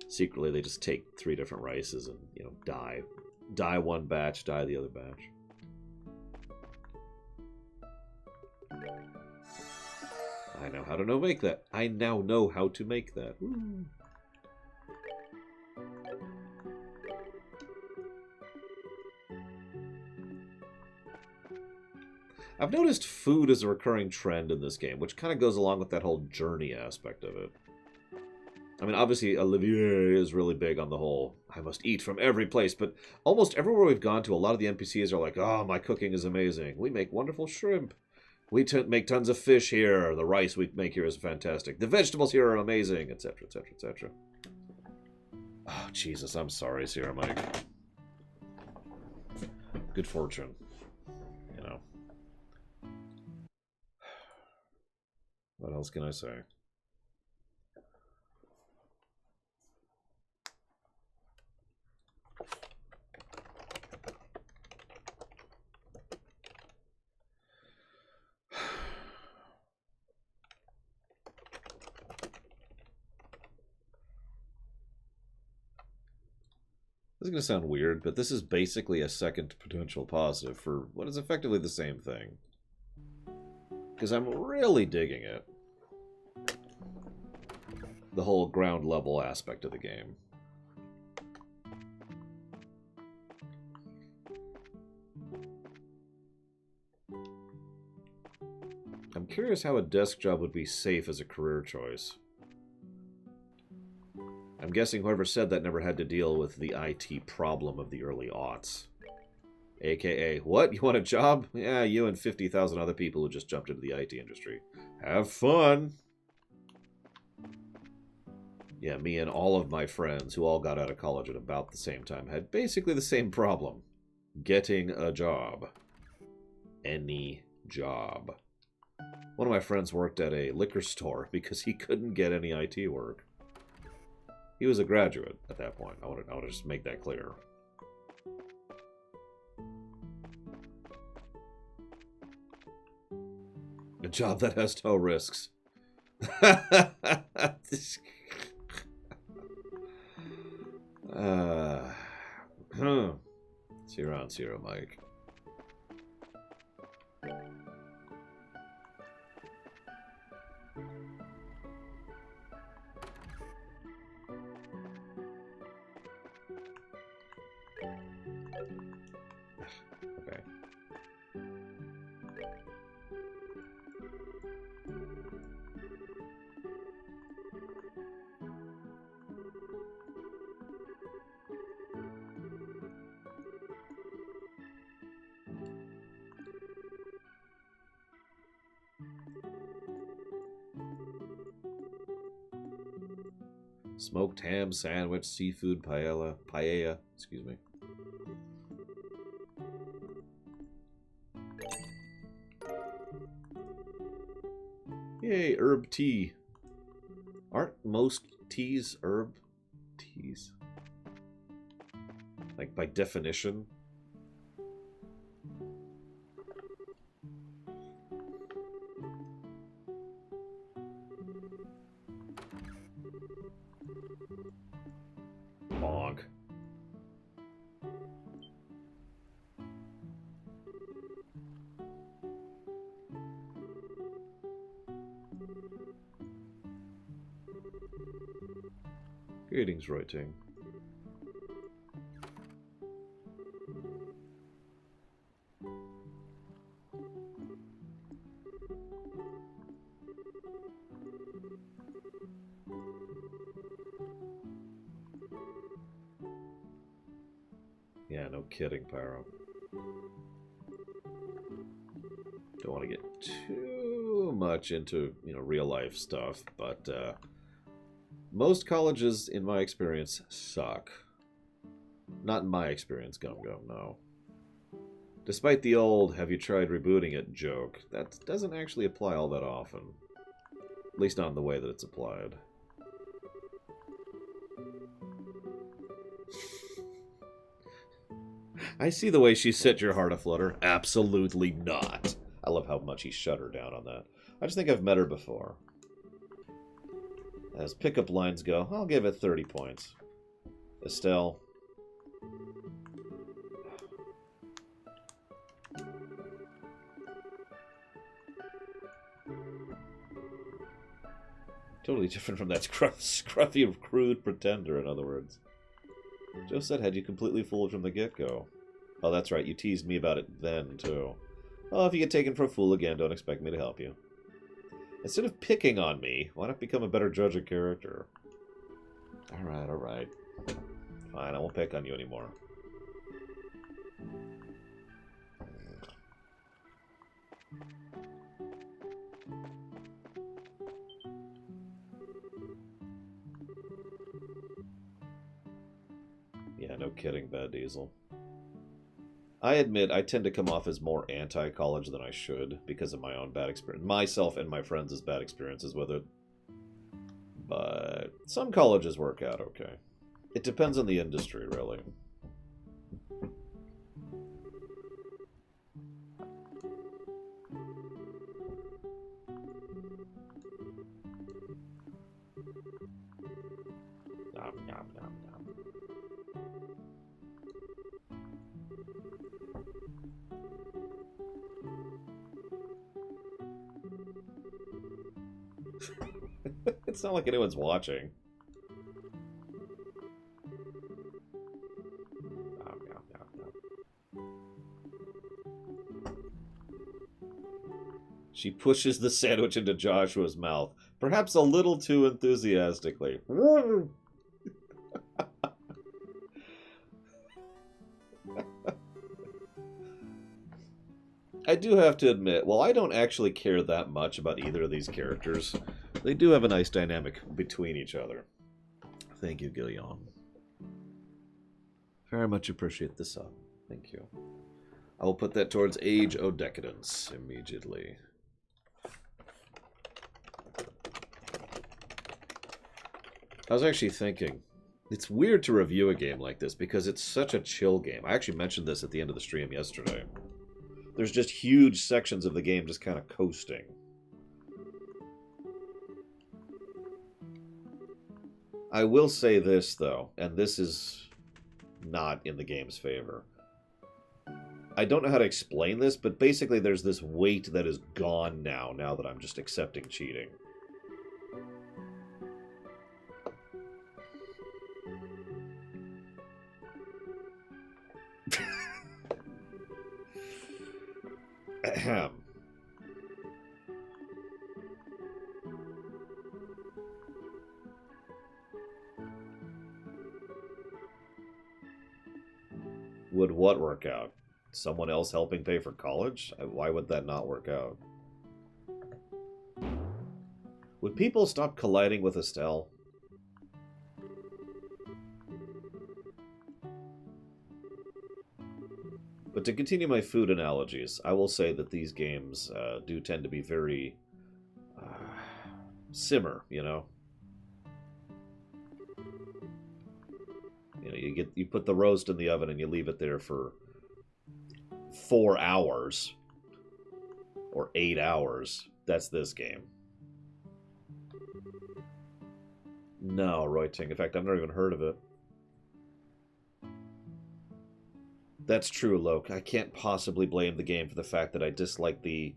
Secretly, they just take 3 different rices and, you know, dye. Dye one batch, dye the other batch. I know how to make that. I now know how to make that. Woo. I've noticed food is a recurring trend in this game, which kind of goes along with that whole journey aspect of it. I mean, obviously, Olivier is really big on the whole, I must eat from every place, but almost everywhere we've gone to, a lot of the NPCs are like, oh, my cooking is amazing. We make wonderful shrimp. We make tons of fish here. The rice we make here is fantastic. The vegetables here are amazing, etc., etc., etc. Oh, Jesus, I'm sorry, Sierra Mike. Good fortune. You know. What else can I say? This is going to sound weird, but this is basically a second potential positive for what is effectively the same thing. Because I'm really digging it. The whole ground level aspect of the game. I'm curious how a desk job would be safe as a career choice. I'm guessing whoever said that never had to deal with the IT problem of the early aughts. AKA, what? You want a job? Yeah, you and 50,000 other people who just jumped into the IT industry. Have fun! Yeah, me and all of my friends who all got out of college at about the same time had basically the same problem. Getting a job. Any job. One of my friends worked at a liquor store because he couldn't get any IT work. He was a graduate at that point. I want to just make that clear. A job that has no risks. Zero on zero, Mike. Okay. Smoked ham sandwich, seafood paella, excuse me. Yay, herb tea. Aren't most teas herb teas? Like, by definition? Bonk. Greetings, Reuting. Yeah, no kidding, Pyro. Don't want to get too much into, real life stuff, but most colleges, in my experience, suck. Not in my experience, Gum Gum, no. Despite the old "have you tried rebooting it" joke, that doesn't actually apply all that often. At least not in the way that it's applied. I see the way she set your heart aflutter. Absolutely not. I love how much he shut her down on that. I just think I've met her before. As pickup lines go, I'll give it 30 points. Estelle. Totally different from that scruffy, crude pretender, in other words. Joe said, had you completely fooled from the get-go? Oh, that's right, you teased me about it then, too. Oh, if you get taken for a fool again, don't expect me to help you. Instead of picking on me, why not become a better judge of character? Alright, alright. Fine, I won't pick on you anymore. Yeah, no kidding, Bad Diesel. I admit I tend to come off as more anti-college than I should because of my own bad experience. Myself and my friends' bad experiences with it. But some colleges work out okay. It depends on the industry, really. Nom, nom, nom, nom. It's not like anyone's watching. Nom, nom, nom, nom. She pushes the sandwich into Joshua's mouth, perhaps a little too enthusiastically. I do have to admit, while I don't actually care that much about either of these characters, they do have a nice dynamic between each other. Thank you, Guillaume. Very much appreciate the sub. Thank you. I will put that towards Age of Decadence immediately. I was actually thinking, it's weird to review a game like this because it's such a chill game. I actually mentioned this at the end of the stream yesterday. There's just huge sections of the game just kind of coasting. I will say this, though, and this is not in the game's favor. I don't know how to explain this, but basically there's this weight that is gone now that I'm just accepting cheating. Ahem. Would what work out? Someone else helping pay for college? Why would that not work out? Would people stop colliding with Estelle? But to continue my food analogies, I will say that these games do tend to be very simmer, you know? You know, you put the roast in the oven and you leave it there for 4 hours or 8 hours. That's this game. No, Roiting. In fact, I've never even heard of it. That's true, Loke. I can't possibly blame the game for the fact that I dislike the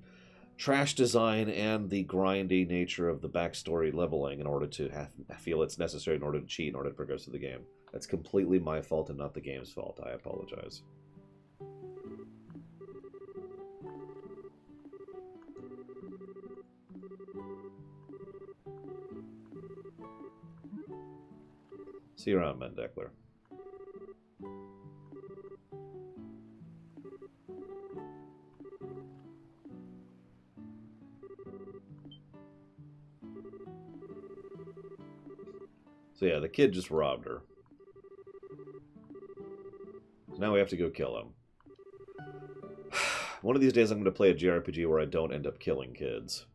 trash design and the grindy nature of the backstory leveling in order to feel it's necessary in order to cheat, in order to progress through the game. That's completely my fault and not the game's fault. I apologize. See you around, Mendekler. So yeah, the kid just robbed her. Now we have to go kill him. One of these days I'm going to play a JRPG where I don't end up killing kids.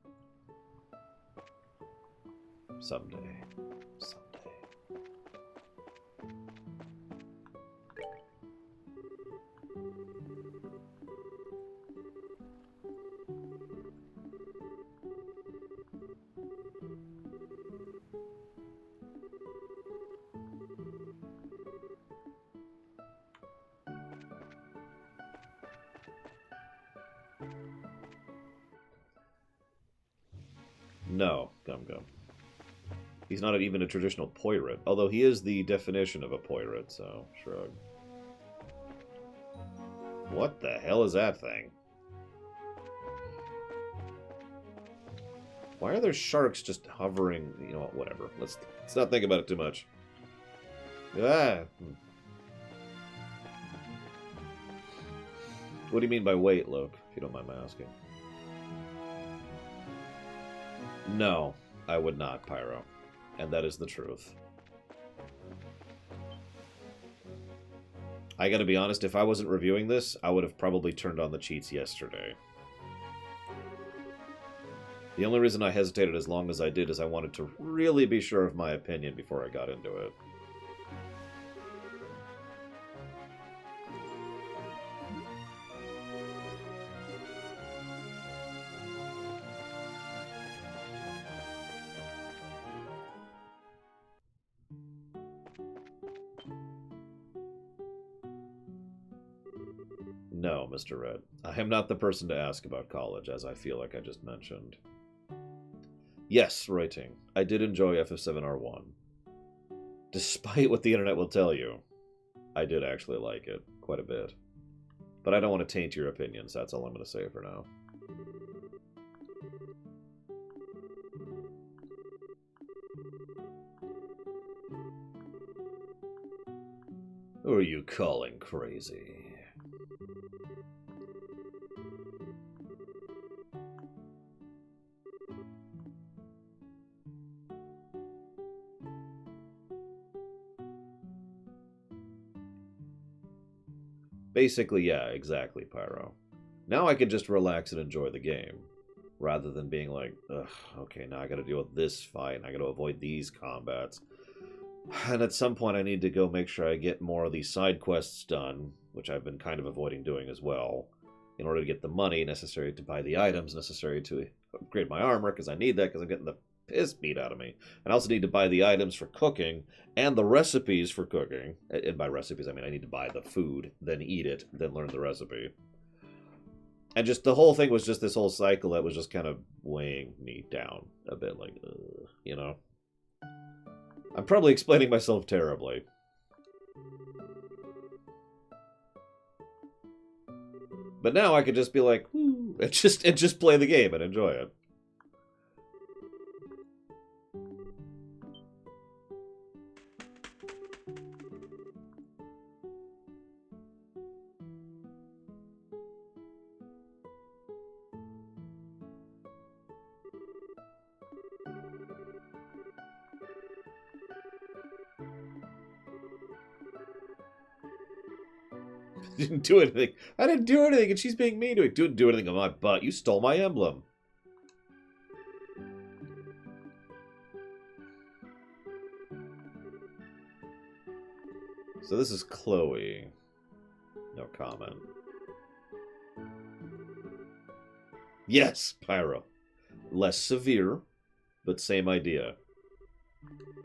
Someday. Someday. No, Gum Gum. He's not even a traditional poirot, although he is the definition of a poirot, so shrug. What the hell is that thing? Why are there sharks just hovering? You know what, whatever. Let's not think about it too much. Ah. What do you mean by wait, Luke, if you don't mind my asking? No, I would not, Pyro. And that is the truth. I gotta be honest, if I wasn't reviewing this, I would have probably turned on the cheats yesterday. The only reason I hesitated as long as I did is I wanted to really be sure of my opinion before I got into it. No, Mr. Red. I am not the person to ask about college, as I feel like I just mentioned. Yes, writing. I did enjoy FF7R1. Despite what the internet will tell you, I did actually like it quite a bit. But I don't want to taint your opinions, that's all I'm going to say for now. Who are you calling crazy? Basically, yeah, exactly, Pyro. Now I can just relax and enjoy the game, rather than being like, ugh, okay, now I gotta deal with this fight, and I gotta avoid these combats. And at some point I need to go make sure I get more of these side quests done, which I've been kind of avoiding doing as well, in order to get the money necessary to buy the items necessary to upgrade my armor, because I need that because I'm getting the piss beat out of me. And I also need to buy the items for cooking, and the recipes for cooking. And by recipes, I mean I need to buy the food, then eat it, then learn the recipe. And just the whole thing was just this whole cycle that was just kind of weighing me down a bit, like, you know? I'm probably explaining myself terribly. But now I could just be like, whoo, and just play the game and enjoy it. Didn't do anything. I didn't do anything, and she's being mean to me. Didn't do anything on my butt. You stole my emblem. So this is Chloe. No comment. Yes, Pyro. Less severe, but same idea.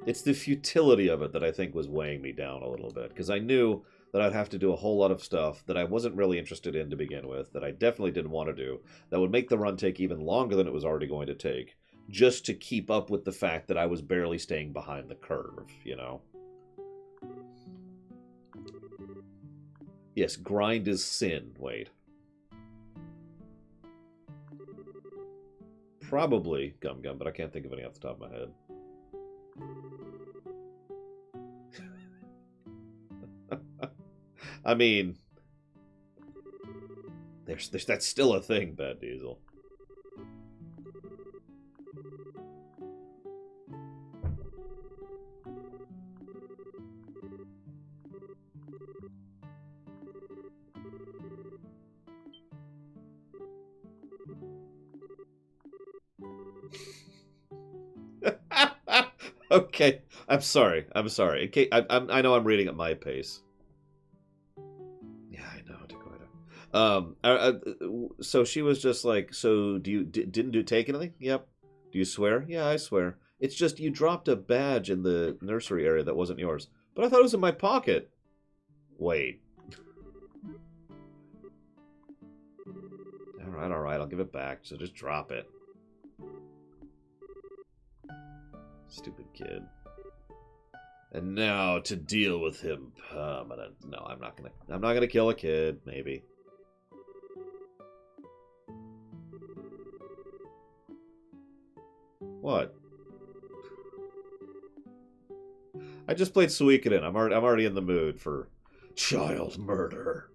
It's the futility of it that I think was weighing me down a little bit, because I knew that I'd have to do a whole lot of stuff that I wasn't really interested in to begin with, that I definitely didn't want to do, that would make the run take even longer than it was already going to take, just to keep up with the fact that I was barely staying behind the curve, you know? Yes, grind is sin. Wait. Probably Gum Gum, but I can't think of any off the top of my head. I mean, that's still a thing, Bad Diesel. Okay, I'm sorry. I'm sorry. Okay, I know I'm reading at my pace. Yeah, I know, Dakota. So she was just like, so do you didn't do take anything? Yep. Do you swear? Yeah, I swear. It's just you dropped a badge in the nursery area that wasn't yours. But I thought it was in my pocket. Wait. All right, I'll give it back. So just drop it. Stupid kid. And now to deal with him permanent. No, I'm not gonna kill a kid, maybe. What? I just played Suikoden. I'm already in the mood for child murder.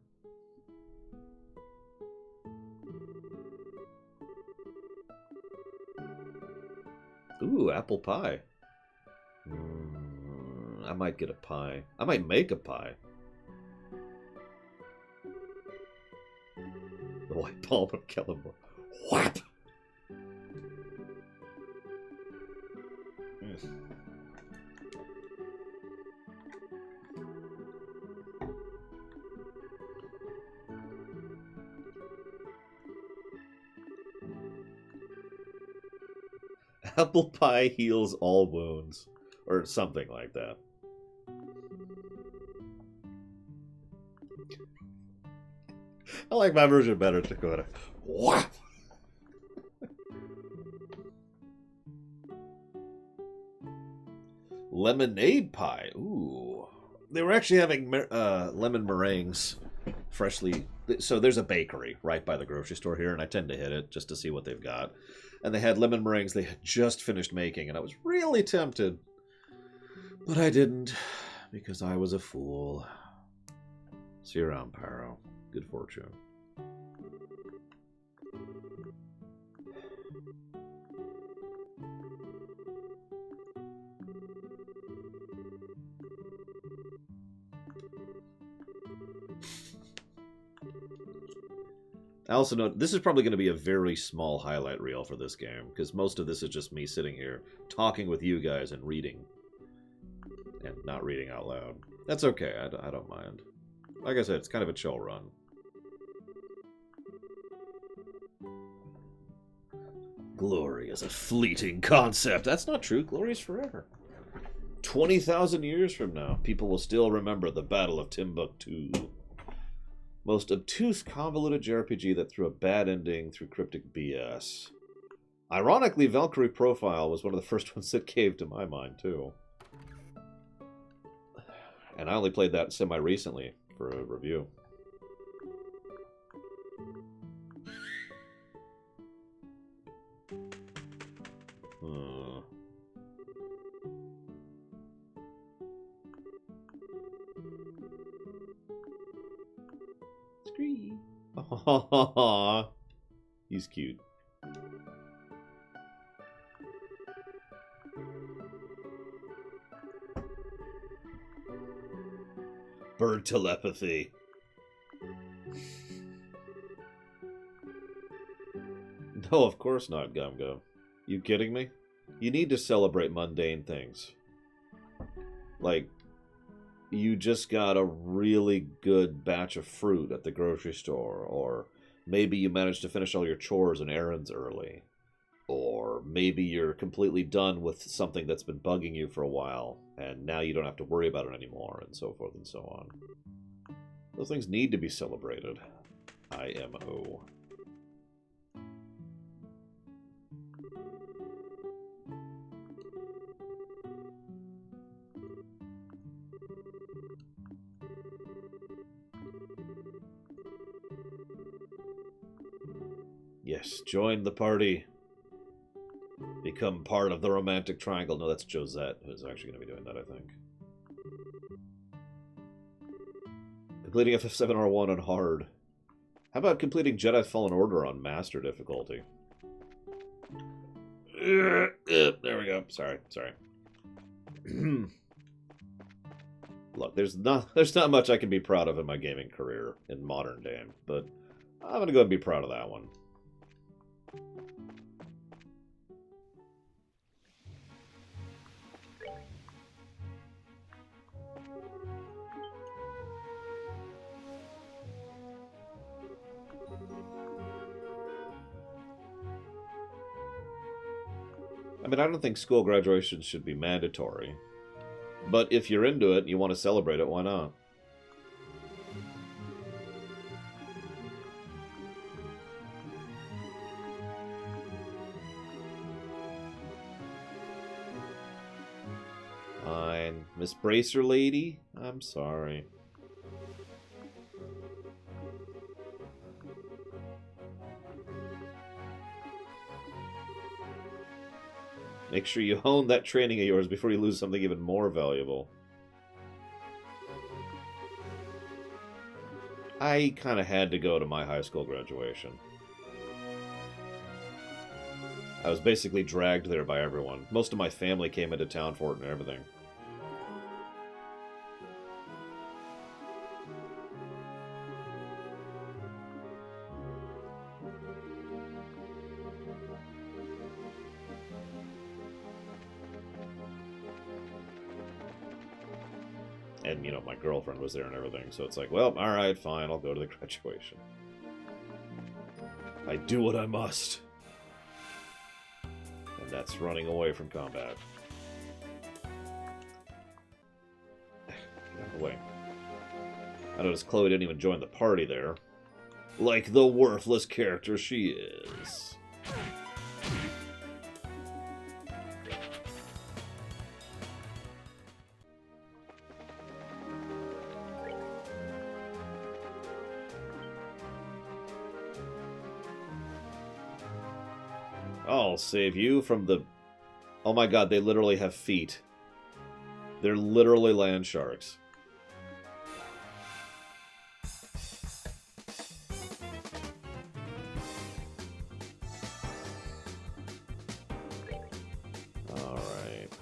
Ooh, apple pie. I might get a pie. I might make a pie. The white palm of Kellenborg. Whap! Apple pie heals all wounds. Or something like that. I like my version better, Dakota. Whap! Lemonade pie. Ooh. They were actually having lemon meringues freshly. So there's a bakery right by the grocery store here, and I tend to hit it just to see what they've got. And they had lemon meringues they had just finished making, and I was really tempted. But I didn't, because I was a fool. See you around, Paro. Good fortune. I also know this is probably going to be a very small highlight reel for this game, because most of this is just me sitting here talking with you guys and reading. And not reading out loud. That's okay, I don't mind. Like I said, it's kind of a chill run. Glory is a fleeting concept. That's not true. Glory is forever. 20,000 years from now, people will still remember the Battle of Timbuktu. Most obtuse, convoluted JRPG that threw a bad ending through cryptic BS. Ironically, Valkyrie Profile was one of the first ones that caved to my mind, too. And I only played that semi-recently for a review. Scree. Aww. He's cute. Bird telepathy. No, of course not, Gum Gum. You kidding me? You need to celebrate mundane things. Like, you just got a really good batch of fruit at the grocery store, or maybe you managed to finish all your chores and errands early. Or maybe you're completely done with something that's been bugging you for a while, and now you don't have to worry about it anymore, and so forth and so on. Those things need to be celebrated. IMO. Yes, join the party. Become part of the romantic triangle. No, that's Josette who's actually going to be doing that, I think. Completing FF7R1 on hard. How about completing Jedi Fallen Order on master difficulty? There we go. Sorry. Look, there's not much I can be proud of in my gaming career in modern day, but I'm going to go and be proud of that one. I mean, I don't think school graduation should be mandatory. But if you're into it and you want to celebrate it, why not? Fine. Miss Bracer Lady? I'm sorry. Make sure you hone that training of yours before you lose something even more valuable. I kind of had to go to my high school graduation. I was basically dragged there by everyone. Most of my family came into town for it and everything. And, you know, my girlfriend was there and everything, so it's like, well, alright, fine, I'll go to the graduation. I do what I must. And that's running away from combat. Get out of the way. I noticed Chloe didn't even join the party there. Like the worthless character she is. I'll save you from the... Oh my god, they literally have feet. They're literally land sharks. Alright.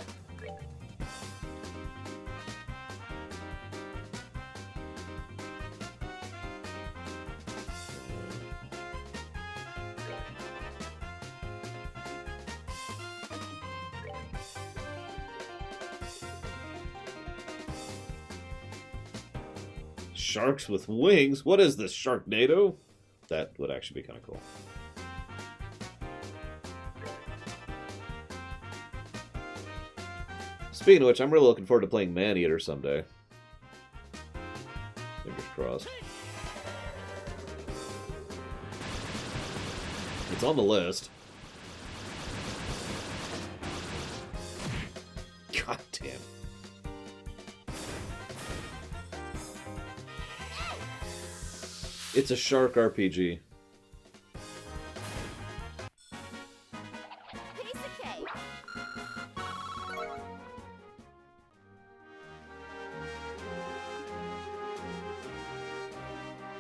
Sharks with wings? What is this, Sharknado? That would actually be kind of cool. Speaking of which, I'm really looking forward to playing Maneater someday. Fingers crossed. It's on the list. God damn. It's a shark RPG. Piece of cake.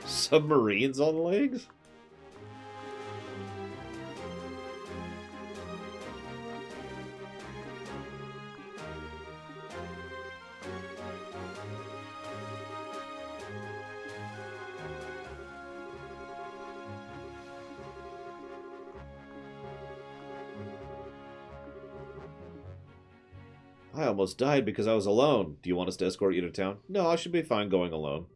Submarines on legs? I almost died because I was alone. Do you want us to escort you to town? No, I should be fine going alone.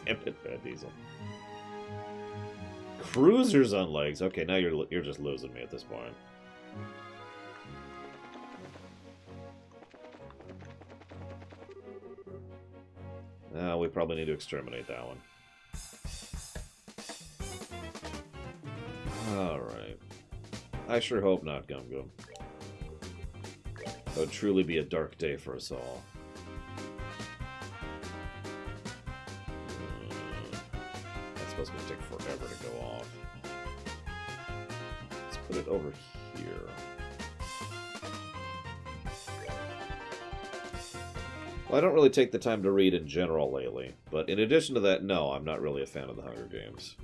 Damn it, Van Diesel. Cruisers on legs. Okay, now you're just losing me at this point. We probably need to exterminate that one. Alright. I sure hope not, Gum Gum. That would truly be a dark day for us all. That's supposed to take forever to go off. Let's put it over here. Well, I don't really take the time to read in general lately, but in addition to that, no, I'm not really a fan of the Hunger Games.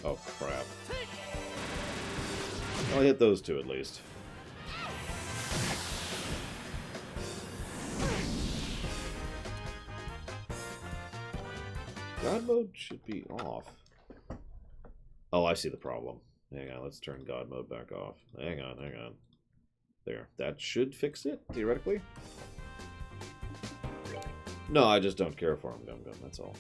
Oh, crap. I'll hit those two at least. God mode should be off. Oh, I see the problem. Hang on, let's turn God mode back off. Hang on, hang on. There. That should fix it, theoretically. No, I just don't care for him, Gum Gum, that's all.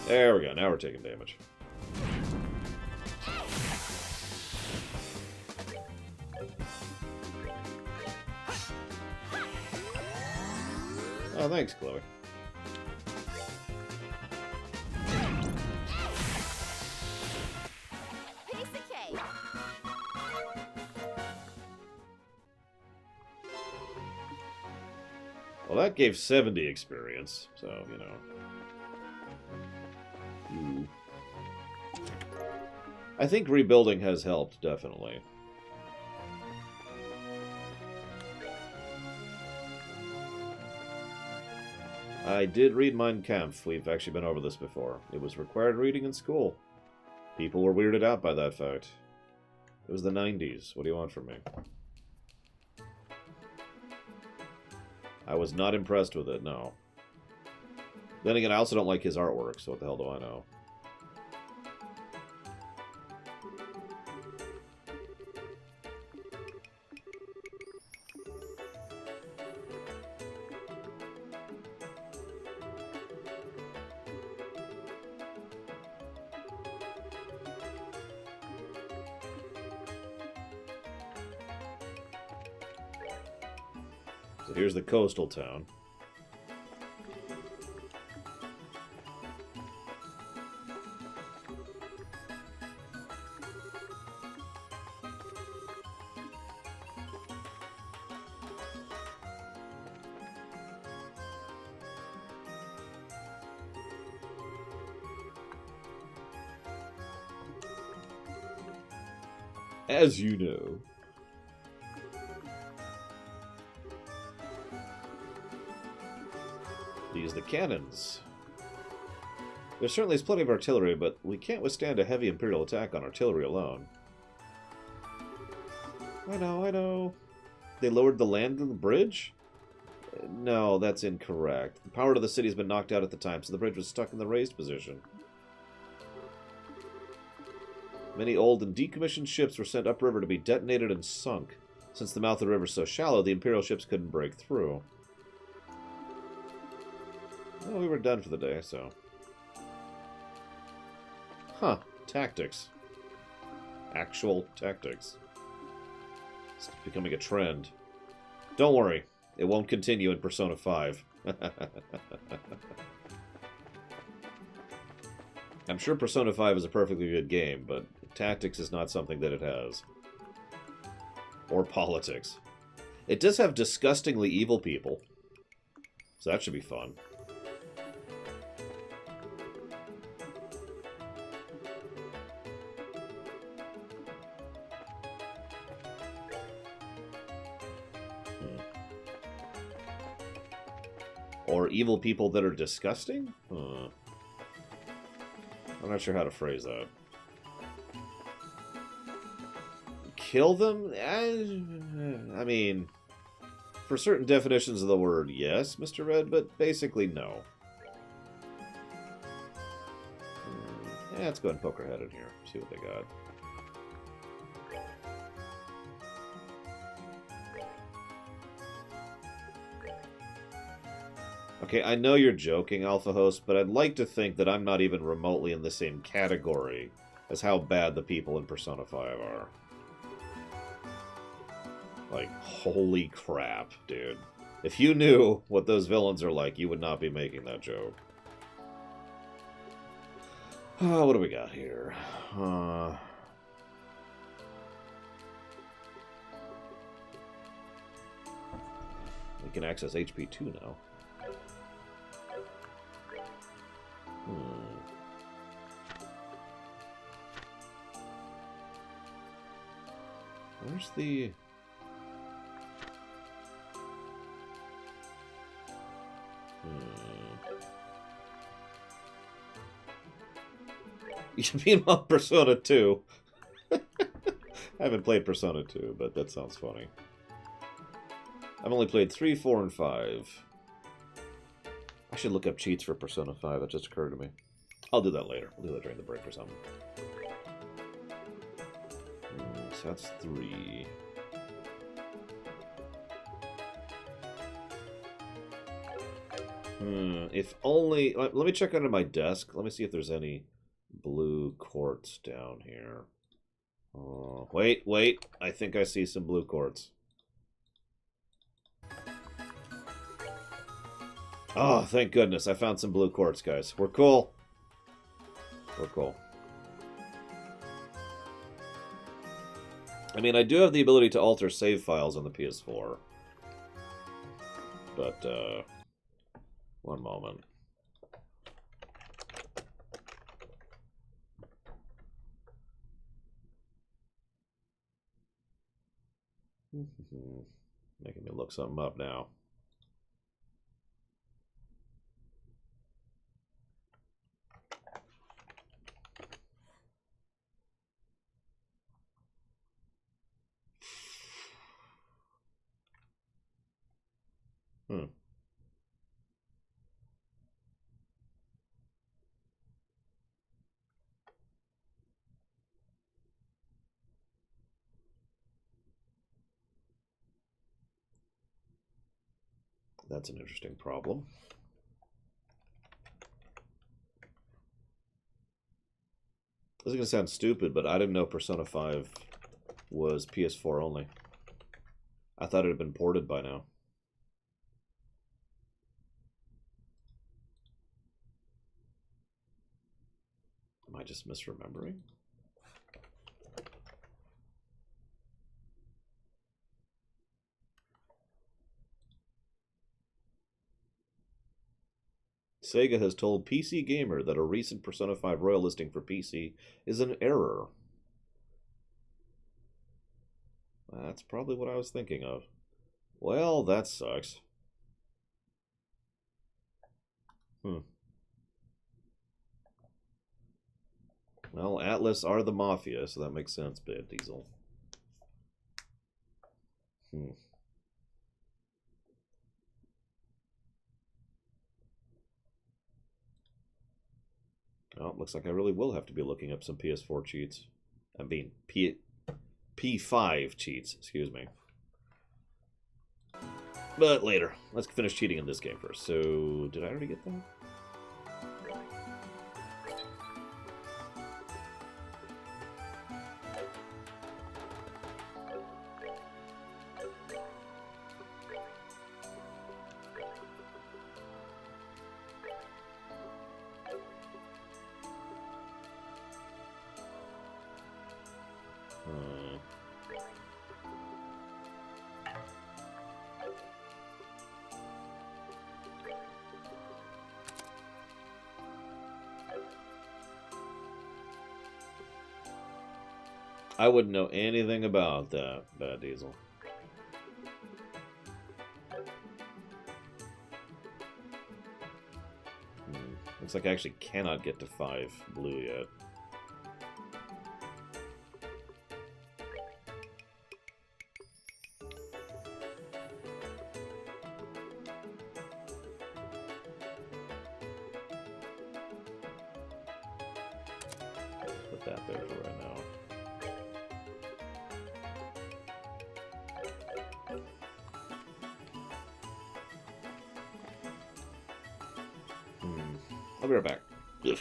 There we go, now we're taking damage. Oh, thanks, Chloe. Piece of cake. Well, that gave 70 experience, so, you know. Ooh. I think rebuilding has helped, definitely. I did read Mein Kampf. We've actually been over this before. It was required reading in school. People were weirded out by that fact. It was the 90s. What do you want from me? I was not impressed with it, no. Then again, I also don't like his artwork, so what the hell do I know? So here's the coastal town. As you know. These are the cannons. There certainly is plenty of artillery, but we can't withstand a heavy Imperial attack on artillery alone. I know, I know. They lowered the land on the bridge? No, that's incorrect. The power to the city has been knocked out at the time, so the bridge was stuck in the raised position. Many old and decommissioned ships were sent upriver to be detonated and sunk. Since the mouth of the river is so shallow, the Imperial ships couldn't break through. Well, we were done for the day, so... Huh. Tactics. Actual tactics. It's becoming a trend. Don't worry. It won't continue in Persona 5. I'm sure Persona 5 is a perfectly good game, but tactics is not something that it has. Or politics. It does have disgustingly evil people. So that should be fun. Or evil people that are disgusting? Huh. I'm not sure how to phrase that. Kill them? I mean, for certain definitions of the word, yes, Mr. Red, but basically, no. Yeah, let's go ahead and poke our head in here, see what they got. Okay, I know you're joking, Alpha Host, but I'd like to think that I'm not even remotely in the same category as how bad the people in Persona 5 are. Like, holy crap, dude. If you knew what those villains are like, you would not be making that joke. What do we got here? We can access HP2 now. Where's the... You mean on Persona 2? I haven't played Persona 2, but that sounds funny. I've only played 3, 4, and 5. I should look up cheats for Persona 5. That just occurred to me. I'll do that later. I'll do that during the break or something. So that's 3. If only... Let me check under my desk. Let me see if there's any blue quartz down here. Oh, wait. I think I see some blue quartz. Oh, thank goodness. I found some blue quartz, guys. We're cool. We're cool. I mean, I do have the ability to alter save files on the PS4. But, one moment. Making me look something up now. That's an interesting problem. This is going to sound stupid, but I didn't know Persona 5 was PS4 only. I thought it had been ported by now. Am I just misremembering? Sega has told PC Gamer that a recent Persona 5 Royal listing for PC is an error. That's probably what I was thinking of. Well, that sucks. Well, Atlas are the Mafia, so that makes sense, Bad Diesel. Oh, looks like I really will have to be looking up some PS4 cheats. I mean, P5 cheats, excuse me. But later. Let's finish cheating in this game first. So, did I already get that? I wouldn't know anything about that, Bad Diesel. Looks like I actually cannot get to 5 blue yet. Put that there for right now. I'll be right back. Ugh.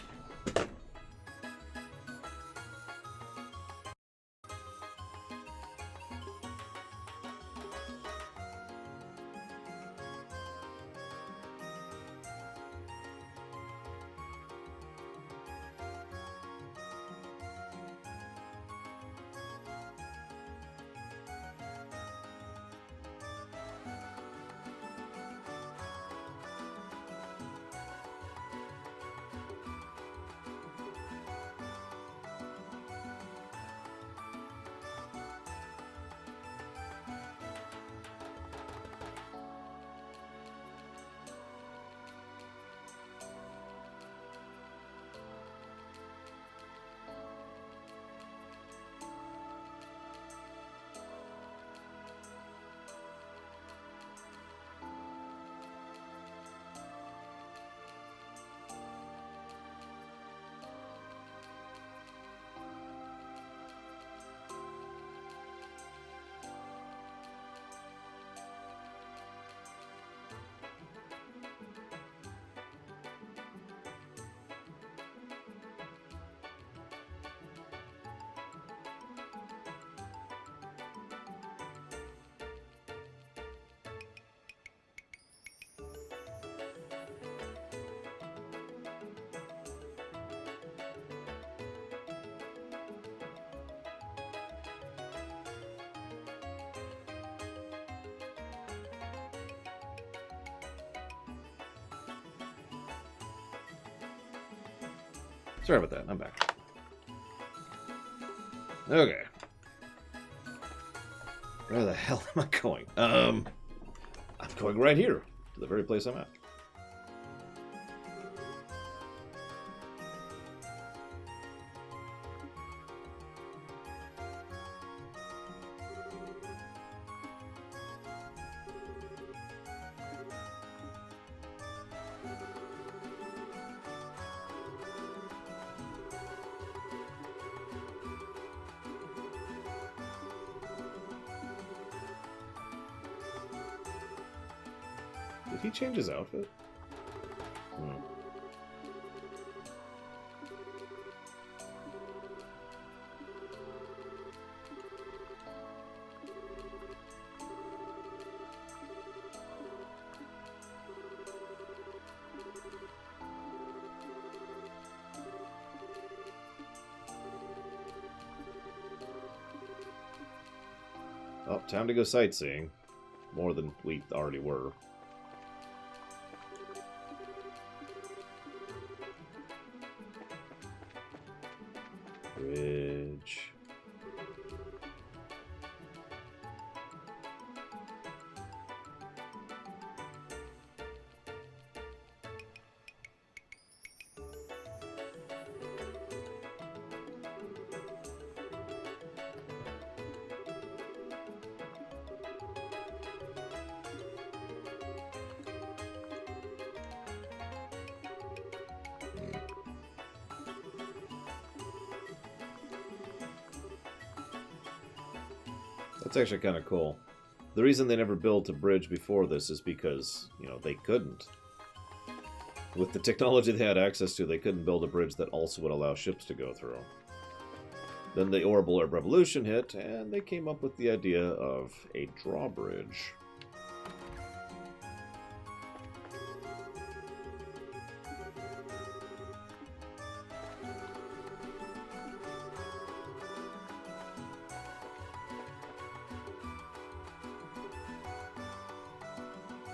Sorry about that. I'm back. Okay. Where the hell am I going? I'm going right here, to the very place I'm at. Did he change his outfit? Hmm. Oh, time to go sightseeing. More than we already were. Bridge. That's actually kind of cool. The reason they never built a bridge before this is because, you know, they couldn't. With the technology they had access to, they couldn't build a bridge that also would allow ships to go through. Then the Orbital Revolution hit, and they came up with the idea of a drawbridge.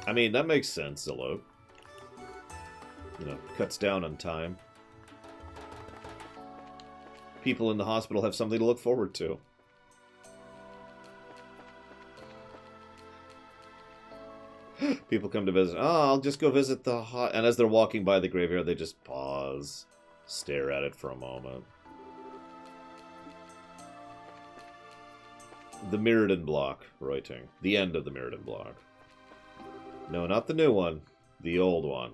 I mean, that makes sense, Zillow. You know, cuts down on time. People in the hospital have something to look forward to. People come to visit. Oh, I'll just go visit the And as they're walking by the graveyard, they just pause, stare at it for a moment. The Mirrodin block writing. The end of the Mirrodin block. No, not the new one. The old one.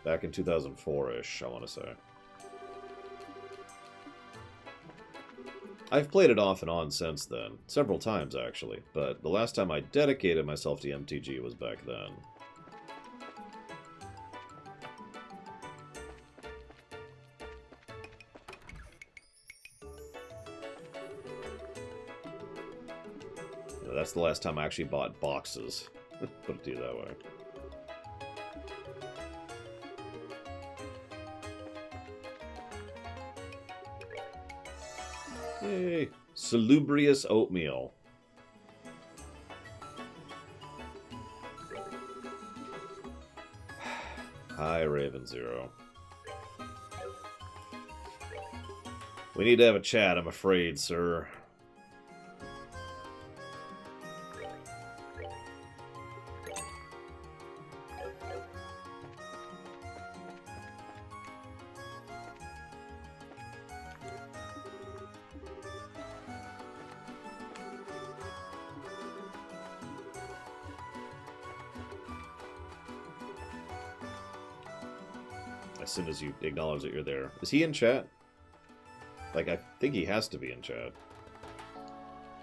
Back in 2004-ish, I want to say. I've played it off and on since then. Several times, actually. But the last time I dedicated myself to MTG was back then. You know, that's the last time I actually bought boxes. Put it to you that way. Yay! Salubrious oatmeal. Hi, Raven Zero. We need to have a chat, I'm afraid, sir. As soon as you acknowledge that you're there. Is he in chat? Like, I think he has to be in chat.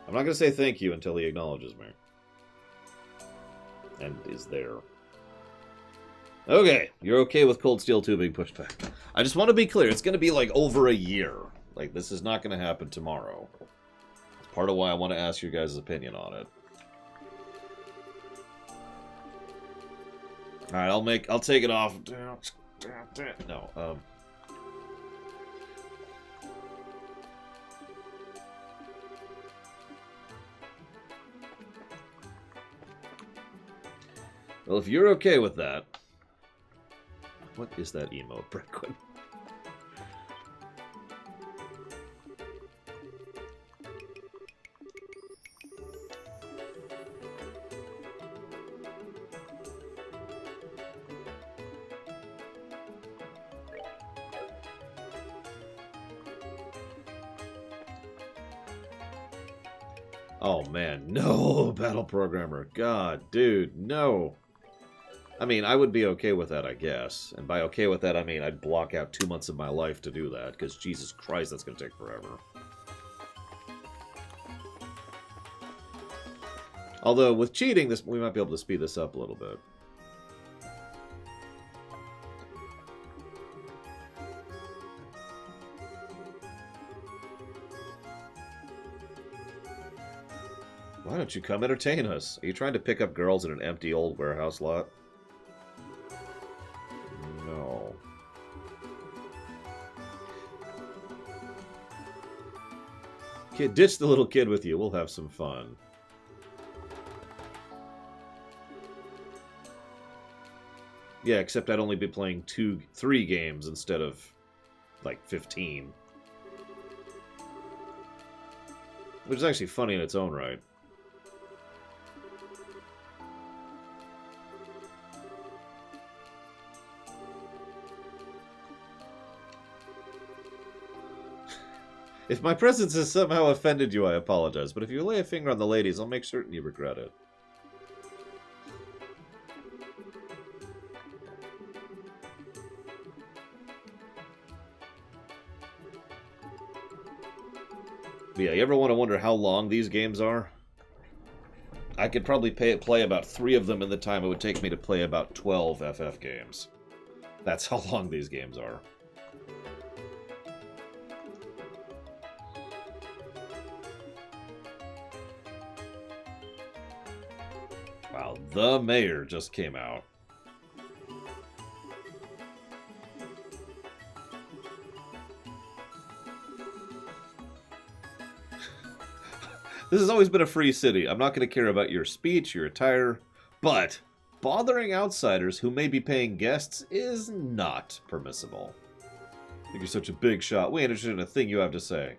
I'm not going to say thank you until he acknowledges me. And is there. Okay, you're okay with cold steel tubing pushed back. I just want to be clear, it's going to be like over a year. Like, this is not going to happen tomorrow. It's part of why I want to ask your guys' opinion on it. Alright, I'll take it off. No, well, if you're okay with that... What is that emote, Breckwin? Oh man, no, Battle Programmer. God, dude, no. I mean, I would be okay with that, I guess. And by okay with that, I mean I'd block out 2 months of my life to do that, because Jesus Christ, that's going to take forever. Although, with cheating, we might be able to speed this up a little bit. Why don't you come entertain us? Are you trying to pick up girls in an empty old warehouse lot? No. Kid, ditch the little kid with you. We'll have some fun. Yeah, except I'd only be playing 3 games instead of, like, 15. Which is actually funny in its own right. If my presence has somehow offended you, I apologize. But if you lay a finger on the ladies, I'll make certain you regret it. But yeah, you ever want to wonder how long these games are? I could probably play about 3 of them in the time it would take me to play about 12 FF games. That's how long these games are. Wow, The Mayor just came out. This has always been a free city. I'm not going to care about your speech, your attire, but bothering outsiders who may be paying guests is not permissible. I think you're such a big shot. We ain't interested in a thing you have to say.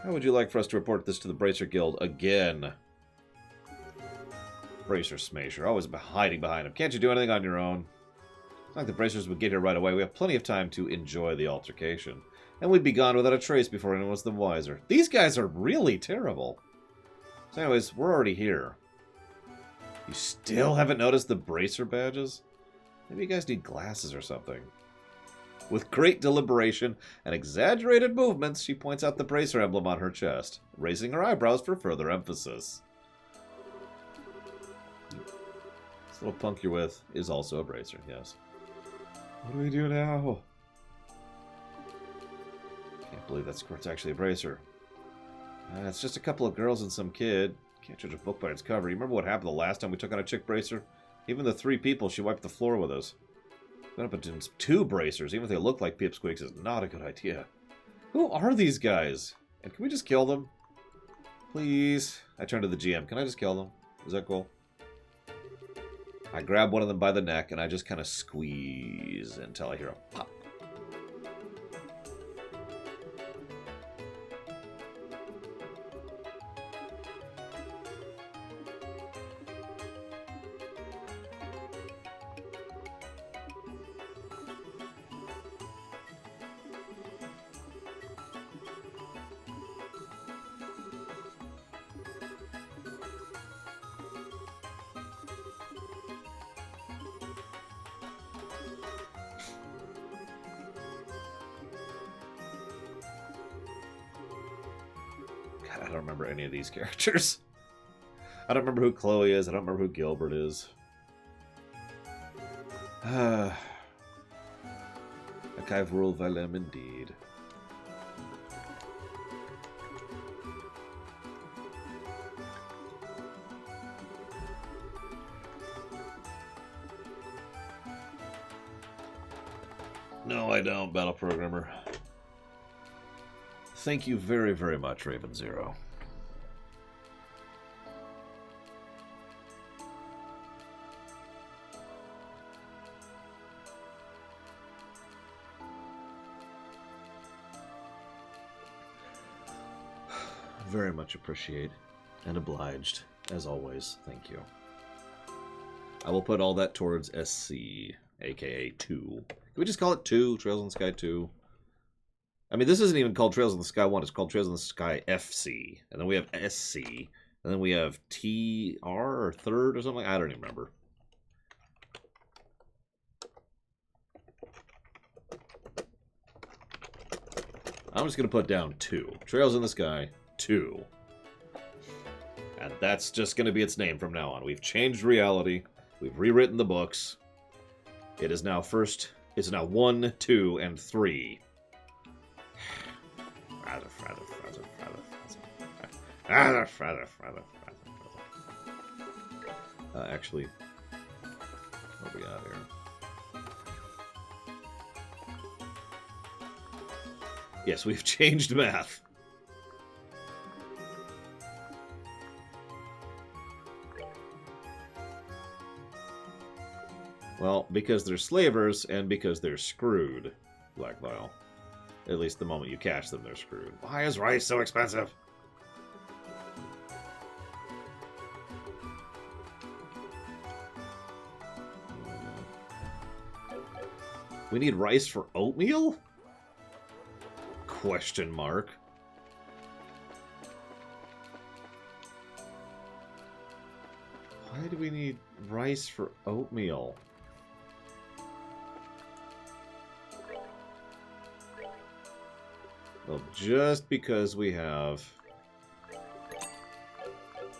How would you like for us to report this to the Bracer Guild again? Bracer Smasher, always hiding behind him. Can't you do anything on your own? It's not like the Bracers would get here right away. We have plenty of time to enjoy the altercation. And we'd be gone without a trace before anyone was the wiser. These guys are really terrible. So anyways, we're already here. You still haven't noticed the Bracer badges? Maybe you guys need glasses or something. With great deliberation and exaggerated movements, she points out the Bracer emblem on her chest, raising her eyebrows for further emphasis. This little punk you're with is also a Bracer, yes. What do we do now? Can't believe that squirt's actually a Bracer. It's just a couple of girls and some kid. Can't judge a book by its cover. You remember what happened the last time we took on a chick Bracer? Even the 3 people, she wiped the floor with us. Got up into 2 Bracers, even if they look like Pipsqueaks, is not a good idea. Who are these guys? And can we just kill them? Please? I turn to the GM. Can I just kill them? Is that cool? I grab one of them by the neck, and I just kind of squeeze until I hear a pop. God, I don't remember any of these characters. I don't remember who Chloe is. I don't remember who Gilbert is. Archive Rule Valem indeed. No, I don't, Battle Programmer. Thank you very, very much, Raven Zero. Very much appreciate and obliged, as always. Thank you. I will put all that towards SC, aka 2. Can we just call it 2? Trails in the Sky 2? I mean, this isn't even called Trails in the Sky 1. It's called Trails in the Sky FC. And then we have SC. And then we have TR or Third or something. I don't even remember. I'm just going to put down 2. Trails in the Sky 2. And that's just going to be its name from now on. We've changed reality. We've rewritten the books. It is now first. It's now 1, 2, and 3. Actually, what do we got here? Yes, we've changed math. Well, because they're slavers and because they're screwed, Black Vial. At least the moment you catch them, they're screwed. Why is rice so expensive? We need rice for oatmeal? Question mark. Why do we need rice for oatmeal? Well, just because we have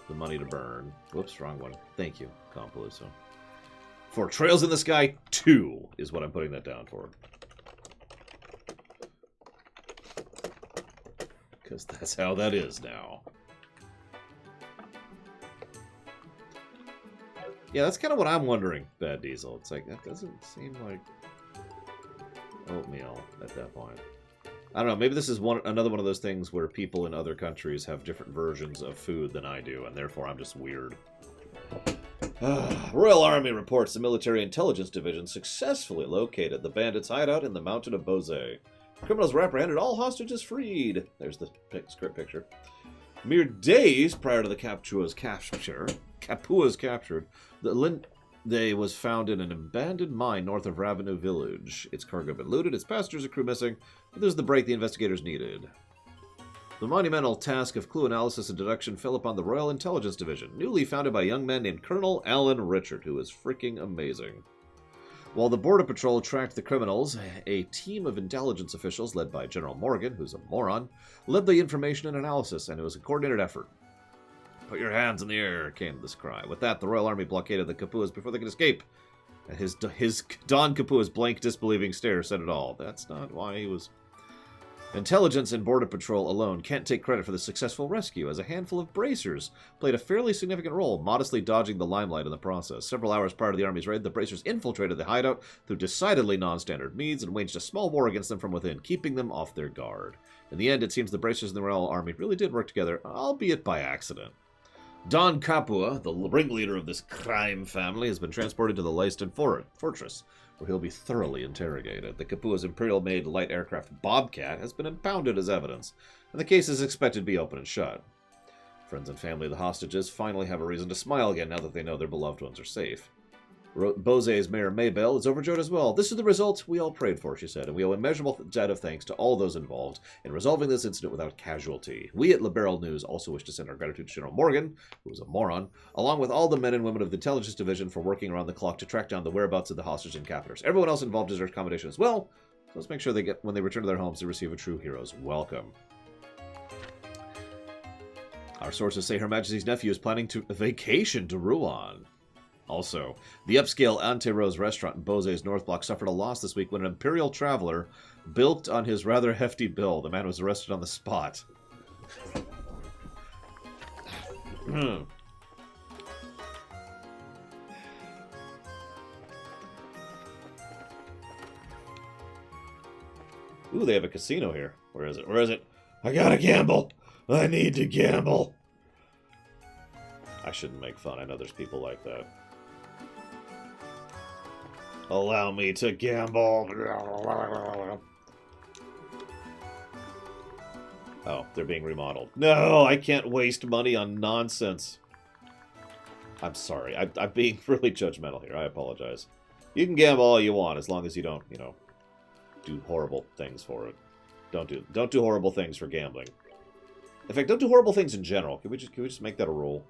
the money to burn. Whoops, wrong one. Thank you, Compaloosa. For Trails in the Sky 2 is what I'm putting that down for. Because that's how that is now. Yeah, that's kind of what I'm wondering, Bad Diesel. It's like, that doesn't seem like oatmeal at that point. I don't know, maybe this is another one of those things where people in other countries have different versions of food than I do, and therefore I'm just weird. Royal Army reports the Military Intelligence Division successfully located the bandits' hideout in the mountain of Bose. Criminals were apprehended, all hostages freed. There's the script picture. Mere days prior to the Capua's capture, the Linde was found in an abandoned mine north of Ravenu village. Its cargo had been looted, its passengers and crew missing, but this is the break the investigators needed. The monumental task of clue analysis and deduction fell upon the Royal Intelligence Division, newly founded by a young man named Colonel Alan Richard, who is freaking amazing. While the Border Patrol tracked the criminals, a team of intelligence officials led by General Morgan, who's a moron, led the information and analysis, and it was a coordinated effort. Put your hands in the air, came this cry. With that, the Royal Army blockaded the Capuas before they could escape. His Don Capua's blank, disbelieving stare said it all. That's not why he was... Intelligence and Border Patrol alone can't take credit for the successful rescue, as a handful of bracers played a fairly significant role, modestly dodging the limelight in the process. Several hours prior to the Army's raid, the bracers infiltrated the hideout through decidedly non-standard means and waged a small war against them from within, keeping them off their guard. In the end, it seems the bracers and the Royal Army really did work together, albeit by accident. Don Capua, the ringleader of this crime family, has been transported to the Leiston Fortress, where he'll be thoroughly interrogated. The Capua's Imperial-made light aircraft Bobcat has been impounded as evidence, and the case is expected to be open and shut. Friends and family of the hostages finally have a reason to smile again now that they know their beloved ones are safe. Bose's Mayor Maybell is overjoyed as well. This is the result we all prayed for, she said, and we owe immeasurable debt of thanks to all those involved in resolving this incident without casualty. We at Liberal News also wish to send our gratitude to General Morgan, who was a moron, along with all the men and women of the Intelligence Division for working around the clock to track down the whereabouts of the hostage and captors. Everyone else involved deserves accommodation as well, so let's make sure they when they return to their homes, they receive a true hero's welcome. Our sources say Her Majesty's nephew is planning to vacation to Rouen. Also, the upscale Ante Rose restaurant in Bose's North Block suffered a loss this week when an Imperial traveler bilked on his rather hefty bill. The man was arrested on the spot. Ooh, they have a casino here. Where is it? Where is it? I gotta gamble! I need to gamble! I shouldn't make fun. I know there's people like that. Allow me to gamble. Oh, they're being remodeled. No, I can't waste money on nonsense. I'm sorry. I'm being really judgmental here. I apologize. You can gamble all you want as long as you don't, do horrible things for it. Don't do horrible things for gambling. In fact, don't do horrible things in general. Can we just make that a rule?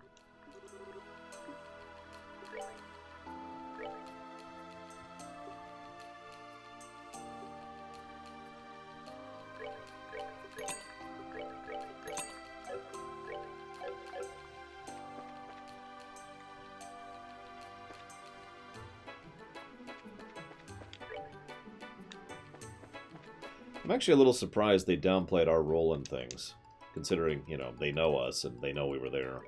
I'm actually a little surprised they downplayed our role in things, considering, you know, they know us and they know we were there.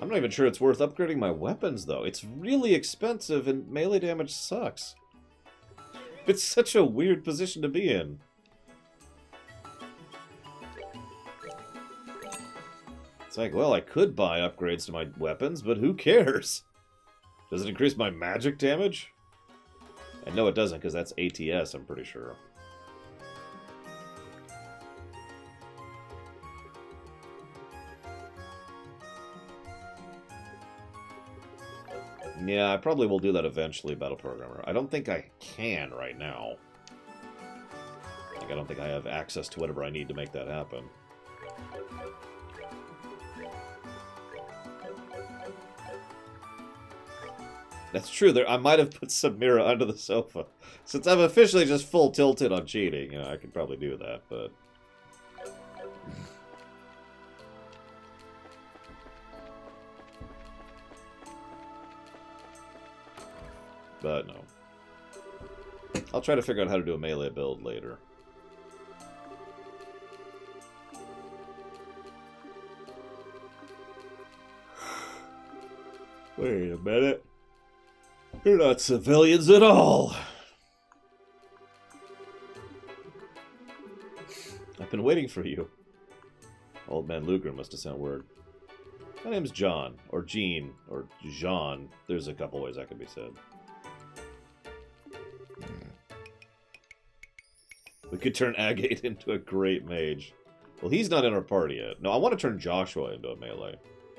I'm not even sure it's worth upgrading my weapons, though. It's really expensive and melee damage sucks. It's such a weird position to be in. It's like, well, I could buy upgrades to my weapons, but who cares? Does it increase my magic damage? And no, it doesn't, because that's ATS, I'm pretty sure. Yeah, I probably will do that eventually, Battle Programmer. I don't think I can right now. Like, I don't think I have access to whatever I need to make that happen. That's true. I might have put Samira under the sofa. Since I'm officially just full tilted on cheating, you know, I could probably do that, but... But no. I'll try to figure out how to do a melee build later. Wait a minute. You're not civilians at all. I've been waiting for you. Old man Luger must have sent word. My name's John, or Jean, or Jean. There's a couple ways that could be said. We could turn Agate into a great mage. Well, he's not in our party yet. No, I want to turn Joshua into a melee.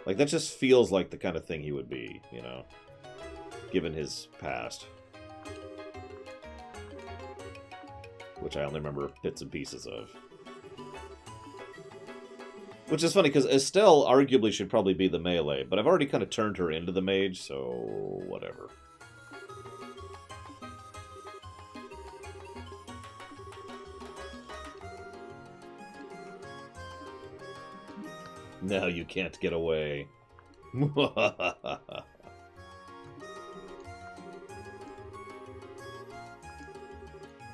Like, that just feels like the kind of thing he would be, you know? Given his past. Which I only remember bits and pieces of. Which is funny, because Estelle arguably should probably be the melee, but I've already kind of turned her into the mage, so whatever. Now you can't get away.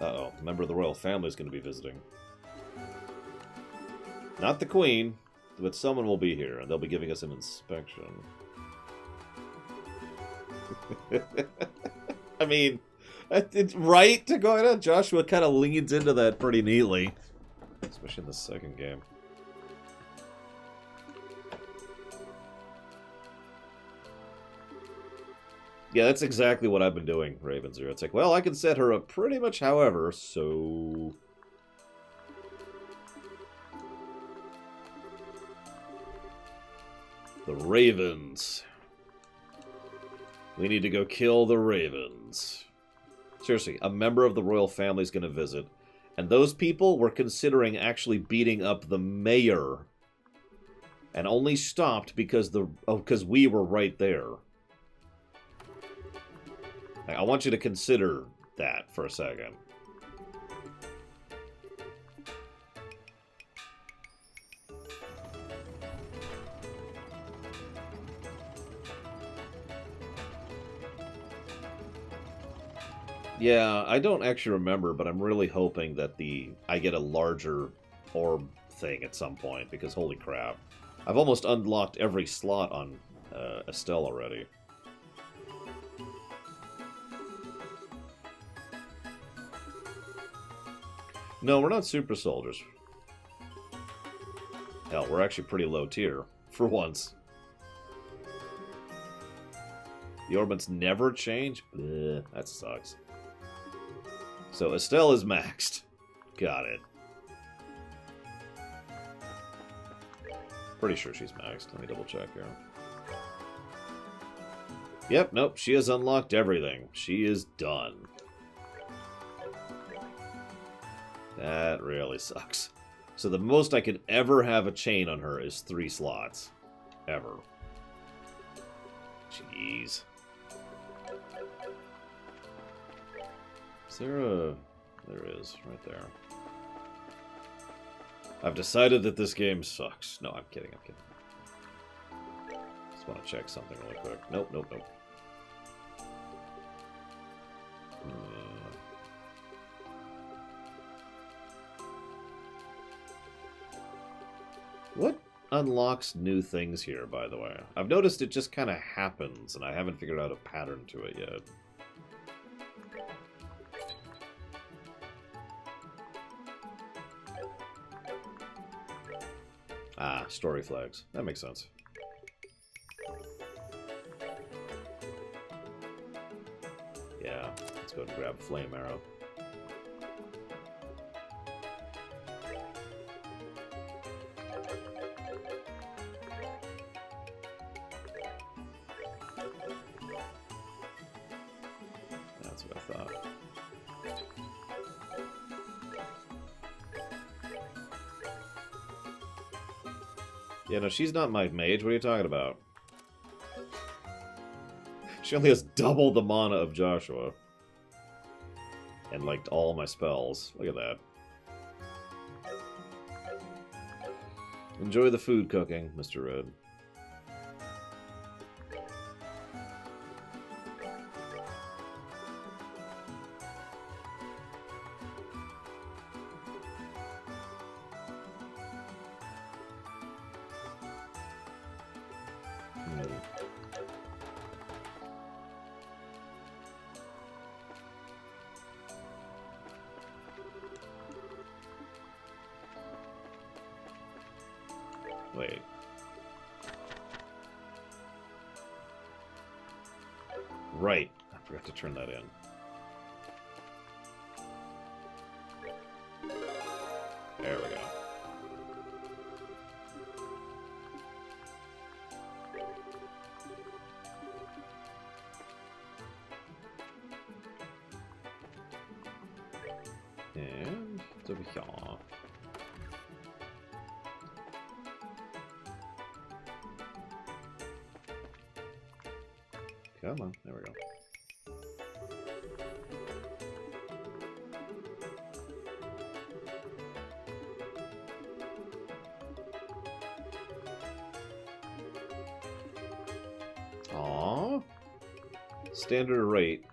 Uh-oh, a member of the royal family is going to be visiting. Not the queen, but someone will be here, and they'll be giving us an inspection. I mean, it's right to go ahead. Joshua kind of leans into that pretty neatly. Especially in the second game. Yeah, that's exactly what I've been doing, Raven Zero. It's like, well, I can set her up pretty much however, so... The Ravens. We need to go kill the Ravens. Seriously, a member of the royal family is going to visit. And those people were considering actually beating up the mayor. And only stopped because we were right there. I want you to consider that for a second. Yeah, I don't actually remember, but I'm really hoping that I get a larger orb thing at some point, because holy crap. I've almost unlocked every slot on Estelle already. No, we're not super soldiers. Hell, we're actually pretty low tier, for once. The orbits never change? Bleh, that sucks. So Estelle is maxed. Got it. Pretty sure she's maxed. Let me double check here. Yep, nope, she has unlocked everything. She is done. That really sucks. So the most I could ever have a chain on her is 3 slots. Ever. Jeez. Is there a... There is, right there. I've decided that this game sucks. No, I'm kidding, I'm kidding. Just want to check something really quick. Nope, nope, nope. What unlocks new things here, by the way? I've noticed it just kind of happens, and I haven't figured out a pattern to it yet. Ah, story flags. That makes sense. Yeah, let's go and grab a flame arrow. That's what I thought. Yeah, no, she's not my mage. What are you talking about? She only has double the mana of Joshua. And, like, all my spells. Look at that. Enjoy the food cooking, Mr. Red. Wait. Right. I forgot to turn that in. There we go. And it's over here. Come on, there we go. Aww. Standard rate.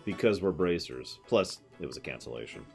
Because we're bracers. Plus, it was a cancellation.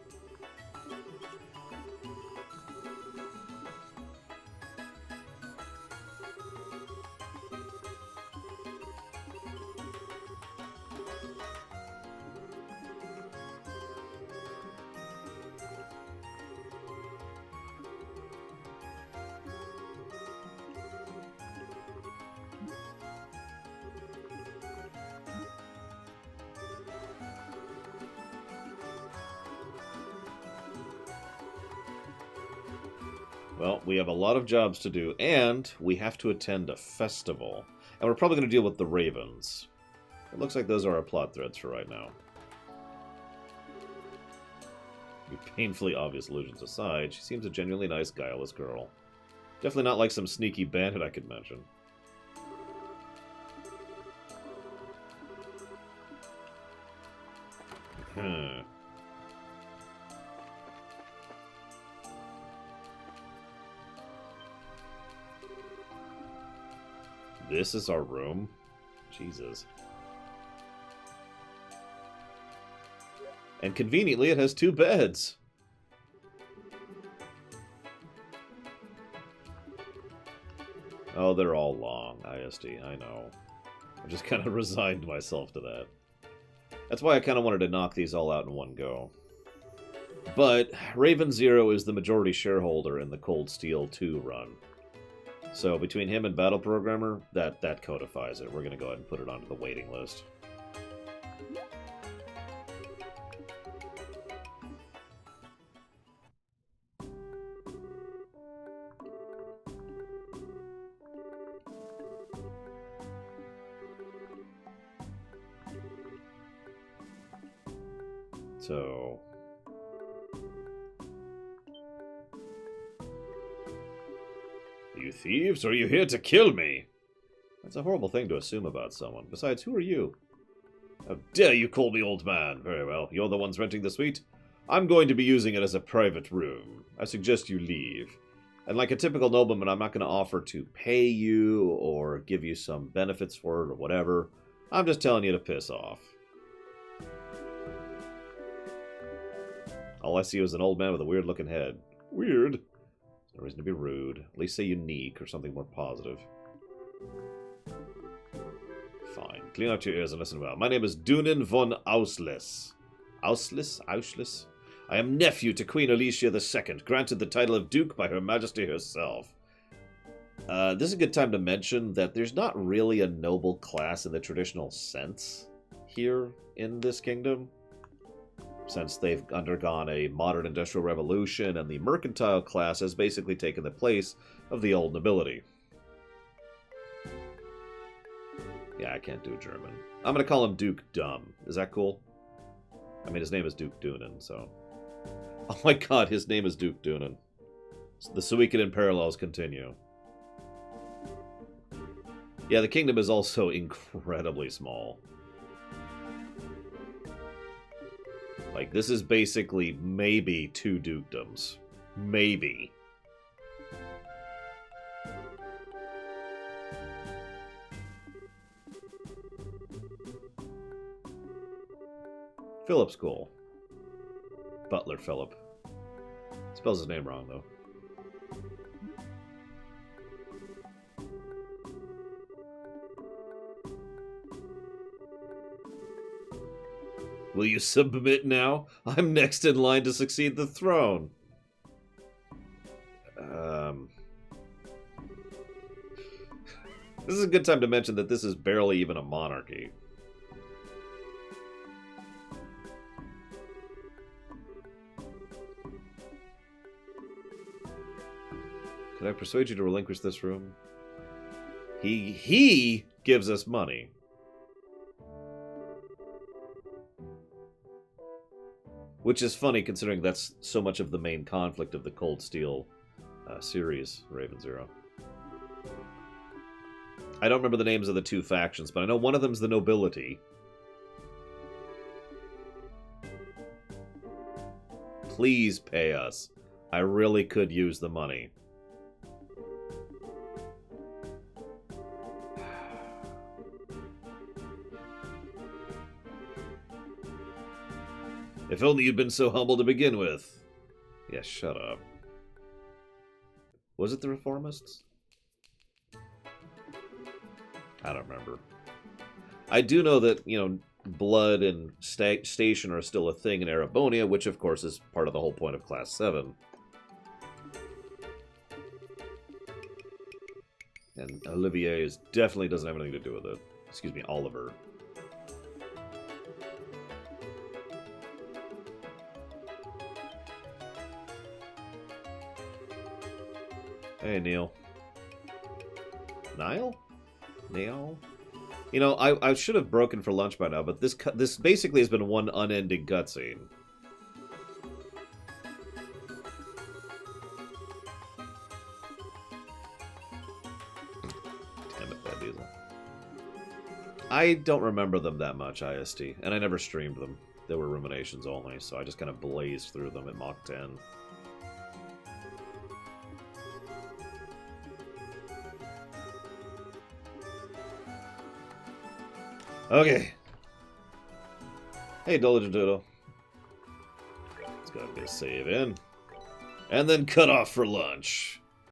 Well, we have a lot of jobs to do, and we have to attend a festival. And we're probably going to deal with the Ravens. It looks like those are our plot threads for right now. Your painfully obvious illusions aside, she seems a genuinely nice, guileless girl. Definitely not like some sneaky bandit I could mention. This is our room? Jesus. And conveniently, it has 2 beds. Oh, they're all long, ISD, I know. I've just kind of resigned myself to that. That's why I kind of wanted to knock these all out in one go. But Raven Zero is the majority shareholder in the Cold Steel 2 run. So between him and Battle Programmer, that codifies it. We're going to go ahead and put it onto the waiting list. So... Are you thieves, or are you here to kill me? That's a horrible thing to assume about someone. Besides, who are you? How dare you call me old man? Very well, you're the ones renting the suite. I'm going to be using it as a private room. I suggest you leave. And like a typical nobleman, I'm not going to offer to pay you or give you some benefits for it or whatever. I'm just telling you to piss off. All I see is an old man with a weird-looking head. Weird? No reason to be rude. At least say unique or something more positive. Fine. Clean out your ears and listen well. My name is Dunin von Auslis. Auslis? Auslis? I am nephew to Queen Alicia II, granted the title of Duke by Her Majesty herself. This is a good time to mention that there's not really a noble class in the traditional sense here in this kingdom, since they've undergone a modern industrial revolution and the mercantile class has basically taken the place of the old nobility. Yeah, I can't do German. I'm going to call him Duke Dumb. Is that cool? I mean, his name is Duke Dunin, so... Oh my god, his name is Duke Dunin. The Suikoden parallels continue. Yeah, the kingdom is also incredibly small. Like, this is basically maybe 2 dukedoms. Maybe. Philip School. Butler Philip. Spells his name wrong, though. Will you submit now? I'm next in line to succeed the throne. This is a good time to mention that this is barely even a monarchy. Could I persuade you to relinquish this room? He gives us money. Which is funny, considering that's so much of the main conflict of the Cold Steel series, Raven Zero. I don't remember the names of the 2 factions, but I know one of them's the nobility. Please pay us. I really could use the money. If only you'd been so humble to begin with. Yeah, shut up. Was it the Reformists? I don't remember. I do know that, you know, blood and station are still a thing in Erebonia, which of course is part of the whole point of Class 7. And Olivier definitely doesn't have anything to do with it. Excuse me, Oliver. Hey, Neil. Niall? Neil? You know, I should have broken for lunch by now, but this basically has been one unending cutscene. Damn it, Bad Diesel. I don't remember them that much, IST, and I never streamed them. They were ruminations only, so I just kind of blazed through them at Mach 10. Okay. Hey, Diligent Doodle. Let's go ahead and get a save in. And then cut off for lunch.